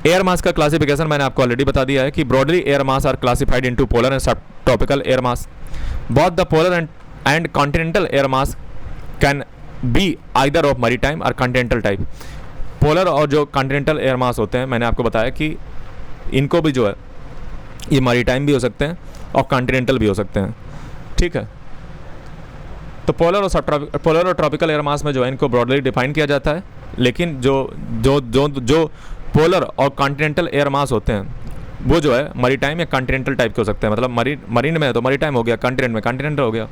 एयर मास का क्लासिफिकेशन मैंने आपको ऑलरेडी बता दिया है कि broadly air mass are classified into polar and subtropical air mass. Both the polar and continental air mass can be either of maritime और कॉन्टिनेंटल टाइप। पोलर और जो कॉन्टिनेंटल एयर मास होते हैं, मैंने आपको बताया कि इनको भी जो है ये मैरीटाइम भी हो सकते हैं और कॉन्टिनेंटल भी हो सकते हैं। ठीक है, तो पोलर और ट्रॉपिकल एयर मास में जो है इनको ब्रॉडली डिफाइन किया जाता है, लेकिन जो जो जो जो पोलर और कॉन्टिनेंटल एयर मास होते हैं वो जो है मैरीटाइम या कॉन्टिनेंटल टाइप के हो सकते हैं। मतलब मरीन में है तो मैरीटाइम हो गया, कॉन्टिनेंट में कॉन्टिनेंटल हो गया।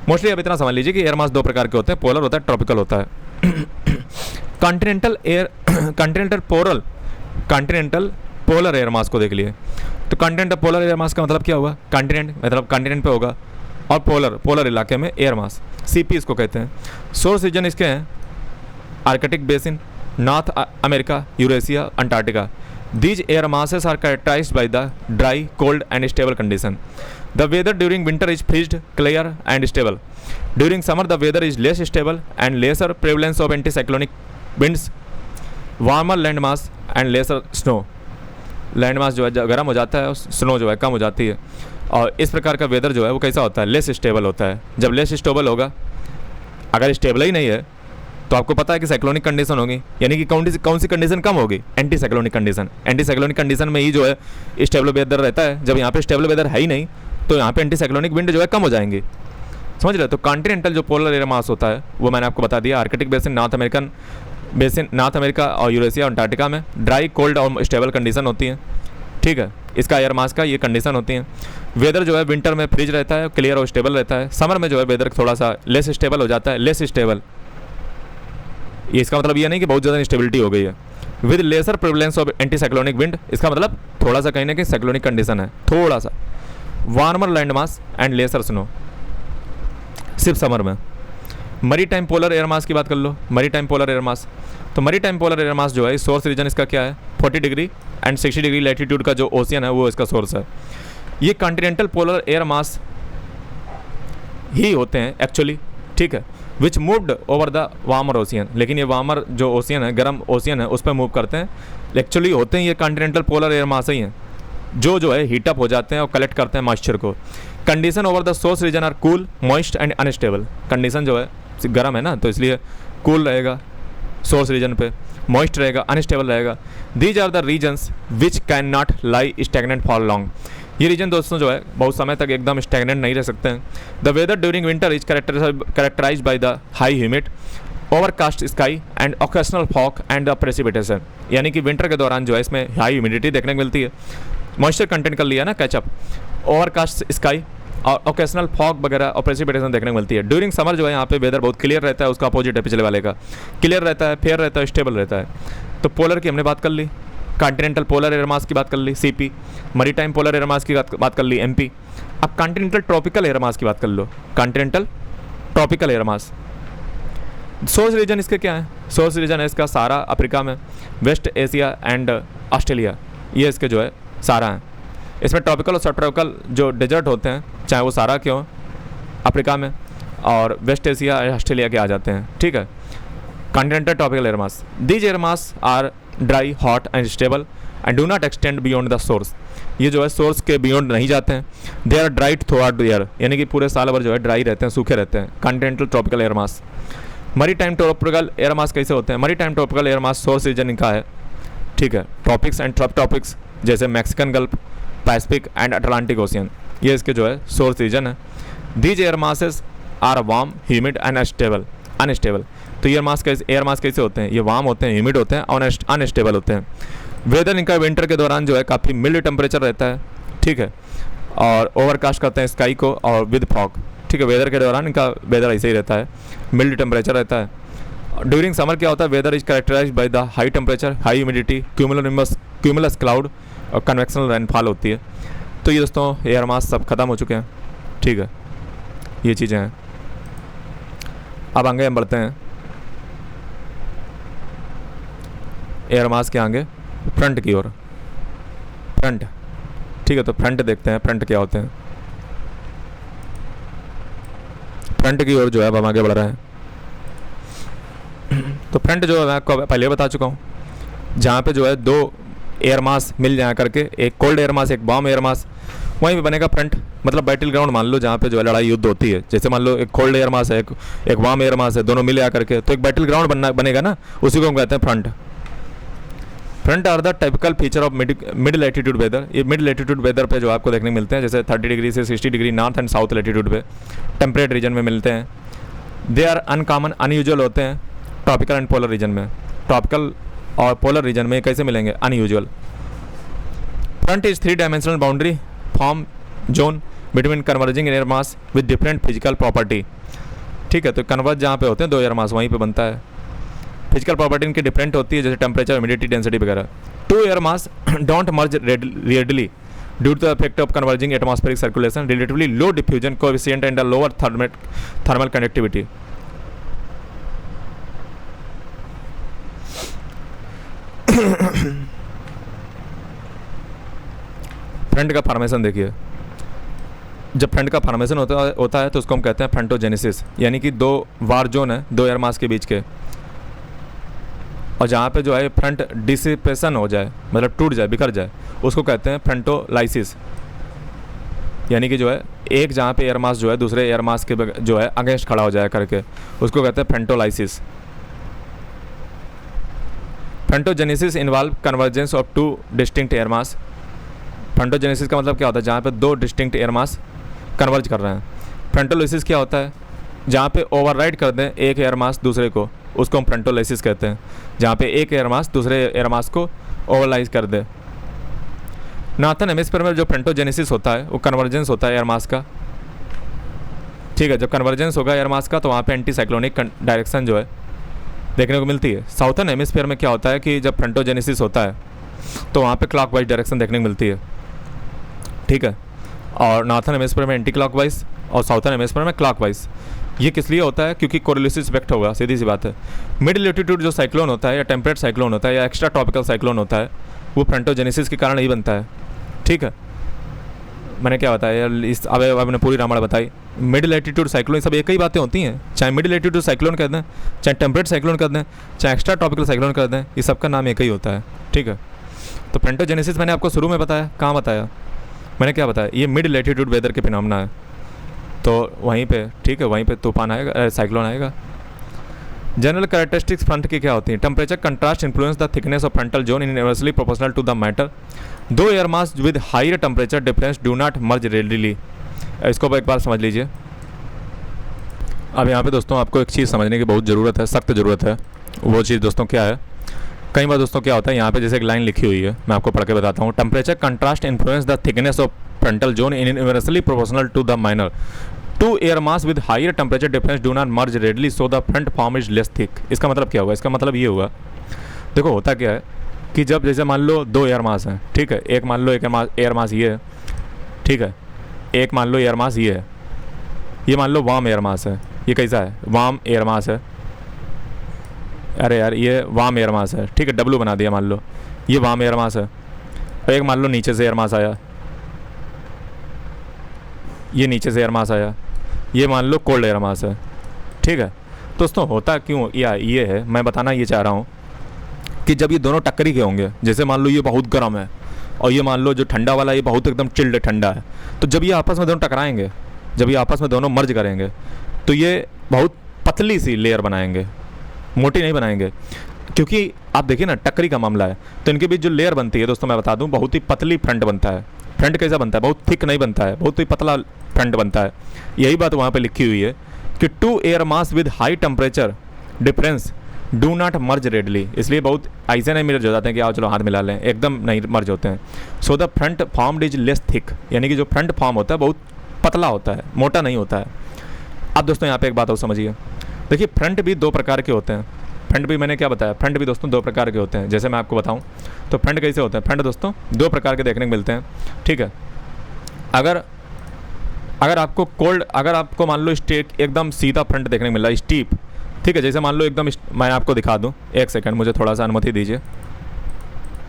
मोस्टली अब इतना समझ लीजिए कि एयर मास दो प्रकार के होते हैं, पोलर होता है, ट्रॉपिकल होता है। Continental air continental polar air mass को देख लिए। तो कॉन्टिनेंटल पोलर एयर मास का मतलब क्या हुआ, कॉन्टिनेंट मतलब कॉन्टिनेंट पे होगा, और पोलर इलाके में एयर मास, सीपी इसको कहते हैं। सोर्स रीजन इसके हैं Arctic basin, north America, Eurasia, Antarctica. These air masses are characterized by the dry, cold and stable condition. The weather during winter is frigid, clear and stable. During summer the weather is less stable and lesser prevalence of anticyclonic winds, warmer land mass and lesser snow. Land mass जो है गर्म हो जाता है और स्नो जो है कम हो जाती है। और इस प्रकार का वेदर जो है वो कैसा होता है, लेस स्टेबल होता है। जब लेस स्टेबल होगा, अगर स्टेबल ही नहीं है तो आपको पता है कि साइक्लोनिक कंडीशन होगी, यानी कि कौन सी कंडीशन कम होगी, anti cyclonic condition. Anti cyclonic condition में ही जो है स्टेबल वेदर रहता है। जब यहाँ पे स्टेबल वेदर है ही नहीं तो यहाँ पे एंटी साइक्लोनिक विंड जो है कम हो जाएंगी, समझ रहे। तो कॉन्टिनेंटल जो पोलर एयर मास होता है वो मैंने आपको बता दिया, Arctic basin, north American basin, north America और यूरेशिया, अंटार्कटिका में ड्राई, कोल्ड और स्टेबल कंडीशन होती है, ठीक है। इसका एयर मास का ये कंडीशन होती है। वेदर जो है विंटर में फ्रिज रहता है, क्लियर और स्टेबल रहता है। समर में जो है वेदर थोड़ा सा लेस स्टेबल हो जाता है, लेस स्टेबल। ये इसका मतलब ये नहीं कि बहुत ज़्यादा इंस्टेबिलिटी हो गई है। With lesser prevalence of anti cyclonic wind, इसका मतलब थोड़ा सा कहीं ना कहीं साइक्लोनिक कंडीशन है, थोड़ा सा। Warmer land mass and lesser snow, सिर्फ समर में। मरी टाइम पोलर एयर मास की बात कर लो, मरी टाइम पोलर एयर मास। तो मरी टाइम पोलर एयर मास जो है सोर्स रीजन इसका क्या है, 40 डिग्री एंड 60 डिग्री लैटिट्यूड का जो ओशियन है वो इसका सोर्स है। ये कॉन्टिनेंटल पोलर एयर मास ही होते हैं एक्चुअली, ठीक है, which moved over the warmer ocean. लेकिन ये वार्मर जो ओशियन है, गर्म ओशियन है, उस पर मूव करते हैं। एक्चुअली होते हैं ये कॉन्टिनेंटल पोलर एयर मास ही हैं जो है हीटअप हो जाते हैं और कलेक्ट करते हैं मॉइस्चर को। Condition over the source region are cool, moist and unstable. Condition जो है गर्म है ना, तो इसलिए कूल रहेगा सोर्स रीजन पे, मॉइस्ट रहेगा, अनस्टेबल रहेगा। These are the regions which can not lie stagnant for long. ये रीजन दोस्तों जो है बहुत समय तक एकदम स्टैग्नेंट नहीं रह सकते हैं। The weather during winter is characterize by the high humid, overcast sky and occasional fog and the precipitation. यानी कि विंटर के दौरान जो है इसमें हाई ह्यूमिडिटी देखने को मिलती है, मॉइस्चर कंटेंट कर लिया ना कैचअप, ओवरकास्ट स्काई और ओकेशनल फॉग वगैरह और प्रेसिपिटेशन देखने को मिलती है। ड्यूरिंग समर जो है यहाँ पे वेदर बहुत क्लियर रहता है, उसका अपोजिट है पिछले वाले का, क्लियर रहता है, फेयर रहता है, स्टेबल रहता है। तो पोलर की हमने बात कर ली, कॉन्टिनेंटल पोलर एयर मास की बात कर ली, CP. Maritime polar air mass की बात कर ली, एमपी। अब कॉन्टिनेंटल ट्रॉपिकल एयर मास की बात कर लो, continental tropical air mass. Source region इसके क्या है, सोर्स रीजन है इसका सारा अफ्रीका में, वेस्ट एशिया एंड ऑस्ट्रेलिया, ये इसके जो है सारा हैं। इसमें ट्रॉपिकल और सब ट्रॉपिकल जो डेजर्ट होते हैं, चाहे वो सारा क्यों अफ्रीका में और वेस्ट एशिया ऑस्ट्रेलिया के आ जाते हैं, ठीक है। Continental tropical air mass, these air mass are dry, hot and stable and do not extend beyond the source. ये जो है सोर्स के बियॉन्ड नहीं जाते हैं। They are dry throughout the year, यानी कि पूरे साल भर जो है ड्राई रहते हैं, सूखे रहते हैं। Continental tropical air mass. Maritime tropical air mass कैसे होते हैं, maritime tropical air mass source region इनका है, ठीक है, ट्रॉपिक्स एंड सब ट्रॉपिक्स, जैसे Mexican gulf, Pacific and Atlantic ocean, ये इसके जो है सोर्स रीजन है। These air masses are warm, humid and unstable. तो एयर मास कैसे होते हैं, ये वार्म होते हैं, ह्यूमिड होते हैं और अनस्टेबल होते हैं। वेदर इनका विंटर के दौरान जो है काफ़ी मिल्ड टेम्परेचर रहता है, ठीक है, और ओवरकास्ट करते हैं स्काई को और विद फॉग, ठीक है। वेदर के दौरान इनका वेदर ऐसे ही रहता है, मिल्ड टेम्परेचर रहता है। ड्यूरिंग समर क्या होता है, weather is characterize by the high temperature, high humidity, cumulus cloud और कन्वेक्शनल रेनफॉल होती है। तो ये दोस्तों एयर मास सब खत्म हो चुके हैं, ठीक है, ये चीज़ें हैं। अब आगे हम बढ़ते हैं एयर मास के आगे फ्रंट की ओर, फ्रंट, ठीक है। तो फ्रंट देखते हैं, फ्रंट क्या होते हैं। फ्रंट की ओर जो है अब हम आगे बढ़ रहे हैं। तो फ्रंट जो है मैं आपको पहले बता चुका हूँ, जहाँ पे जो है दो एयर मास मिल जाया करके, एक कोल्ड एयर मास, एक वार्म एयर मास, वहीं पे बनेगा फ्रंट। मतलब बैटल ग्राउंड मान लो, जहाँ पे जो है लड़ाई युद्ध होती है। जैसे मान लो एक कोल्ड एयर मास है, एक वार्म एयर मास है, दोनों मिल जा करके तो एक बैटल ग्राउंड बनेगा ना, उसी को हम कहते हैं front. Front are the typical feature of mid latitude weather. ये मिड लैटिट्यूड वेदर पे जो आपको देखने मिलते हैं, जैसे 30 डिग्री से 60 degree north and south latitude पे टेम्परेट रीजन में मिलते हैं। दे आर अनकॉमन, अनयूजुअल होते हैं ट्रॉपिकल एंड पोलर रीजन में। ट्रॉपिकल और पोलर रीजन में कैसे मिलेंगे, unusual. Front is 3 dimensional boundary form zone between converging air mass with different physical property. ठीक है, तो कन्वर्ज जहाँ पे होते हैं दो एयर मास वहीं पे बनता है। फिजिकल प्रॉपर्टी इनकी डिफरेंट होती है, जैसे टेम्परेचर, ह्यूमिडिटी, डेंसिटी वगैरह। Two air mass don't merge readily due to the effect of converging atmospheric circulation, relatively low diffusion coefficient and lower thermal conductivity. Front का फॉर्मेशन देखिए, जब फ्रंट का फॉर्मेशन होता है तो उसको हम कहते हैं फ्रंटोजेनेसिस, यानी कि दो वार जोन है दो एयर मास के बीच के, और जहाँ पे जो है फ्रंट डिसिपेशन हो जाए, मतलब टूट जाए, बिखर जाए, उसको कहते हैं फ्रंटोलाइसिस। यानी कि जो है एक जहाँ पे एयर मास जो है दूसरे एयर मास के जो है अगेंस्ट खड़ा हो जाए करके, उसको कहते हैं frontolysis. Frontogenesis involve convergence of two distinct air mass. Frontogenesis का मतलब क्या होता है? जहाँ पे दो डिस्टिंक्ट एयर मास कन्वर्ज कर रहे हैं। फ्रंटोलाइसिस क्या होता है? जहाँ पे ओवरराइड कर दें एक एयर मास दूसरे को, उसको हम फ्रंटोलाइसिस कहते हैं। जहाँ पे एक एयर मास दूसरे एयर मास को ओवरलाइज कर दे। नॉर्थन हेमिस्फीयर में जो फ्रंटोजेनेसिस होता है वो कन्वर्जेंस होता है एयर मास का। ठीक है, जब कन्वर्जेंस होगा एयर मास का तो वहाँ पे एंटी साइक्लोनिक डायरेक्शन जो है देखने को मिलती है। साउथर्न हेमिस्फीयर में क्या होता है कि जब फ्रंटोजेनेसिस होता है तो वहाँ पे क्लॉकवाइज डायरेक्शन देखने को मिलती है। ठीक है, और नॉर्थर्न हेमिस्फीयर में एंटी क्लॉकवाइज और साउथर्न हेमिस्फीयर में क्लॉकवाइज। ये किस लिए होता है? क्योंकि कोरिलेसिव इफेक्ट होगा, सीधी सी बात है। मिड लेटीट्यूड जो साइक्लोन होता है या टेम्परेट साइक्लोन होता है या एक्स्ट्रा ट्रॉपिकल साइक्लोन होता है वो फ्रंटोजेनेसिस के कारण ही बनता है। ठीक है, मैंने क्या बताया इस अब आपने पूरी रामायण बताई। मिड लेटीट्यूड साइक्लोन सब एक ही बातें होती हैं, चाहे मिड लेटीट्यूड साइक्लोन कर दें, चाहे टेम्परेट साइक्लोन कर दें, चाहे एक्स्ट्रा ट्रॉपिकल साइक्लोन कर दें, ये सबका नाम एक ही होता है। ठीक है, तो फ्रंटोजेनेसिस मैंने आपको शुरू में बताया, कहाँ बताया मैंने, क्या बताया? ये मिड लेटीट्यूड वेदर के फिनोमेना है, तो वहीं पे, ठीक है, वहीं पे तूफान आएगा, साइक्लोन आएगा। जनरल कैरेक्टरिस्टिक्स फ्रंट की क्या होती हैं? Temperature contrast influence the thickness of frontal zone in inversely proportional to the matter. दो air mass with higher temperature difference do not merge readily. इसको एक बार समझ लीजिए। अब यहाँ पे दोस्तों आपको एक चीज़ समझने की बहुत ज़रूरत है, सख्त ज़रूरत है। वो चीज़ दोस्तों क्या है? कई बार दोस्तों क्या होता है, यहाँ पे जैसे एक लाइन लिखी हुई है, मैं आपको पढ़ के बताता हूँ। Temperature contrast influence the thickness of frontal zone in inversely proportional to the minor. Two air mass with higher temperature difference do not merge readily so the front form is less thick. इसका मतलब क्या हुआ? इसका मतलब ये हुआ, देखो होता क्या है कि जब जैसे मान लो दो एयर मास हैं, ठीक है, एक मान लो एक एयर मास ये है, ठीक है, एक मान लो एयर मास ये है, ये मान लो वार्म एयर मास है। ये कैसा है? वार्म एयर मास है। अरे यार ये वार्म एयर मास है, ठीक है, डब्लू बना दिया, मान लो ये वार्म एयर मास है। और एक मान लो नीचे से एयर मास आया, ये नीचे से एयर मास आया, ये मान लो कोल्ड एयर मास है। ठीक है, दोस्तों होता क्यों या ये है, मैं बताना ये चाह रहा हूँ कि जब ये दोनों टक्करी के होंगे, जैसे मान लो ये बहुत गर्म है और ये मान लो जो ठंडा वाला ये बहुत एकदम चिल्ड ठंडा है, तो जब ये आपस में दोनों टकराएंगे, जब ये आपस में दोनों मर्ज करेंगे तो ये बहुत पतली सी लेयर बनाएंगे, मोटी नहीं बनाएंगे। क्योंकि आप देखिए ना टक्करी का मामला है तो इनके बीच जो लेयर बनती है दोस्तों मैं बता दूं बहुत ही पतली फ्रंट बनता है। फ्रंट कैसा बनता है? बहुत थिक नहीं बनता है, बहुत ही पतला फ्रंट बनता है। यही बात वहाँ पे लिखी हुई है कि two air mass with high temperature difference do not merge readily. इसलिए बहुत ऐसे नहीं मर्ज हो जाते हैं कि आओ चलो हाथ मिला लें, एकदम नहीं मर्ज होते हैं। सो the front formed is less thick, यानी कि जो फ्रंट फॉर्म होता है बहुत पतला होता है, मोटा नहीं होता है। अब दोस्तों यहाँ पे एक बात और समझिए, देखिए फ्रंट भी दो प्रकार के होते हैं। फ्रंट भी मैंने क्या बताया? फ्रंट भी दोस्तों दो प्रकार के होते हैं। जैसे मैं आपको बताऊं तो फ्रंट कैसे होते हैं? फ्रंट दोस्तों दो प्रकार के देखने को मिलते हैं। ठीक है, अगर आपको कोल्ड, अगर आपको मान लो स्टेट एकदम सीधा फ्रंट देखने को मिल रहा है, स्टीप, ठीक है, जैसे मान लो एकदम, मैं आपको दिखा दूं, एक सेकंड मुझे थोड़ा सा अनुमति दीजिए।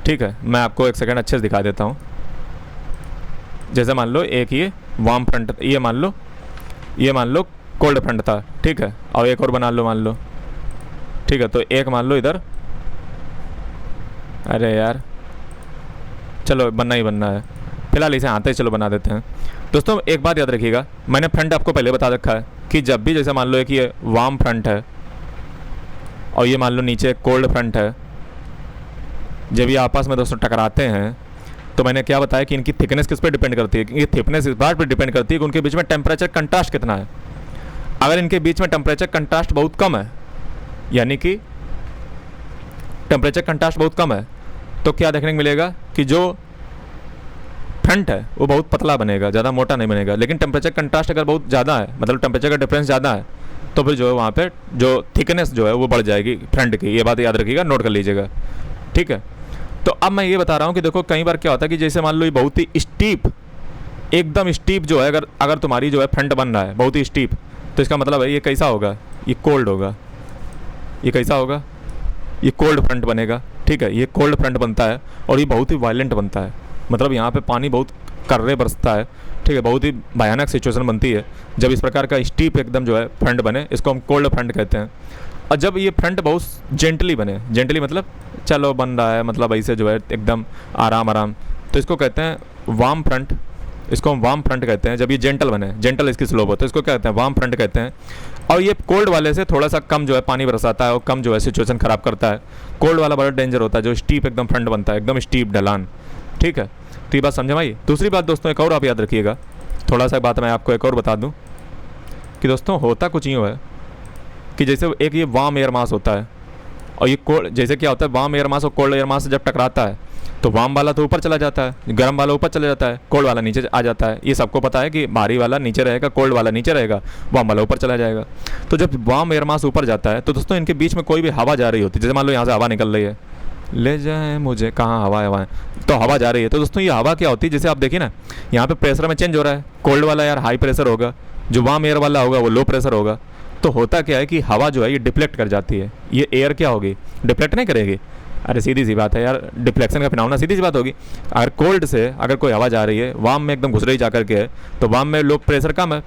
ठीक है, मैं आपको एक सेकंड अच्छे से दिखा देता हूँ। जैसे मान लो एक ये वार्म फ्रंट, ये मान लो कोल्ड फ्रंट था, ठीक है, और एक और बना लो मान लो, ठीक है, तो एक मान लो इधर, अरे यार चलो बनना ही बनना है, फिलहाल इसे आते ही चलो बना देते हैं। दोस्तों एक बात याद रखिएगा, मैंने फ्रंट आपको पहले बता रखा है कि जब भी जैसे मान लो एक ये वार्म फ्रंट है और ये मान लो नीचे कोल्ड फ्रंट है, जब ये आपस में दोस्तों टकराते हैं तो मैंने क्या बताया कि इनकी थिकनेस किस पे डिपेंड करती है? ये थिकनेस इस बात पर डिपेंड करती है कि उनके बीच में टेम्परेचर कंट्रास्ट कितना है। अगर इनके बीच में टेम्परेचर कंट्रास्ट बहुत कम है, यानी कि टेम्परेचर कंट्रास्ट बहुत कम है, तो क्या देखने को मिलेगा कि जो फ्रंट है वो बहुत पतला बनेगा, ज़्यादा मोटा नहीं बनेगा। लेकिन टेम्परेचर कंट्रास्ट अगर बहुत ज़्यादा है, मतलब टेम्परेचर का डिफरेंस ज़्यादा है, तो फिर जो है वहाँ पे जो थिकनेस जो है वो बढ़ जाएगी फ्रंट की। ये बात याद रखिएगा, नोट कर लीजिएगा, ठीक है। तो अब मैं ये बता रहा हूँ कि देखो कई बार क्या होता है कि जैसे मान लो ये बहुत ही स्टीप, एकदम स्टीप जो है, अगर तुम्हारी जो है फ्रंट बन रहा है बहुत ही स्टीप, तो इसका मतलब है ये कैसा होगा, ये कोल्ड होगा। ये कैसा होगा, ये कोल्ड फ्रंट बनेगा, ठीक है। ये कोल्ड फ्रंट बनता है और ये बहुत ही वायलेंट बनता है, मतलब यहाँ पे पानी बहुत कर्रे बरसता है, ठीक है। बहुत ही भयानक सिचुएशन बनती है जब इस प्रकार का स्टीप एकदम जो है फ्रंट बने, इसको हम कोल्ड फ्रंट कहते हैं। और जब ये फ्रंट बहुत जेंटली बने, जेंटली मतलब चलो बन रहा है, मतलब ऐसे जो है एकदम आराम आराम, तो इसको कहते हैं वार्म फ्रंट। इसको हम वार्म फ्रंट कहते हैं। जब ये जेंटल बने, जेंटल इसकी स्लोप होता है, इसको क्या कहते हैं, वार्म फ्रंट कहते हैं। और ये कोल्ड वाले से थोड़ा सा कम जो है पानी बरसाता है और कम जो है सिचुएशन ख़राब करता है। कोल्ड वाला बड़ा डेंजर होता है, जो स्टीप एकदम फ्रंट बनता है, एकदम स्टीप ढलान, ठीक है। तो ये बात समझे भाई। दूसरी बात दोस्तों एक और आप याद रखिएगा, थोड़ा सा बात मैं आपको एक और बता दूँ कि दोस्तों होता कुछ यूँ है कि जैसे एक ये वार्म एयर मास होता है और ये कोल्ड, जैसे क्या होता है वार्म एयर मास और कोल्ड एयर मास से जब टकराता है तो वार्म वाला तो ऊपर चला जाता है, गर्म वाला ऊपर चला जाता है, कोल्ड वाला नीचे आ जाता है। ये सबको पता है कि भारी वाला नीचे रहेगा, कोल्ड वाला नीचे रहेगा, वार्म वाला ऊपर चला जाएगा। तो जब वार्म एयर मास ऊपर जाता है तो दोस्तों इनके बीच में कोई भी हवा जा रही होती है, जैसे मान लो यहाँ से हवा निकल रही है, ले जाए मुझे कहाँ हवा है, तो हवा जा रही है। तो दोस्तों ये हवा क्या होती है, जैसे आप देखिए ना यहाँ पे प्रेशर में चेंज हो रहा है, कोल्ड वाला यार हाई प्रेशर होगा, जो वार्म एयर वाला होगा वो लो प्रेशर होगा। तो होता क्या है कि हवा जो है ये डिफ्लेक्ट कर जाती है। ये एयर क्या होगी, डिफ्लेक्ट नहीं करेगी। अरे सीधी सी बात है यार, डिफ्लेक्शन का फिनोमेना सीधी सी बात होगी। अगर कोल्ड से अगर कोई हवा जा रही है, वार्म में एकदम घुस रही जा करके है, तो वार्म में लो प्रेशर कम है,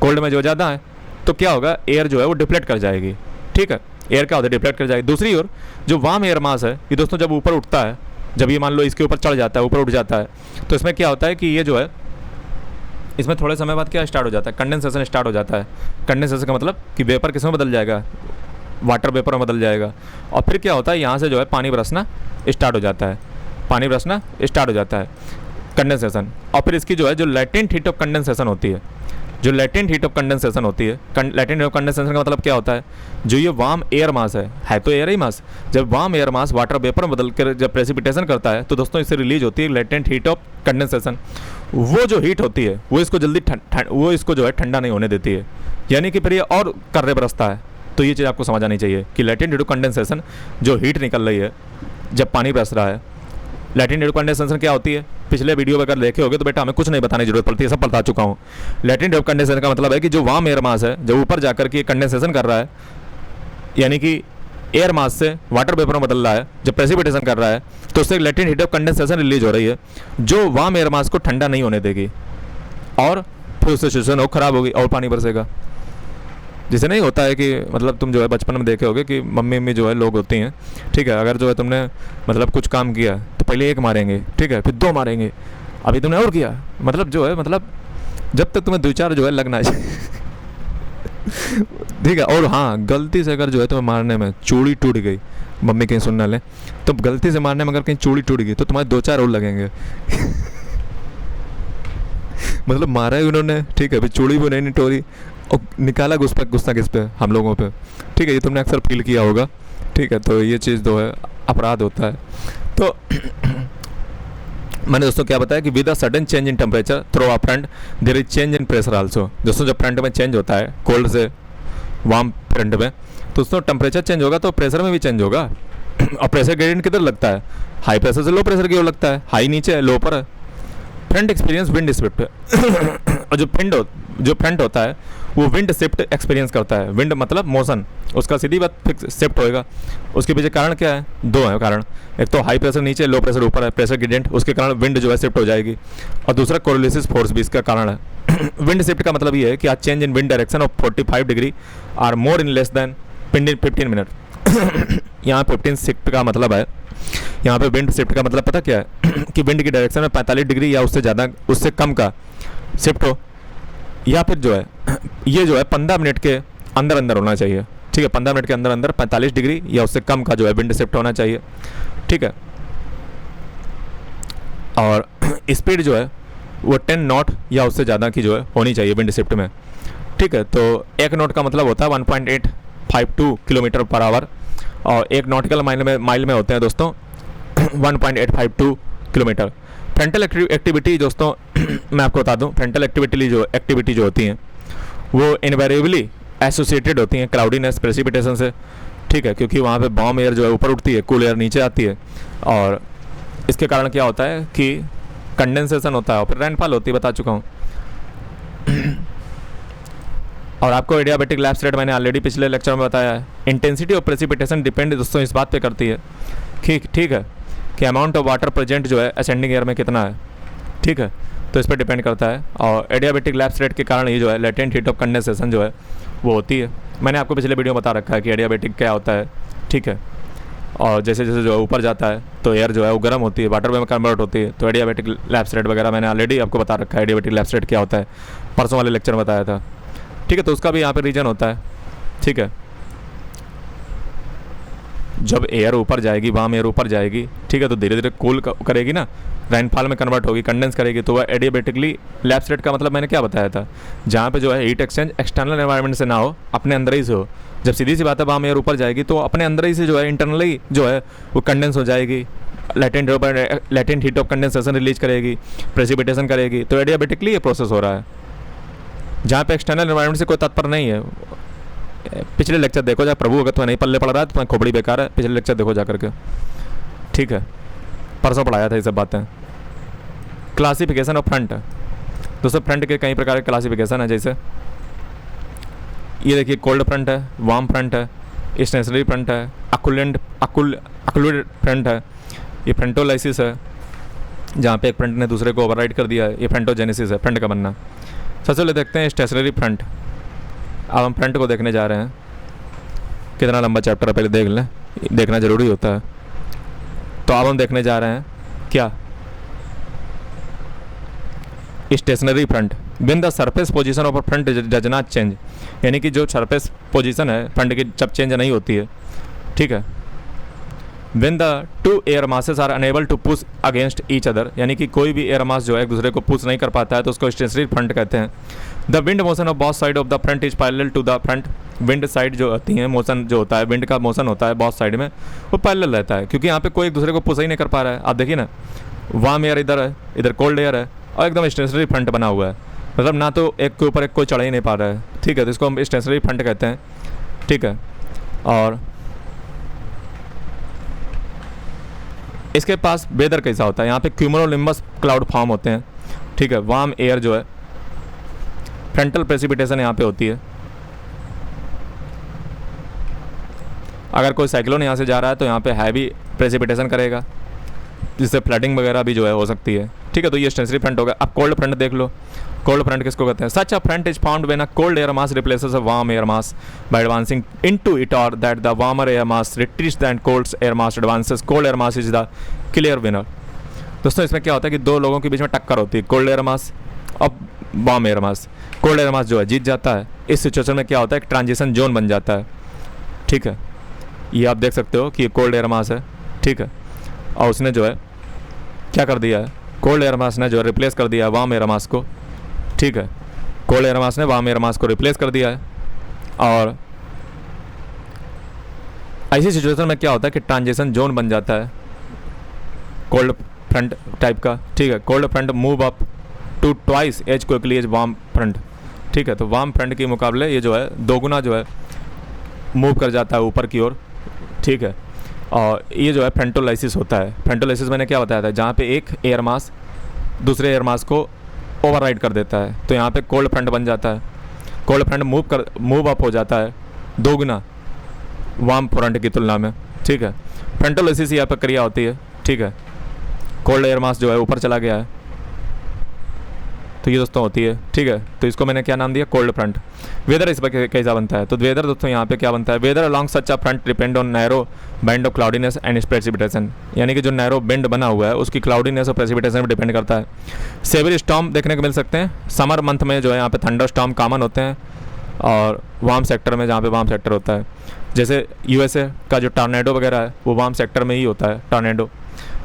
कोल्ड में जो ज़्यादा है, तो क्या होगा, एयर जो है वो डिफ्लेक्ट कर जाएगी, ठीक है। एयर क्या होता है, डिफ्लेक्ट कर जाएगी। दूसरी ओर जो वार्म एयर मास है ये दोस्तों जब ऊपर उठता है, जब ये मान लो इसके ऊपर चढ़ जाता है, ऊपर उठ जाता है, तो इसमें क्या होता है कि ये जो है इसमें थोड़े समय बाद क्या स्टार्ट हो जाता है, कंडेंसेशन स्टार्ट हो जाता है। कंडेंसेशन का मतलब कि वेपर किस में बदल जाएगा, वाटर वेपर में बदल जाएगा। और फिर क्या होता है, यहाँ से जो है पानी बरसना स्टार्ट हो जाता है, पानी बरसना स्टार्ट हो जाता है, कंडेंसेशन। और फिर इसकी जो है जो लेटेंट हीट ऑफ कंडेंसेशन होती है, जो लेटेंट हीट ऑफ कंडेंसेशन होती है, लेटेंट हीट ऑफ कंडेंसेशन का मतलब क्या होता है, जो ये वार्म एयर मास है तो एयर ही मास, जब वार्म एयर मास वाटर वेपर में बदल कर जब प्रेसिपिटेशन करता है तो दोस्तों इससे रिलीज होती है लेटेंट हीट ऑफ कंडेंसेशन। वो जो हीट होती है वो इसको जल्दी वो इसको जो है ठंडा नहीं होने देती है, यानी कि फिर ये और कर्रे बरसता है। तो ये चीज़ आपको समझ आनी चाहिए कि लेटेंट हीट ऑफ कंडेंसेशन जो हीट निकल रही है जब पानी बरस रहा है, लेटेंट हीट ऑफ कंडेंसेशन क्या होती है, पिछले वीडियो में अगर देखे होगे तो बेटा हमें कुछ नहीं बताने की जरूरत पड़ती है, सब बता चुका हूँ। लेटेंट हीट ऑफ कंडेंसेशन का मतलब है कि जो वार्म एयर मास है जब ऊपर जाकर के कंडेंसेशन कर रहा है, यानी कि एयर मास से वाटर वेपर में बदल रहा है, जब प्रेसिपिटेशन कर रहा है, तो उससे latent heat of condensation release हो रही है जो वार्म एयर मास को ठंडा नहीं होने देगी, और फिर उससे सिचुएशन और ख़राब होगी और पानी बरसेगा। जैसे नहीं होता है कि मतलब तुम जो है बचपन में देखे होगे कि मम्मी जो है लोग होती हैं, ठीक है, अगर जो है तुमने मतलब कुछ काम किया तो पहले एक मारेंगे, ठीक है, फिर दो मारेंगे, अभी तुमने और किया, मतलब जो है मतलब जब तक तुम्हें दो चार जो है लगना है ठीक है। और हाँ, गलती से अगर जो है तुम्हें मारने में चूड़ी टूट गई, मम्मी कहीं सुन ना ले, तो गलती से मारने में अगर कहीं चूड़ी टूट गई तो तुम्हारे दो चार और लगेंगे मतलब मारा है उन्होंने, ठीक है, फिर चूड़ी भी नहीं टोरी और निकाला गुस्सा किस पे, हम लोगों पे, ठीक है। ये तुमने अक्सर फील किया होगा, ठीक है। तो ये चीज़ जो है अपराध होता है। तो मैंने दोस्तों क्या बताया कि with a sudden change in temperature through a front there is change in pressure also. दोस्तों जब फ्रंट में चेंज होता है कोल्ड से वार्म फ्रंट में, तो दोस्तों टेम्परेचर चेंज होगा तो प्रेशर में भी चेंज होगा और प्रेशर ग्रेडियंट किधर लगता है, हाई प्रेशर से लो प्रेशर की ओर लगता है, हाई नीचे है लो पर है। फ्रंट एक्सपीरियंस विंड शिफ्ट और जो फ्रंट होता है वो विंड शिफ्ट एक्सपीरियंस करता है। विंड मतलब मोशन, उसका सीधी बात फिक्स शिफ्ट होएगा। उसके पीछे कारण क्या है, दो है कारण, एक तो हाई प्रेशर नीचे, लो प्रेशर ऊपर है, प्रेशर ग्रेडियंट, उसके कारण विंड जो है शिफ्ट हो जाएगी। और दूसरा कोरियोलिस फोर्स भी इसका कारण है विंड शिफ्ट का मतलब ये है कि आज change in wind direction of 45 degree or more in less than 15 minute यहाँ 15 शिफ्ट का मतलब है, यहाँ पे विंड शिफ्ट का मतलब पता क्या है कि विंड की डायरेक्शन में 45 डिग्री या उससे ज़्यादा, उससे कम का शिफ्ट हो, या फिर जो है ये जो है 15 मिनट के अंदर अंदर होना चाहिए, ठीक है। 15 मिनट के अंदर अंदर 45 डिग्री या उससे कम का जो है विंड शिफ्ट होना चाहिए, ठीक है। और स्पीड जो है वो 10 नॉट या उससे ज़्यादा की जो है होनी चाहिए विंड शिफ्ट में, ठीक है। तो 1 नॉट का मतलब होता है 1.852 किलोमीटर पर आवर, और 1 नॉटिकल माइल में होते हैं दोस्तों 1.852 किलोमीटर। फ्रंटल एक्टिविटी दोस्तों मैं आपको बता दूं, फ्रंटल एक्टिविटी जो होती हैं वो इनवेरिएबली एसोसिएटेड होती हैं क्लाउडीनेस प्रेसिपिटेशन से, ठीक है, क्योंकि वहाँ पे वार्म एयर जो है ऊपर उठती है, कूल एयर नीचे आती है, और इसके कारण क्या होता है कि कंडेंसेशन होता है और फिर रेनफॉल होती है, बता चुका हूँ। और आपको एडियाबेटिक लैप्स रेट मैंने ऑलरेडी पिछले लेक्चर में बताया है। इंटेंसिटी ऑफ प्रेसिपिटेशन डिपेंड दोस्तों इस बात पे करती है, ठीक है, कि अमाउंट ऑफ वाटर प्रेजेंट जो है असेंडिंग एयर में कितना है, ठीक है, तो इस पर डिपेंड करता है। और एडियाबेटिक लैप्स रेट के कारण ये जो है लेटेंट हीट ऑफ कंडेंसेशन जो है वो होती है। मैंने आपको पिछले वीडियो में बता रखा है कि एडियाबेटिक क्या होता है, ठीक है, और जैसे जैसे जो है ऊपर जाता है तो एयर जो है वो गर्म होती है, वाटर में कन्वर्ट होती है, तो एडियाबेटिक लैप्स रेट वगैरह मैंने ऑलरेडी आपको बता रखा है। एडियाबेटिक लैप्स रेट क्या होता है, परसों वाले लेक्चर में बताया था, ठीक है, तो उसका भी यहाँ पे रीजन होता है, ठीक है। जब एयर ऊपर जाएगी, वार्म एयर ऊपर जाएगी, ठीक है, तो धीरे धीरे कूल करेगी ना, रेनफॉल में कन्वर्ट होगी, कंडेंस करेगी, तो वह एडियाबेटिकली लैप्स रेट का मतलब मैंने क्या बताया था, जहाँ पे जो है हीट एक्सचेंज एक्सटर्नल एनवायरनमेंट से ना हो, अपने अंदर ही से हो। जब सीधी सी बात है वार्म एयर ऊपर जाएगी तो अपने अंदर ही से जो है इंटरनली जो है वो कंडेंस हो जाएगी, latent heat of condensation release करेगी, प्रेसिपिटेशन करेगी, तो एडियाबेटिकली ये प्रोसेस हो रहा है, जहाँ पे एक्सटर्नल एनवायरनमेंट से कोई तात्पर्य नहीं है। पिछले लेक्चर देखो जा, प्रभु अगर तुम्हें नहीं पल्ले पड़ रहा है तो तुम्हें खोपड़ी बेकार है, पिछले लेक्चर देखो जा करके, ठीक है, परसों पढ़ाया था ये सब बातें। क्लासिफिकेशन ऑफ फ्रंट, दोस्तों फ्रंट के कई प्रकार के क्लासिफिकेशन है, जैसे ये देखिए कोल्ड फ्रंट है, वार्म फ्रंट है, स्टेशनरी फ्रंट है, अकुलेड फ्रंट है, ये फ्रंटोलाइसिस है, जहाँ पे एक फ्रंट ने दूसरे को ओवरराइड कर दिया है, ये फ्रंटोजेनेसिस है, फ्रंट का बनना। सबसे पहले देखते हैं स्टेशनरी फ्रंट। अब हम फ्रंट को देखने जा रहे हैं, कितना लंबा चैप्टर है पहले देख लें, देखना ज़रूरी होता है। तो अब हम देखने जा रहे हैं क्या, stationary front. When the surface position of a front does not change, यानी कि जो सरफेस पोजीशन है फ्रंट की जब चेंज नहीं होती है, ठीक है। When the two air masses are unable to push against each other, यानी कि कोई भी एयर मास जो है एक दूसरे को पुश नहीं कर पाता है, तो उसको स्टेशनरी फ्रंट कहते हैं। The wind motion of both side of the front is parallel to the front, wind side जो होती है, मोशन जो होता है, विंड का मोशन होता है बोथ साइड में, वो पैरेलल रहता है, क्योंकि यहाँ पे कोई एक दूसरे को पुश ही नहीं कर पा रहा है। आप देखिए ना, वार्म एयर इधर है, इधर कोल्ड एयर है, और एकदम स्टेशनरी फ्रंट बना हुआ है, मतलब ना तो एक के ऊपर एक कोई चढ़ ही नहीं पा रहा है, ठीक है, तो इसको हम स्टेशनरी फ्रंट कहते हैं, ठीक है। और इसके पास वेदर कैसा होता है, यहाँ पे क्यूमुलोनिम्बस क्लाउड फॉर्म होते हैं, ठीक है, वार्म एयर जो है, फ्रंटल प्रेसिपिटेशन यहाँ पे होती है। अगर कोई साइक्लोन यहाँ से जा रहा है तो यहाँ पे हैवी प्रेसिपिटेशन करेगा, जिससे फ्लडिंग वगैरह भी जो है हो सकती है, ठीक है, तो ये स्टेशनरी फ्रंट होगा। अब कोल्ड फ्रंट देख लो, कोल्ड फ्रंट किसको कहते हैं? Such a front is found when a cold air mass replaces a warm air mass by advancing into it, और that the warmer air mass retreats and cold air mass advances, cold air mass is the clear winner. दोस्तों इसमें क्या होता है कि दो लोगों के बीच में टक्कर होती है, कोल्ड एयर मास और warm air mass. Cold air mass जो है जीत जाता है। इस सिचुएशन में क्या होता है, एक ट्रांजिशन जोन बन जाता है, ठीक है, ये आप देख सकते हो कि ये कोल्ड एयर मास है, ठीक है, और उसने जो है क्या कर दिया है, कोल्ड एयर मास ने जो है रिप्लेस कर दिया है वार्म एयर मास को, ठीक है, कोल्ड एयर मास ने वार्म एयर मास को रिप्लेस कर दिया है। और ऐसी सिचुएशन में क्या होता है कि ट्रांजिशन जोन बन जाता है कोल्ड फ्रंट टाइप का, ठीक है। Cold front move up to twice as quickly as warm front, ठीक है, तो वार्म फ्रंट के मुकाबले ये जो है दोगुना जो है मूव कर जाता है ऊपर की ओर, ठीक है। और ये जो है फ्रंटोलाइसिस होता है। फ्रंटोलाइसिस मैंने क्या बताया था, जहाँ पे एक एयर मास दूसरे एयर मास को ओवरराइड कर देता है, तो यहाँ पे कोल्ड फ्रंट बन जाता है। कोल्ड फ्रंट मूव अप हो जाता है दोगुना वार्म फ्रंट की तुलना में, ठीक है। फ्रंटोलाइसिस यहाँ पर क्रिया होती है, ठीक है, कोल्ड एयर मास जो है ऊपर चला गया है, तो ये दोस्तों होती है, ठीक है। तो इसको मैंने क्या नाम दिया, कोल्ड फ्रंट। वेदर इस पर कैसा बनता है, तो वेदर दोस्तों यहाँ पे क्या बनता है, weather along such a front depend on narrow band of cloudiness and precipitation, यानी कि जो नैरो बैंड बना हुआ है उसकी क्लाउडीनेस और प्रेसिपिटेशन पर डिपेंड करता है। सेवरी स्टॉर्म देखने को मिल सकते हैं समर मंथ में, जो है यहाँ पे थंडर स्टॉर्म कॉमन होते हैं, और वार्म सेक्टर में, जहाँ पे वार्म सेक्टर होता है, जैसे यूएसए का जो टॉर्नेडो वगैरह है वो वार्म सेक्टर में ही होता है, टॉर्नेडो,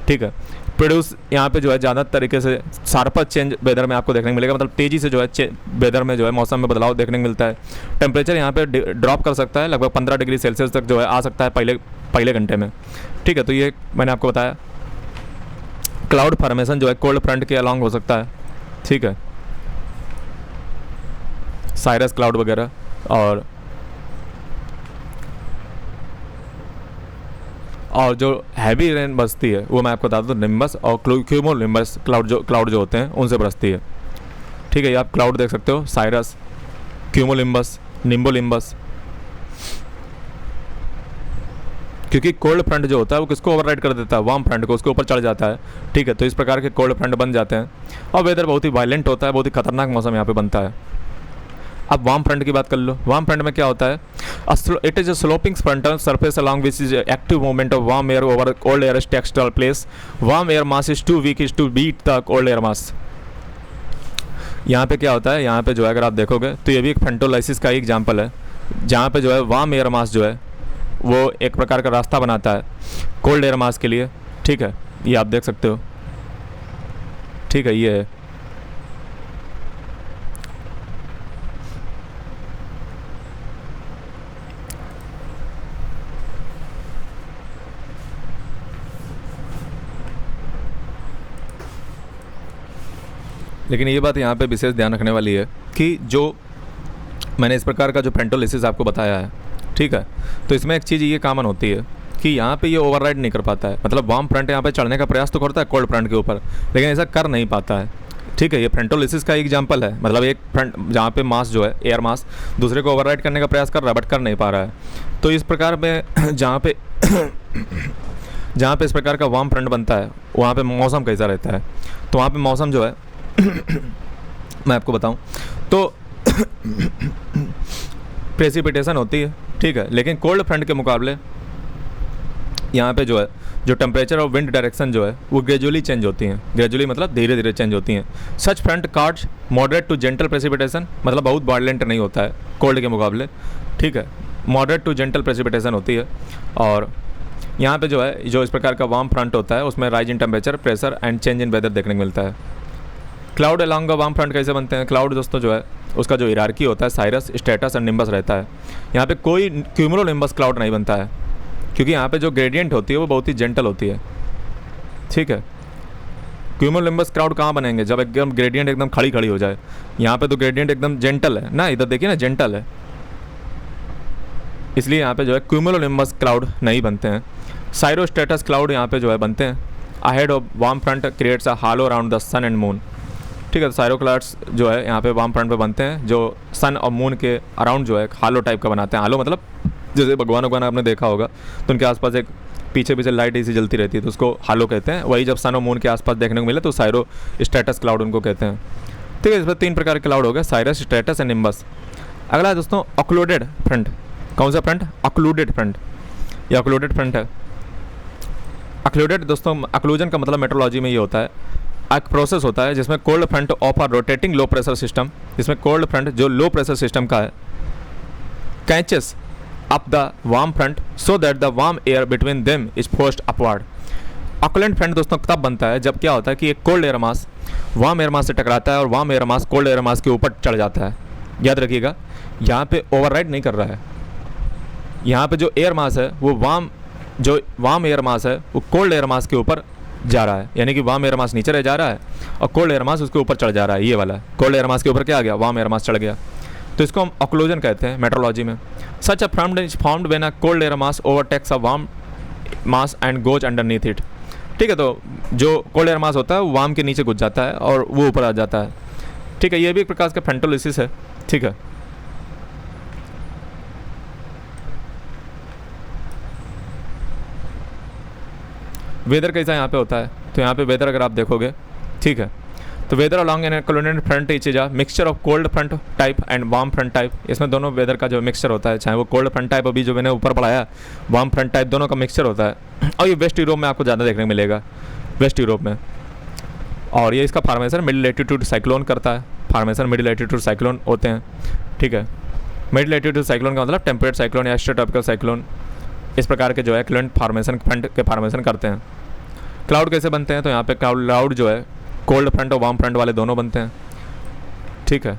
ठीक है। प्रोड्यूस यहाँ पे जो है ज़्यादा तरीके से शार्पर चेंज वेदर में आपको देखने को मिलेगा, मतलब तेज़ी से जो है वेदर में जो है मौसम में बदलाव देखने को मिलता है। टेम्परेचर यहाँ पे ड्रॉप कर सकता है, लगभग 15 डिग्री सेल्सियस तक जो है आ सकता है पहले घंटे में, ठीक है। तो ये मैंने आपको बताया क्लाउड फॉर्मेशन जो है कोल्ड फ्रंट के अलॉन्ग हो सकता है, ठीक है, साइरस क्लाउड वगैरह। और जो हैवी रेन बरसती है वो मैं आपको बता दूँ निम्बस और क्यूमुलोनिम्बस क्लाउड जो होते हैं उनसे बरसती है, ठीक है। ये आप क्लाउड देख सकते हो, साइरस, क्यूमुलोनिम्बस, निम्बोलिम्बस। क्योंकि कोल्ड फ्रंट जो होता है वो किसको ओवरराइड कर देता है, वार्म फ्रंट को, उसके ऊपर चढ़ जाता है, ठीक है। तो इस प्रकार के कोल्ड फ्रंट बन जाते हैं और वेदर बहुत ही वायलेंट होता है, बहुत ही खतरनाक मौसम यहाँ पे बनता है। अब वार्म फ्रंट की बात कर लो। वार्म फ्रंट में क्या होता है, it is a sloping frontal surface along which is active movement of warm air over cold air takes place. Warm air mass is too weak is to beat the cold air mass. यहाँ पे क्या होता है, यहाँ पे जो है अगर आप देखोगे तो ये भी एक फ्रंटोलाइसिस का एग्जाम्पल है, जहाँ पे जो है वार्म एयर मास जो है वो एक प्रकार का रास्ता बनाता है कोल्ड एयर मास के लिए, ठीक है। ये आप देख सकते हो, ठीक है, ये है। लेकिन ये बात यहाँ पे विशेष ध्यान रखने वाली है कि जो मैंने इस प्रकार का जो फ्रंटोलाइसिस आपको बताया है, ठीक है, तो इसमें एक चीज़ ये कॉमन होती है कि यहाँ पे ये ओवरराइड नहीं कर पाता है। मतलब वार्म फ्रंट यहाँ पे चढ़ने का प्रयास तो करता है कोल्ड फ्रंट के ऊपर, लेकिन ऐसा कर नहीं पाता है, ठीक है। ये फ्रंटोलाइसिस का एग्जाम्पल है, मतलब एक फ्रंट जहाँ पे मास जो है एयर मास दूसरे को ओवरराइड करने का प्रयास कर रहा है बट कर नहीं पा रहा है। तो इस प्रकार में जहाँ पे इस प्रकार का वार्म फ्रंट बनता है वहाँ पे मौसम कैसा रहता है, तो वहाँ पे मौसम जो है मैं आपको बताऊं तो प्रेसिपिटेशन होती है, ठीक है। लेकिन कोल्ड फ्रंट के मुकाबले यहाँ पे जो है जो टेम्परेचर और विंड डायरेक्शन जो है वो ग्रेजुअली चेंज होती हैं। ग्रेजुअली मतलब धीरे धीरे चेंज होती हैं। Such front cards moderate to gentle precipitation, मतलब बहुत वायलेंट नहीं होता है कोल्ड के मुकाबले, ठीक है। मॉडरेट टू जेंटल प्रेसिपिटेशन होती है। और यहाँ पे जो है जो इस प्रकार का वार्म फ्रंट होता है उसमें rise in temperature, pressure and change in weather देखने को मिलता है। Cloud along the warm front कैसे बनते हैं? क्लाउड दोस्तों जो है उसका जो हिरार्की होता है साइरस, स्टेटस एंड निम्बस रहता है। यहाँ पे कोई क्यूमुलोनिम्बस क्लाउड नहीं बनता है क्योंकि यहाँ पे जो ग्रेडियंट होती है वो बहुत ही जेंटल होती है, ठीक है। क्यूमुलोनिम्बस क्लाउड कहाँ बनेंगे? जब एकदम ग्रेडियंट एकदम खड़ी खड़ी हो जाए। यहाँ पे तो ग्रेडियंट एकदम जेंटल है ना, इधर देखिए ना जेंटल है, इसलिए यहाँ पे जो है क्यूमुलोनिम्बस क्लाउड नहीं बनते हैं। साइरोस्टेटस क्लाउड यहाँ पे जो है बनते हैं। Ahead of warm front creates a halo around the sun and moon, ठीक है। साइरो क्लाउड्स जो है यहाँ पे वार्म फ्रंट पे बनते हैं जो सन और मून के अराउंड जो है हालो टाइप का बनाते हैं। हालो मतलब जैसे भगवान आपने देखा होगा तो उनके आसपास एक पीछे पीछे लाइट ऐसी जलती रहती है तो उसको हालो कहते हैं। वही जब सन और मून के आसपास देखने को मिले तो साइरो स्टेटस क्लाउड उनको कहते हैं, ठीक है। इसमें 3 प्रकार के क्लाउड हो गए, साइरस, स्टेटस एंड निम्बस। अगला है दोस्तों ऑक्लूडेड फ्रंट। कौन सा फ्रंट? Occluded front. ये ऑक्लूडेड फ्रंट है। ऑक्लूडेड दोस्तों, ऑक्लूजन का मतलब मेट्रोलॉजी में ये होता है एक प्रोसेस होता है जिसमें cold front of a rotating low pressure system, जिसमें कोल्ड फ्रंट जो लो प्रेशर सिस्टम का है catches up the warm front so that the warm air between them is forced upward. Auckland front दोस्तों तब बनता है जब क्या होता है कि एक कोल्ड एयर मास वार्म एयर मास से टकराता है और warm air mass cold air मास के ऊपर चढ़ जाता है। याद रखिएगा यहाँ पे ओवरराइड नहीं कर रहा है। यहाँ पे जो एयर मास है वो वार्म एयर मास है वो कोल्ड एयर मास के ऊपर जा रहा है, यानी कि वार्म एयर मास नीचे रह जा रहा है और कोल्ड एयर मास उसके ऊपर चढ़ जा रहा है। ये वाला कोल्ड एयर मास के ऊपर क्या आ गया? वार्म एयर मास चढ़ गया। तो इसको हम ऑक्लूजन कहते हैं मेट्रोलॉजी में। Such a front is formed when a cold air mass overtakes a warm mass and goes underneath it, ठीक है। तो जो कोल्ड एयर मास होता है वो वार्म के नीचे घुस जाता है और वो ऊपर आ जाता है, ठीक है। ये भी एक प्रकार का फ्रंटोलाइसिस है, ठीक है। वेदर कैसा यहाँ पे होता है? तो यहाँ पे वेदर अगर आप देखोगे, ठीक है, तो weather along an colonial front is a mixture of cold front type and warm front type. इसमें दोनों वेदर का जो मिक्सचर होता है, चाहे वो कोल्ड फ्रंट टाइप अभी जो मैंने ऊपर पढ़ाया, वार्म फ्रंट टाइप, दोनों का मिक्सचर होता है। और ये वेस्ट यूरोप में आपको ज़्यादा देखने को मिलेगा, वेस्ट यूरोप में। और ये इसका फॉर्मेशन मिडिल लैटिट्यूड साइक्लोन करता है। फॉर्मेशन मिडिल लैटिट्यूड साइक्लोन होते हैं, ठीक है। मिडिल लैटिट्यूड साइक्लोन का मतलब टेम्परेट साइक्लोन या एक्स्ट्राट्रॉपिकल साइक्लोन, इस प्रकार के जो है क्लाउड फॉर्मेशन फ्रंट के फॉर्मेशन करते हैं। क्लाउड कैसे बनते हैं? तो यहाँ पे क्लाउड जो है कोल्ड फ्रंट और वार्म फ्रंट वाले दोनों बनते हैं, ठीक है।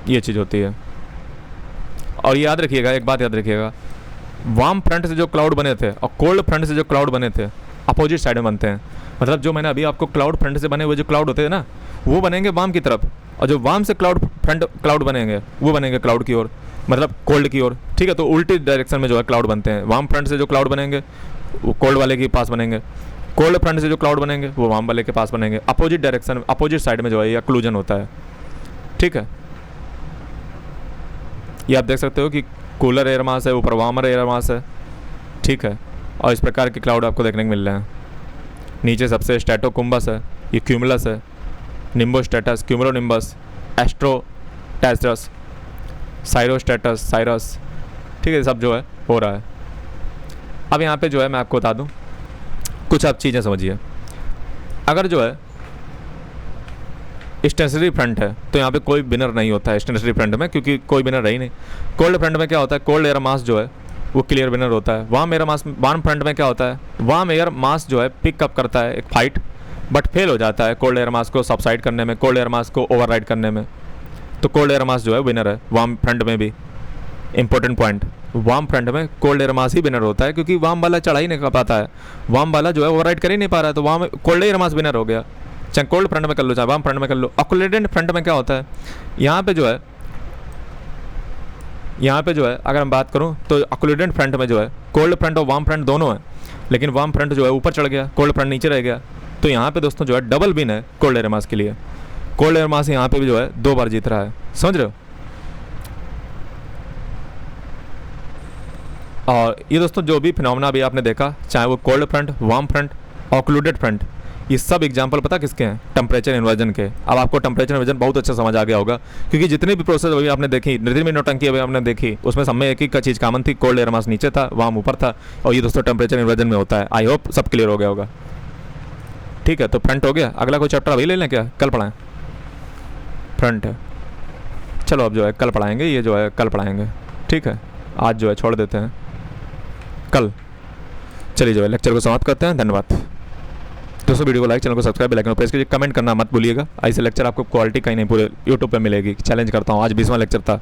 ये चीज़ होती है। और याद रखिएगा, एक बात याद रखिएगा, वार्म फ्रंट से जो क्लाउड बने थे और कोल्ड फ्रंट से जो क्लाउड बने थे अपोजिट साइड में बनते हैं। मतलब जो मैंने अभी आपको क्लाउड फ्रंट से बने हुए जो क्लाउड होते हैं ना, वो बनेंगे वाम की तरफ, और जो वाम से क्लाउड बनेंगे वो बनेंगे क्लाउड की ओर, मतलब कोल्ड की ओर। ठीक है, तो उल्टी डायरेक्शन में जो है क्लाउड बनते हैं। वाम फ्रंट से जो क्लाउड बनेंगे वो कोल्ड वाले के पास बनेंगे, कोल्ड फ्रंट से जो क्लाउड बनेंगे वो वाम वाले के पास बनेंगे। अपोजिट डायरेक्शन, अपोजिट साइड में जो है ये अक्लूजन होता है। ठीक है, ये आप देख सकते हो कि कूलर एयर मास है, ऊपर वार्मर एयर मास है। ठीक है, और इस प्रकार के क्लाउड आपको देखने को मिल रहे हैं। नीचे सबसे स्ट्रेटोकुम्बस है, ये क्यूमुलस है, निम्बोस्टेटस, क्यूमुलोनिम्बस, एस्ट्रोटैसस, साइरोस्टेटस, साइरस। ठीक है, सब जो है हो रहा है। अब यहाँ पे जो है मैं आपको बता दूँ कुछ आप चीज़ें समझिए। अगर जो है स्टेशनरी फ्रंट है तो यहाँ पे कोई विनर नहीं होता है स्टेशनरी फ्रंट में, क्योंकि कोई विनर रही नहीं। कोल्ड फ्रंट में क्या होता है, कोल्ड एयर मास जो है वो क्लियर विनर होता है। वार्म फ्रंट में क्या होता है, वार्म एयर मास जो है पिकअप करता है एक फाइट, बट फेल हो जाता है कोल्ड एयर मास को सबसाइड करने में, कोल्ड एयर मास को ओवरराइड करने में। तो कोल्ड एयर मास जो है विनर है वार्म फ्रंट में भी। इंपॉर्टेंट पॉइंट, वार्म फ्रंट में कोल्ड एयर मास ही विनर होता है, क्योंकि वार्म वाला चढ़ा ही नहीं कर पाता है, वार्म वाला जो है ओवरराइड कर ही नहीं पा रहा है, तो वार्म कोल्ड एयर मास विनर हो गया। चाहे कोल्ड फ्रंट में कर लो चाहे वार्म फ्रंट में कर लो। ऑक्लूडेंट फ्रंट में क्या होता है, यहाँ पे जो है अगर हम बात करूँ तो ऑक्लूडेंट फ्रंट में जो है कोल्ड फ्रंट और वार्म फ्रंट दोनों है, लेकिन वार्म फ्रंट जो है ऊपर चढ़ गया, कोल्ड फ्रंट नीचे रह गया। तो यहाँ पे दोस्तों जो है डबल विन है कोल्ड एयर मास के लिए। कोल्ड एयर मास यहाँ पे भी जो है 2 बार जीत रहा है, समझ रहे हो। और ये दोस्तों जो भी फिनोमेना अभी आपने देखा, चाहे वो cold front, warm front, occluded front, ये सब एग्जाम्पल पता किसके हैं, टेम्परेचर इन्वर्जन के। अब आपको टेम्परेचर इन्वर्जन बहुत अच्छा समझ आ गया होगा, क्योंकि जितनी भी प्रोसेस अभी आपने देखी, जितनी भी नौटंकी अभी आपने देखी, उसमें सब में एक ही चीज़ कॉमन थी, कोल्ड एयर मास नीचे था, वार्म ऊपर था, और ये दोस्तों टेम्परेचर इन्वर्जन में होता है। आई होप सब क्लियर हो गया होगा। ठीक है, तो फ्रंट हो गया। अगला कोई चैप्टर अभी ले लें क्या, कल पढ़ाएं? फ्रंट है, चलो अब जो है कल पढ़ाएंगे, ये जो है कल पढ़ाएंगे। ठीक है, आज जो है छोड़ देते हैं, कल चलिए जो है लेक्चर को समाप्त करते हैं। धन्यवाद दोस्तों। वीडियो को लाइक, चैनल को सब्सक्राइब, बेल आइकन प्रेस कीजिए, कमेंट करना मत भूलिएगा। ऐसे लेक्चर आपको क्वालिटी कहीं नहीं पूरे यूट्यूब पे मिलेगी, चैलेंज करता हूँ। आज 20वां लेक्चर था।